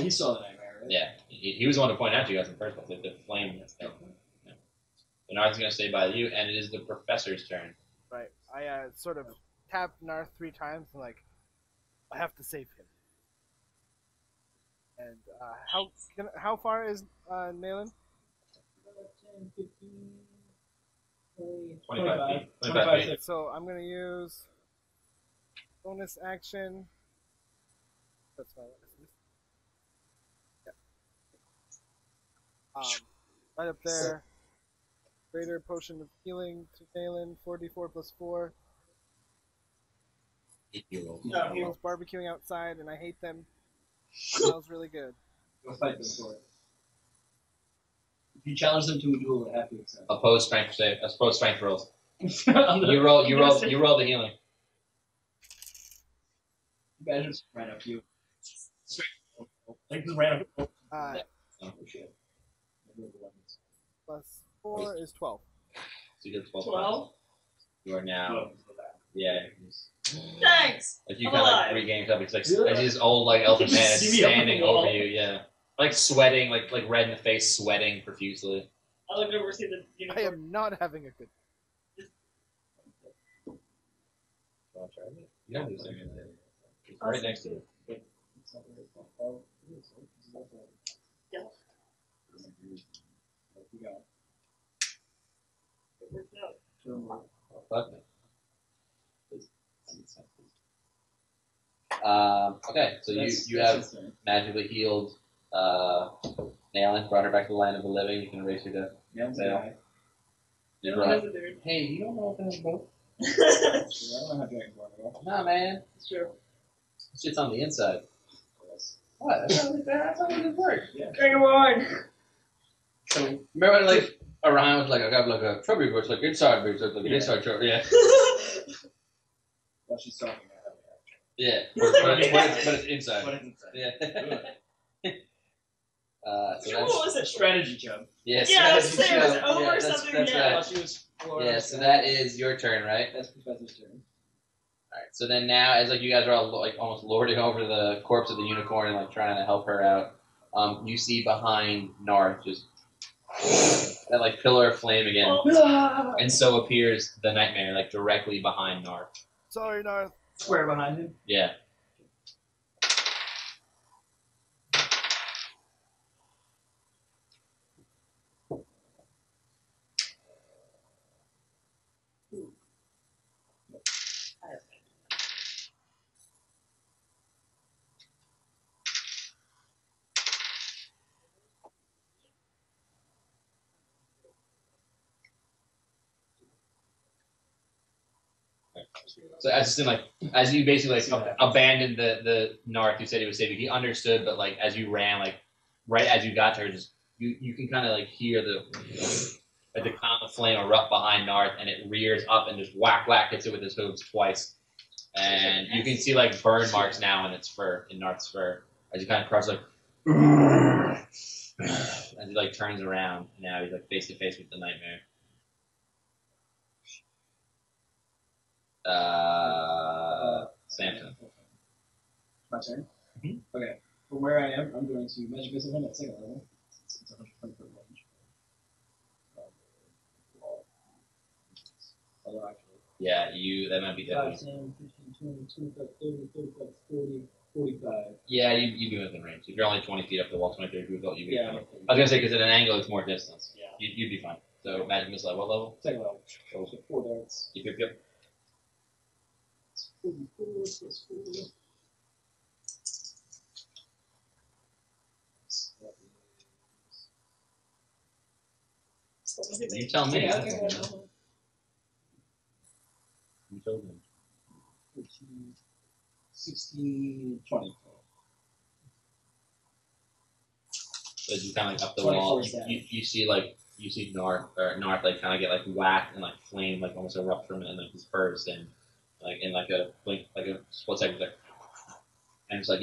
he saw the nightmare, right? yeah, he was the one to point out to you guys in the first place, like the flame. That's yeah. So Narth's gonna stay by you, and it is the professor's turn. Right. I sort of tapped Narth 3 times and like, I have to save him. And how far is Nalin? 10, 15, 20, 25 feet. 25 feet. feet. So I'm gonna use bonus action. That's my bonus. Yeah. Right up there. Greater potion of healing to Nalin, 4d4 plus 4. No, He was barbecuing outside, and I hate them. Smells really good. Go fight them for it. If you challenge them to a duel, they have to accept. Opposed strength save. Opposed strength rolls. I'm You roll the healing. Badger just ran up to you. Like just ran up. Oh shit. Plus 4 is 12. So you get 12. 12? You are now. Yeah. Thanks! Like you I'm kind of like alive. regain yourself. It's like as this old like elfin man is See me up on standing the wall. over you. Yeah. Like sweating, like red in the face, sweating profusely. I look over, see the I unicorn. am not having a good. You want to try it? You gotta do something. It's right next to you. Yeah. It worked out. Fuck me. Okay, so you have magically healed Nalin, brought her back to the land of the living. You can erase your death. Nail's Fail. guy. You No, brought- that's a dude. Hey, you don't know what this boat? I don't know how Dragonborn go. Nah, man. It's true. Shit's on the inside. What? That's how it works. Yeah. Dragonborn! So remember, like around with like I got like a trophy, but it's like inside, but it's like an inside trophy. Yeah. While she's talking, I have Yeah. But it's inside. But it's inside. Yeah. So What that's was it? Strategy chub. yeah. Yeah, I was strategy saying, it was show. over Yeah, something, That's yeah. right. She was Yeah. So that is your turn, right? That's Professor's turn. All right. So then now, as like you guys are all like almost lording over the corpse of the unicorn and like trying to help her out, you see behind Narth just that like pillar of flame again, Oh. and so appears the nightmare like directly behind Narth. Sorry, Narth. Square behind him. Yeah. So as you basically abandoned the Narth who said he was saving, he understood, but like as you ran, like right as you got to her, just you can kind of like hear the column of flame erupt behind Narth, and it rears up and just whack hits it with his hooves twice, and you can see like burn marks now in its fur, in Narth's fur, as you kind of crush like. As he like turns around, now he's like face to face with the nightmare. Samson. My turn? Mhm. Okay. From where I am, I'm going to magic missile him at second level. It's 120 foot range. Although actually. Yeah, that might be 5, different. 10, 15, 20, 25, 30, 35, 40, 45. Yeah, you'd be within range. If you're only 20 feet up the wall, 20 feet, you'd be Yeah. fine. I was gonna say because at an angle it's more distance. Yeah. You'd be fine. So magic missile at what level? Second level. So 4 darts. Yep. 44 plus 4. You tell me. Yeah, You told me. 15, 16, 20. As you kind of like up the wall, 24/7. you see North like kind of get like whacked and like flame like almost erupt from it, and like his furs and like in like a blink, like a split second, like, and it's like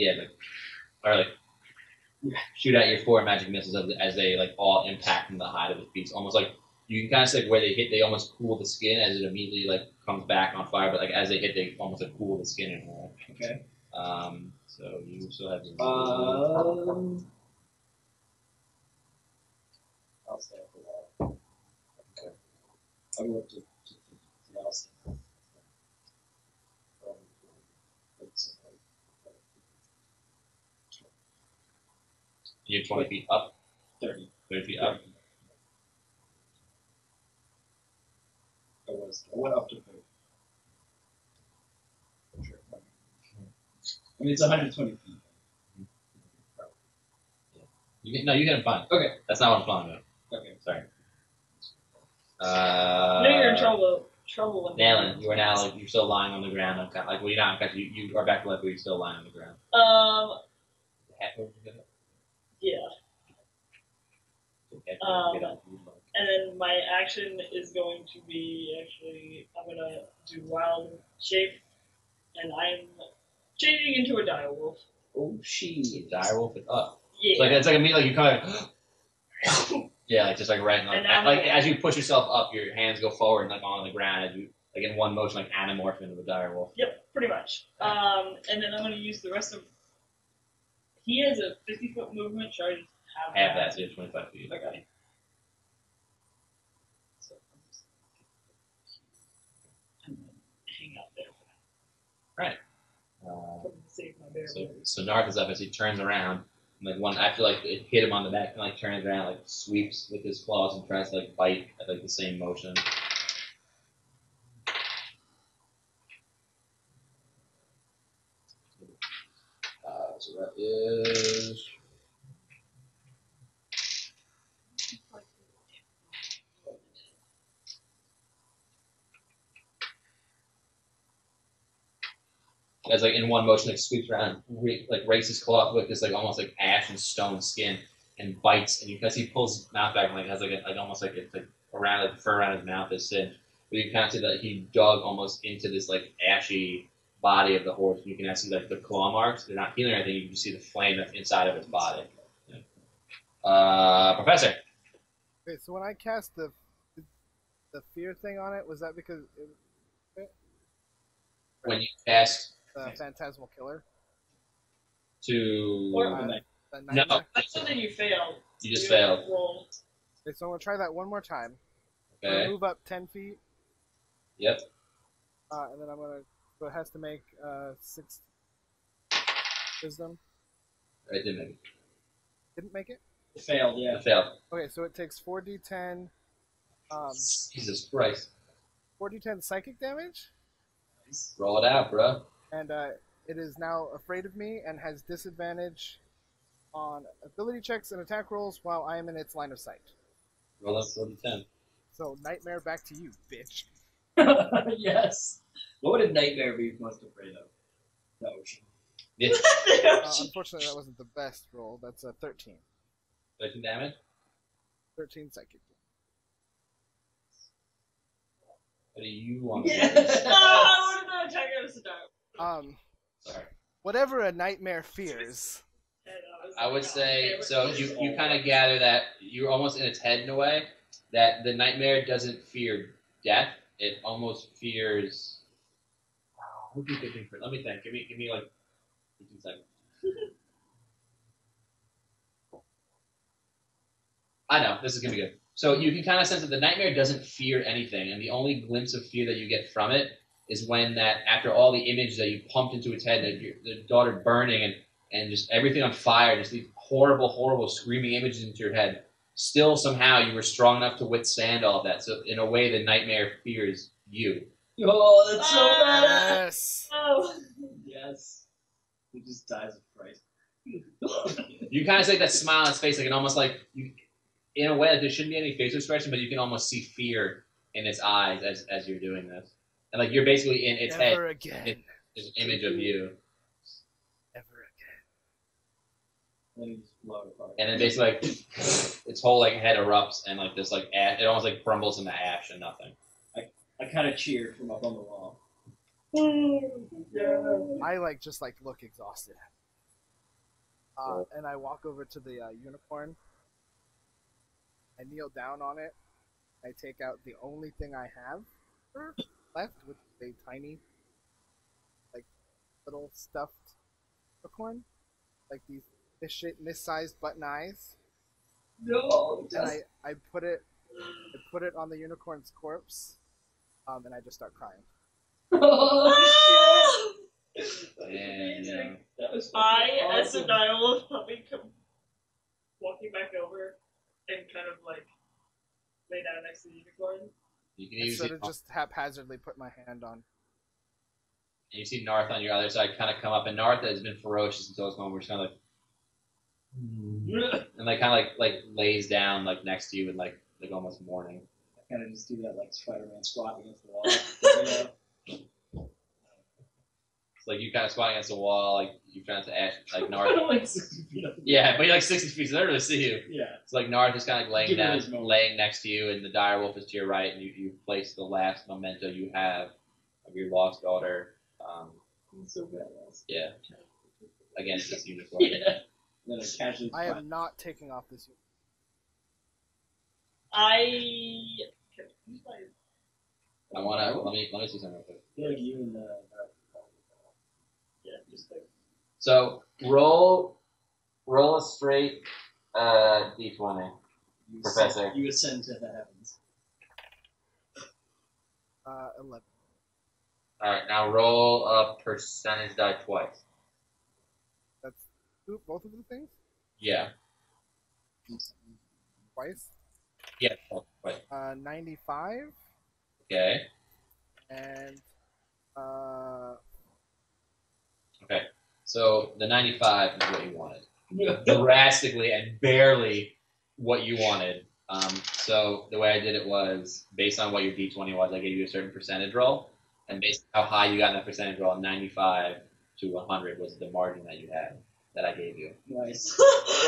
shoot out your 4 magic missiles as they like all impact in the hide of his beast, almost like you can kind of see like where they hit, they almost cool the skin as it immediately like comes back on fire, but like as they hit, they almost like cool the skin and all. Okay. So you still have your I'll stay up for a while. Okay. I'll go up to Nelson. You're 20 feet up, 30 feet up. I went up to 30. Sure. I mean, it's 120 feet. You get him fine. Okay. That's not what I'm talking about. Okay. Sorry. I know you're in trouble. When Nalin, you are now like you're still lying on the ground. Like well, you're not. In fact, you are back to life, but you're still lying on the ground. Yeah. And then my action is going to be I'm gonna do wild shape, and I'm changing into a direwolf. Oh, she direwolf it up. Yeah. So, like it's like immediately you kind of yeah, like just like right, like as you push yourself up, your hands go forward and like on the ground as you like in one motion like anamorph into a direwolf. Yep, pretty much. And then I'm gonna use the rest of. He has a 50-foot movement. Should I just have that? So you have 25 feet. Okay. So I'm gonna hang out there. Right. Save my bear. So Narth is up as he turns around. And, like after like it hit him on the back, and like turns around, like sweeps with his claws and tries to like bite at like the same motion. So that is. As like in one motion, like sweeps around, like rakes his claw with this like almost like ash and stone skin, and bites. And because he pulls his mouth back, and like has like almost like it's like around like the fur around his mouth is thin. But you can kind of see that he dug almost into this like ashy body of the horse. You can actually see like the claw marks. They're not healing or anything. You can just see the flame that's inside of its body. Yeah. Professor. Okay, so when I cast the fear thing on it, was that because When you cast the phantasmal killer? To Or- The no, nightmare? That's something you failed. you just failed. Roll. Okay, so I'm gonna try that one more time. I'm Okay. gonna move up 10 feet, Yep. and then I'm gonna. So it has to make 6 wisdom. I did make it. Didn't make it. It failed, yeah. I failed. Okay, so it takes 4d10. Jesus Christ. 4d10 psychic damage, Roll it out, bro. and it is now afraid of me and has disadvantage on ability checks and attack rolls while I am in its line of sight. Roll up 10. So nightmare, back to you, bitch. Yes. What would a nightmare be most afraid of? The ocean. Yeah. Unfortunately, that wasn't the best roll. That's a 13. 13 damage. 13 psychic. What do you want to do? Oh, I wanted to attack us down. Sorry. Whatever a nightmare fears. I would say, so you kind of gather that you're almost in its head in a way, that the nightmare doesn't fear death. It almost fears... What do you think? Let me think. Give me like 15 seconds. I know, this is going to be good. So you can kind of sense that the nightmare doesn't fear anything, and the only glimpse of fear that you get from it is when that, after all the images that you pumped into its head, that the daughter burning and just everything on fire, just these horrible, horrible screaming images into your head, still somehow you were strong enough to withstand all of that. So in a way, the nightmare fears you. Oh, that's so bad. Yes. Oh. Yes. He just dies of fright. You kind of see that smile on its face, like it almost like you, in a way that there shouldn't be any facial expression, but you can almost see fear in its eyes as you're doing this, and like you're basically in its Never head. again. There's an image of you, Never again. Then he just blow it apart. and then basically like its whole like head erupts and like this like ash, it almost like crumbles into ash and nothing. I kind of cheered from up on the wall. I just look exhausted. And I walk over to the unicorn. I kneel down on it. I take out the only thing I have left, which is a tiny, little stuffed unicorn, like these this-sized button eyes. No. And I put it on the unicorn's corpse, and I just start crying. Oh, shit. And That was As a direwolf puppy, come walking back over and kind of lay down next to the unicorn. you can I usually sort of just haphazardly put my hand on. and you see Narth on your other side kind of come up, and Narth has been ferocious until this moment where she's kind of like, and like kind of like lays down like next to you and like almost mourning. I kind of just do that like Spider-Man squat against the wall. You know? It's like you kind of squat against the wall, like you're trying to ash like Narth. Like 60 feet up. Yeah, but you're like 60 feet, so they don't really see you. Yeah. It's like Narth is kind of like Give laying it down, his moment. laying next to you, and the direwolf is to your right, and you place the last memento you have of your lost daughter. It's so badass. Yeah, against this unicorn. Yeah. Then I casually. I am not taking off this unicorn. Can I use my... I wanna let me see something real quick. I feel like you and Yeah, just like... So roll a straight d20, Professor. You ascend to the heavens. 11. All right, now roll a percentage die twice. That's both of the things? Yeah. Twice? Yeah. Twice. 95 Okay. and Okay. So the 95 is what you wanted. Yeah. Drastically and barely what you wanted. So the way I did it was based on what your d20 was. I gave you a certain percentage roll, and based on how high you got in that percentage roll, 95 to 100 was the margin that you had that I gave you. Nice.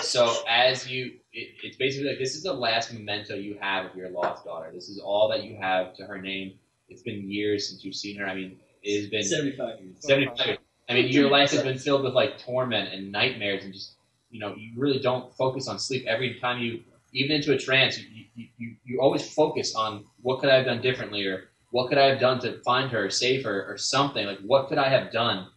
So as it's basically like this is the last memento you have of your lost daughter. This is all that you have to her name. It's been years since you've seen her. I mean, it has been 75 years. 75 years. I mean, your life has been filled with like torment and nightmares, and just you really don't focus on sleep. Every time you even into a trance, you always focus on what could I have done differently, or what could I have done to find her, or save her, or something. Like what could I have done?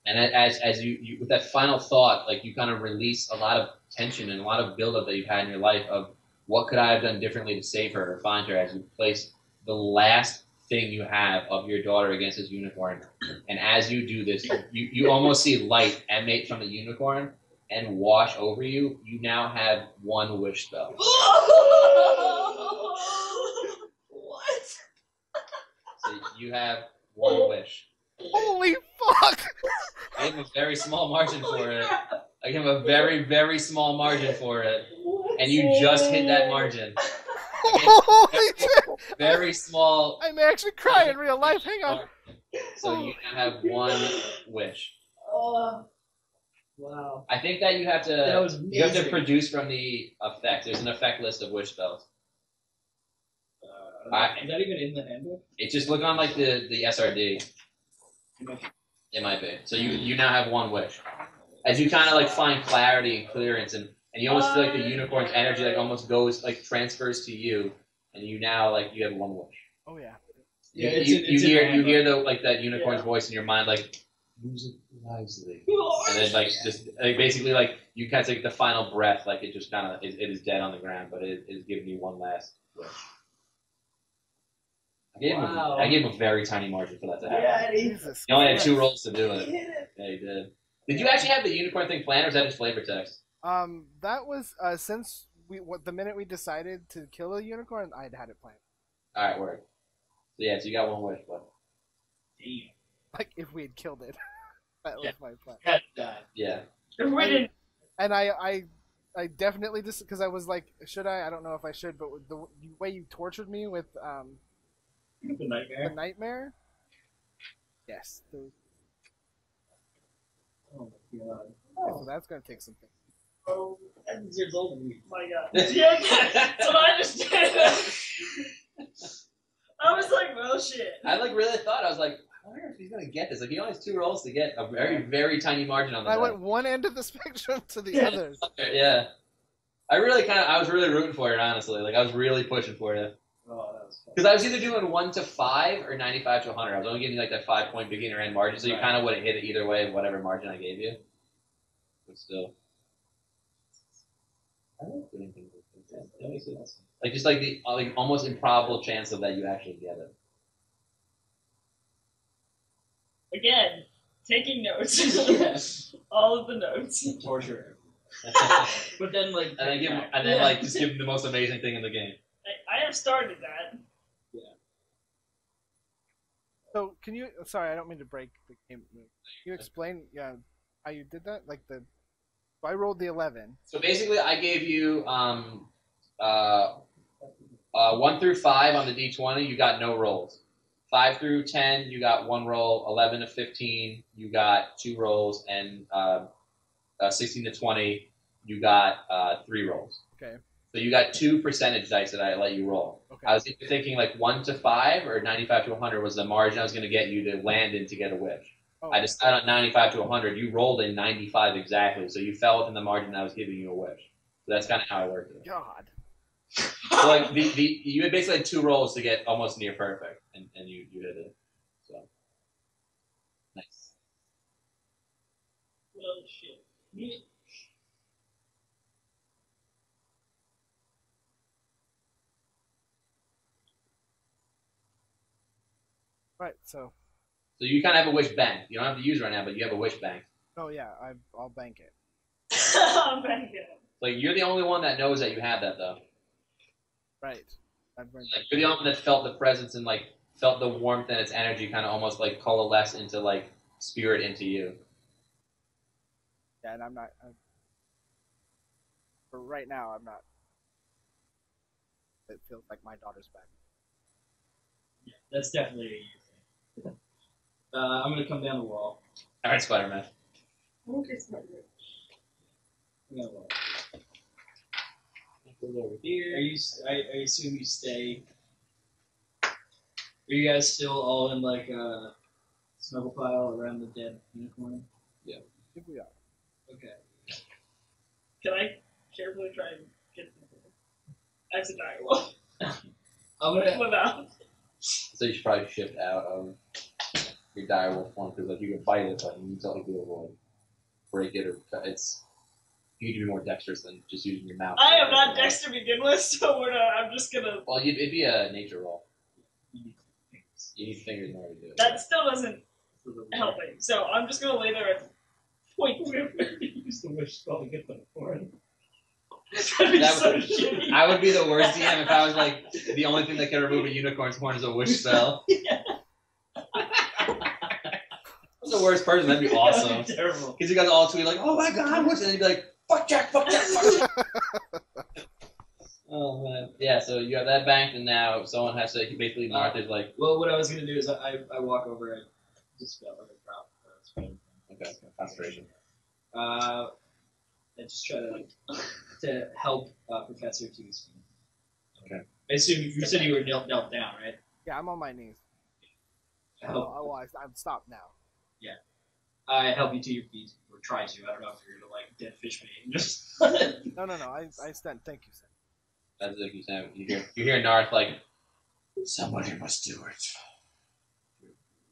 And as you with that final thought, like you kind of release a lot of tension and a lot of buildup that you've had in your life of what could I have done differently to save her or find her, as you place the last thing you have of your daughter against this unicorn. And as you do this, you almost see light emanate from the unicorn and wash over you. You now have one wish spell. What? So you have one wish. Holy fuck! I gave him a very small margin for it. I gave him a very, very small margin for it. And you just hit that margin. Holy shit! Very small. I may actually cry in real life. Hang on. So you now have one wish. Wow. I think that you have to. That was You have to amazing. produce from the effect. There's an effect list of wish spells. Is that even in the handbook? It just look on like the SRD. It might be. So you now have one wish. As you kind of like find clarity and clearance, and you almost feel like the unicorn's energy like almost goes like transfers to you, and you now like you have one wish. Oh yeah. Yeah, You hear the like that unicorn's voice in your mind like use it wisely, and then like just like, basically like you kind of take the final breath like it just kind of it is dead on the ground, but it is giving you one last wish. I gave him a very tiny margin for that to happen. Yeah, Jesus. You only had 2 Christ. rolls to do it. Yeah, you did. Did you actually have the unicorn thing planned, or was that just flavor text? That was since the minute we decided to kill a unicorn, I'd had it planned. All right, word. So yeah, so you got one wish, but Like if we had killed it, that was my plan. Had that. yeah. If we didn't, And I definitely just because I was like, should I? I don't know if I should, but with the way you tortured me with The the nightmare. nightmare. Yes. Oh my god. So that's gonna take some thinking. Oh, that deserves all the week. my God. Yeah, that's what I just did. I was like, well, shit. I like really thought I was like, I wonder if he's gonna get this. Like he only has 2 rolls to get a very very tiny margin on the I die. went one end of the spectrum to the other. Yeah. I was really rooting for it honestly. Like I was really pushing for you. Oh, that was fun. Because I was either doing 1 to 5 or 95 to 100. I was only giving you like that 5-point beginner end margin, so you Right. kind of would have hit it either way, whatever margin I gave you. But still, I don't like doing things like that. That makes sense. Like just like the like almost improbable chance of that you actually get it. Again, taking notes. Yes. All of the notes. Torture. But then like. and then like just give him the most amazing thing in the game. I have started that. So can you? Sorry, I don't mean to break the game. Can you explain? Yeah, how you did that? Like the. I rolled the 11. So basically, I gave you 1 through 5 on the D20. You got no rolls. 5 through 10, you got 1 roll. 11 to 15, you got 2 rolls, and 16 to 20, you got 3 rolls. Okay. So you got 2 percentage dice that I let you roll. Okay. I was either thinking like 1 to 5 or 95 to 100 was the margin I was going to get you to land in to get a wish. Oh, I decided on 95 to 100. You rolled in 95 exactly, so you fell within the margin I was giving you a wish. So that's kind of how I worked it. God. So like you had basically had 2 rolls to get almost near perfect, and you hit it. So nice. Well, shit. Right. So. So you kind of have a wish bank. You don't have to use it right now, but you have a wish bank. Oh yeah, I'll bank it. I'm back again. Like you're the only one that knows that you have that though. Right. I'd bring Like you're the only one that felt the presence and like felt the warmth and its energy kind of almost like coalesce into like spirit into you. Yeah, and I'm not. For right now, I'm not. It feels like my daughter's back. Yeah, that's definitely a you thing. I'm gonna come down the wall. All right, Spider-Man. Okay, Spider-Man. I'm gonna wall. Over here. I assume you stay. Are you guys still all in like a snuggle pile around the dead unicorn? I think we are. Okay. Can I carefully try and get the exit diagonal I'm gonna. without? So you should probably shift out of your direwolf form because like you can bite it, but you need to like do avoid break it or it's. You need to be more dexterous than just using your mouth. I am not Dex to begin with, so I'm just gonna. Well, it'd be a nature roll. You need fingers. You need fingers in order to do it. That still doesn't For the help me. So I'm just gonna lay there and point. Use the wish spell to get the horn. That'd be That so would- shitty. I would be the worst DM if I was like the only thing that could remove a unicorn's horn is a wish spell. That's the worst person. That'd be awesome. That'd be terrible. Because you guys all tweet like, "Oh my god, what's?" And then you'd be like, "Fuck Jack, fuck Jack, fuck Jack." Oh man. Yeah. So you have that banked, and now someone has to basically Narth is like. Well, what I was gonna do is I walk over and just spell like a drop. Okay. Concentration. And just try to help Professor to his feet. Okay. I assume you said you were knelt down, right? Yeah, I'm on my knees. Help. I'm stopped now. I help you to your feet, or try to. I don't know if you're gonna like dead fish me and just. No. I stand. Thank you, sir. That's like you hear Narth like. Somebody must do it.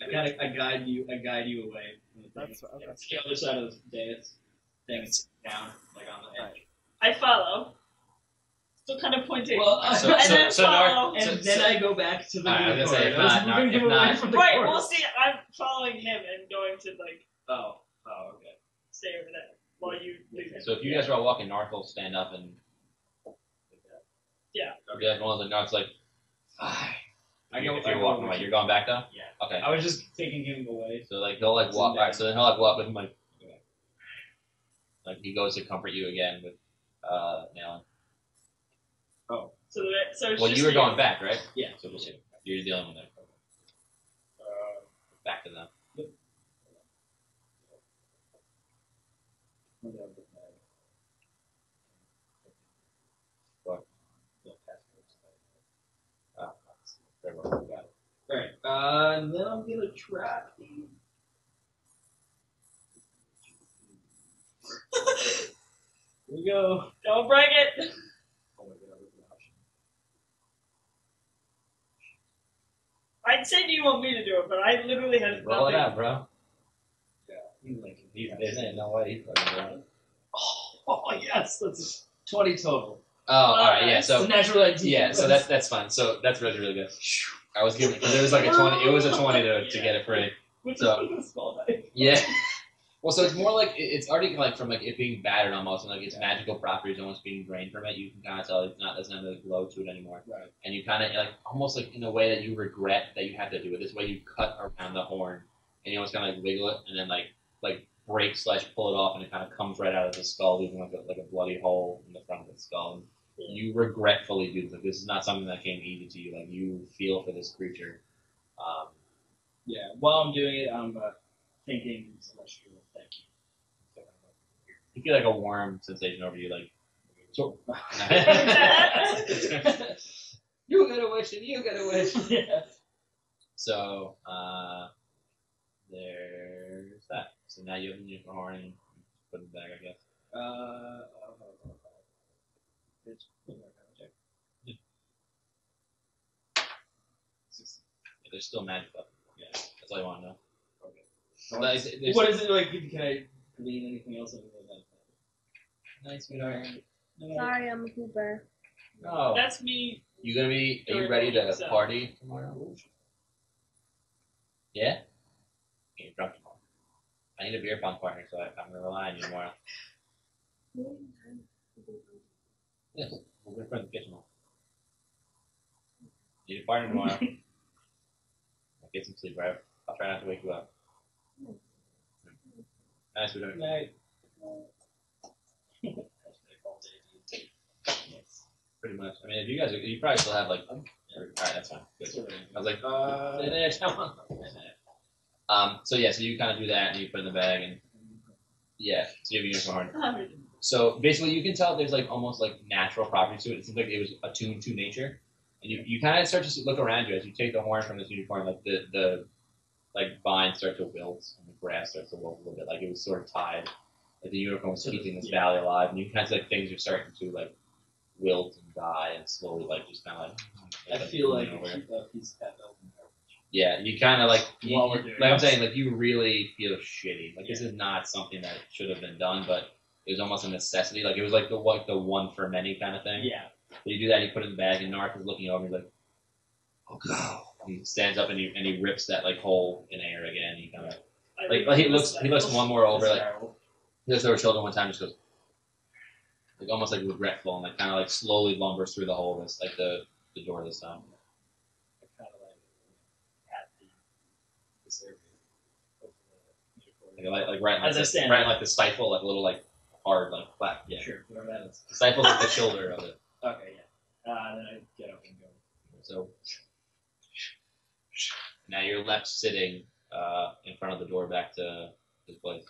I guide you away from the thing. That's okay. It's the other side of the dais. Thing is down, like on the edge. I follow. Still kind of pointing. Well, and then follow. Narth- And then I go back to the I was gonna say, if I was not, moving if him away not- from the Right, corridor. we'll see. I'm following him and going to like Oh, okay. stay over there while you leave him. So if you guys are all walking, Narth will stand up and. Yeah. Okay. Like one of the Narth's like. Fine. I If go you're walking away, you're going back though. Yeah. Okay. I was just taking him away. So like he'll like It's walk. in All right. there. So then he'll like walk with him like he goes to comfort you again with Nalin. Oh. So it's Well, just you were going back, right? Yeah. So just you're dealing with it. Back to them. What? Very well. Got it. Alright. And then I'm gonna trap you. Here we go. Don't break it. Oh my god, that's an option. I'd say, do you want me to do it? But I literally have Roll it nothing. out, bro. Yeah. He's like, There's no way he's fucking doing it. oh yes, that's 20 total. Oh, all right, yeah. It's a So natural idea. yeah, so that's fine. So that's really good. I was giving because it was like a 20. It was a 20 to get it free. Which So- is a small dice. Yeah. Well, so it's more like it's already like from like it being battered almost, and like its magical properties almost being drained from it. You can kind of tell it's not there's not really glow to it anymore, Right. and you kind of like almost like in a way that you regret that you have to do it. This way you cut around the horn, and you almost kind of like wiggle it, and then like break / pull it off, and it kind of comes right out of the skull, leaving like a bloody hole in the front of the skull. And you regretfully do this. Like, this is not something that came easy to you. Like you feel for this creature. Yeah. While I'm doing it, I'm thinking celestial. Thank you. You feel like a warm sensation over you, like. So, you get a wish and you get a wish. Yeah. So, there's that. So now you have a new horn and put it back, I guess. Yeah, there's still magic left. Yeah, that's all you want to know. Okay. But there's- What is it like? Can I glean anything else other than that? Nice, sweetheart. Sorry, I'm a pooper. Oh, That's me. are you ready to party tomorrow? Yeah? You're drunk tomorrow. I need a beer pong partner, so I'm going to rely on you tomorrow. Yes, we're going to put in the kitchen. Need a partner tomorrow. Get some sleep, right? I'll try not to wake you up. Nice, sweetheart. Night. Pretty much. I mean, if you guys, you probably still have like. All right, that's fine. Good. I was like, so yeah, so you kind of do that and you put it in the bag and yeah, so you have a unicorn horn. So basically, you can tell there's like almost like natural properties to it. It seems like it was attuned to nature, and you kind of start to look around you as you take the horn from this unicorn. Like the like vines start to wilt and the grass starts to wilt a little bit. Like it was sort of tied. Like the unicorn was keeping this valley alive, and you kind of like things are starting to like wilt and die and slowly like just kind of like. I feel like over. a piece of that open. Yeah, you kind of like, While we're doing like I'm this. saying, like you really feel shitty. Like this is not something that should have been done, but it was almost a necessity. Like it was like the one for many kind of thing. Yeah. So you do that, you put it in the bag, and Nark is looking over, and he's like, "Oh God!" And he stands up and he rips that like hole in air again. He kind of like he looks one more over, like he looks over his shoulder one time, and just goes, like almost like regretful, and like kind of like slowly lumbers through the hole. This like the door this time. Kind of like at this area. Like right, As I like, stand right, up. like the stifle, like a little like hard, like flat. Yeah, Sure, whatever that is. the stifle's like the shoulder of it. Okay, yeah. Then I get up and go. So now you're left sitting in front of the door back to his place.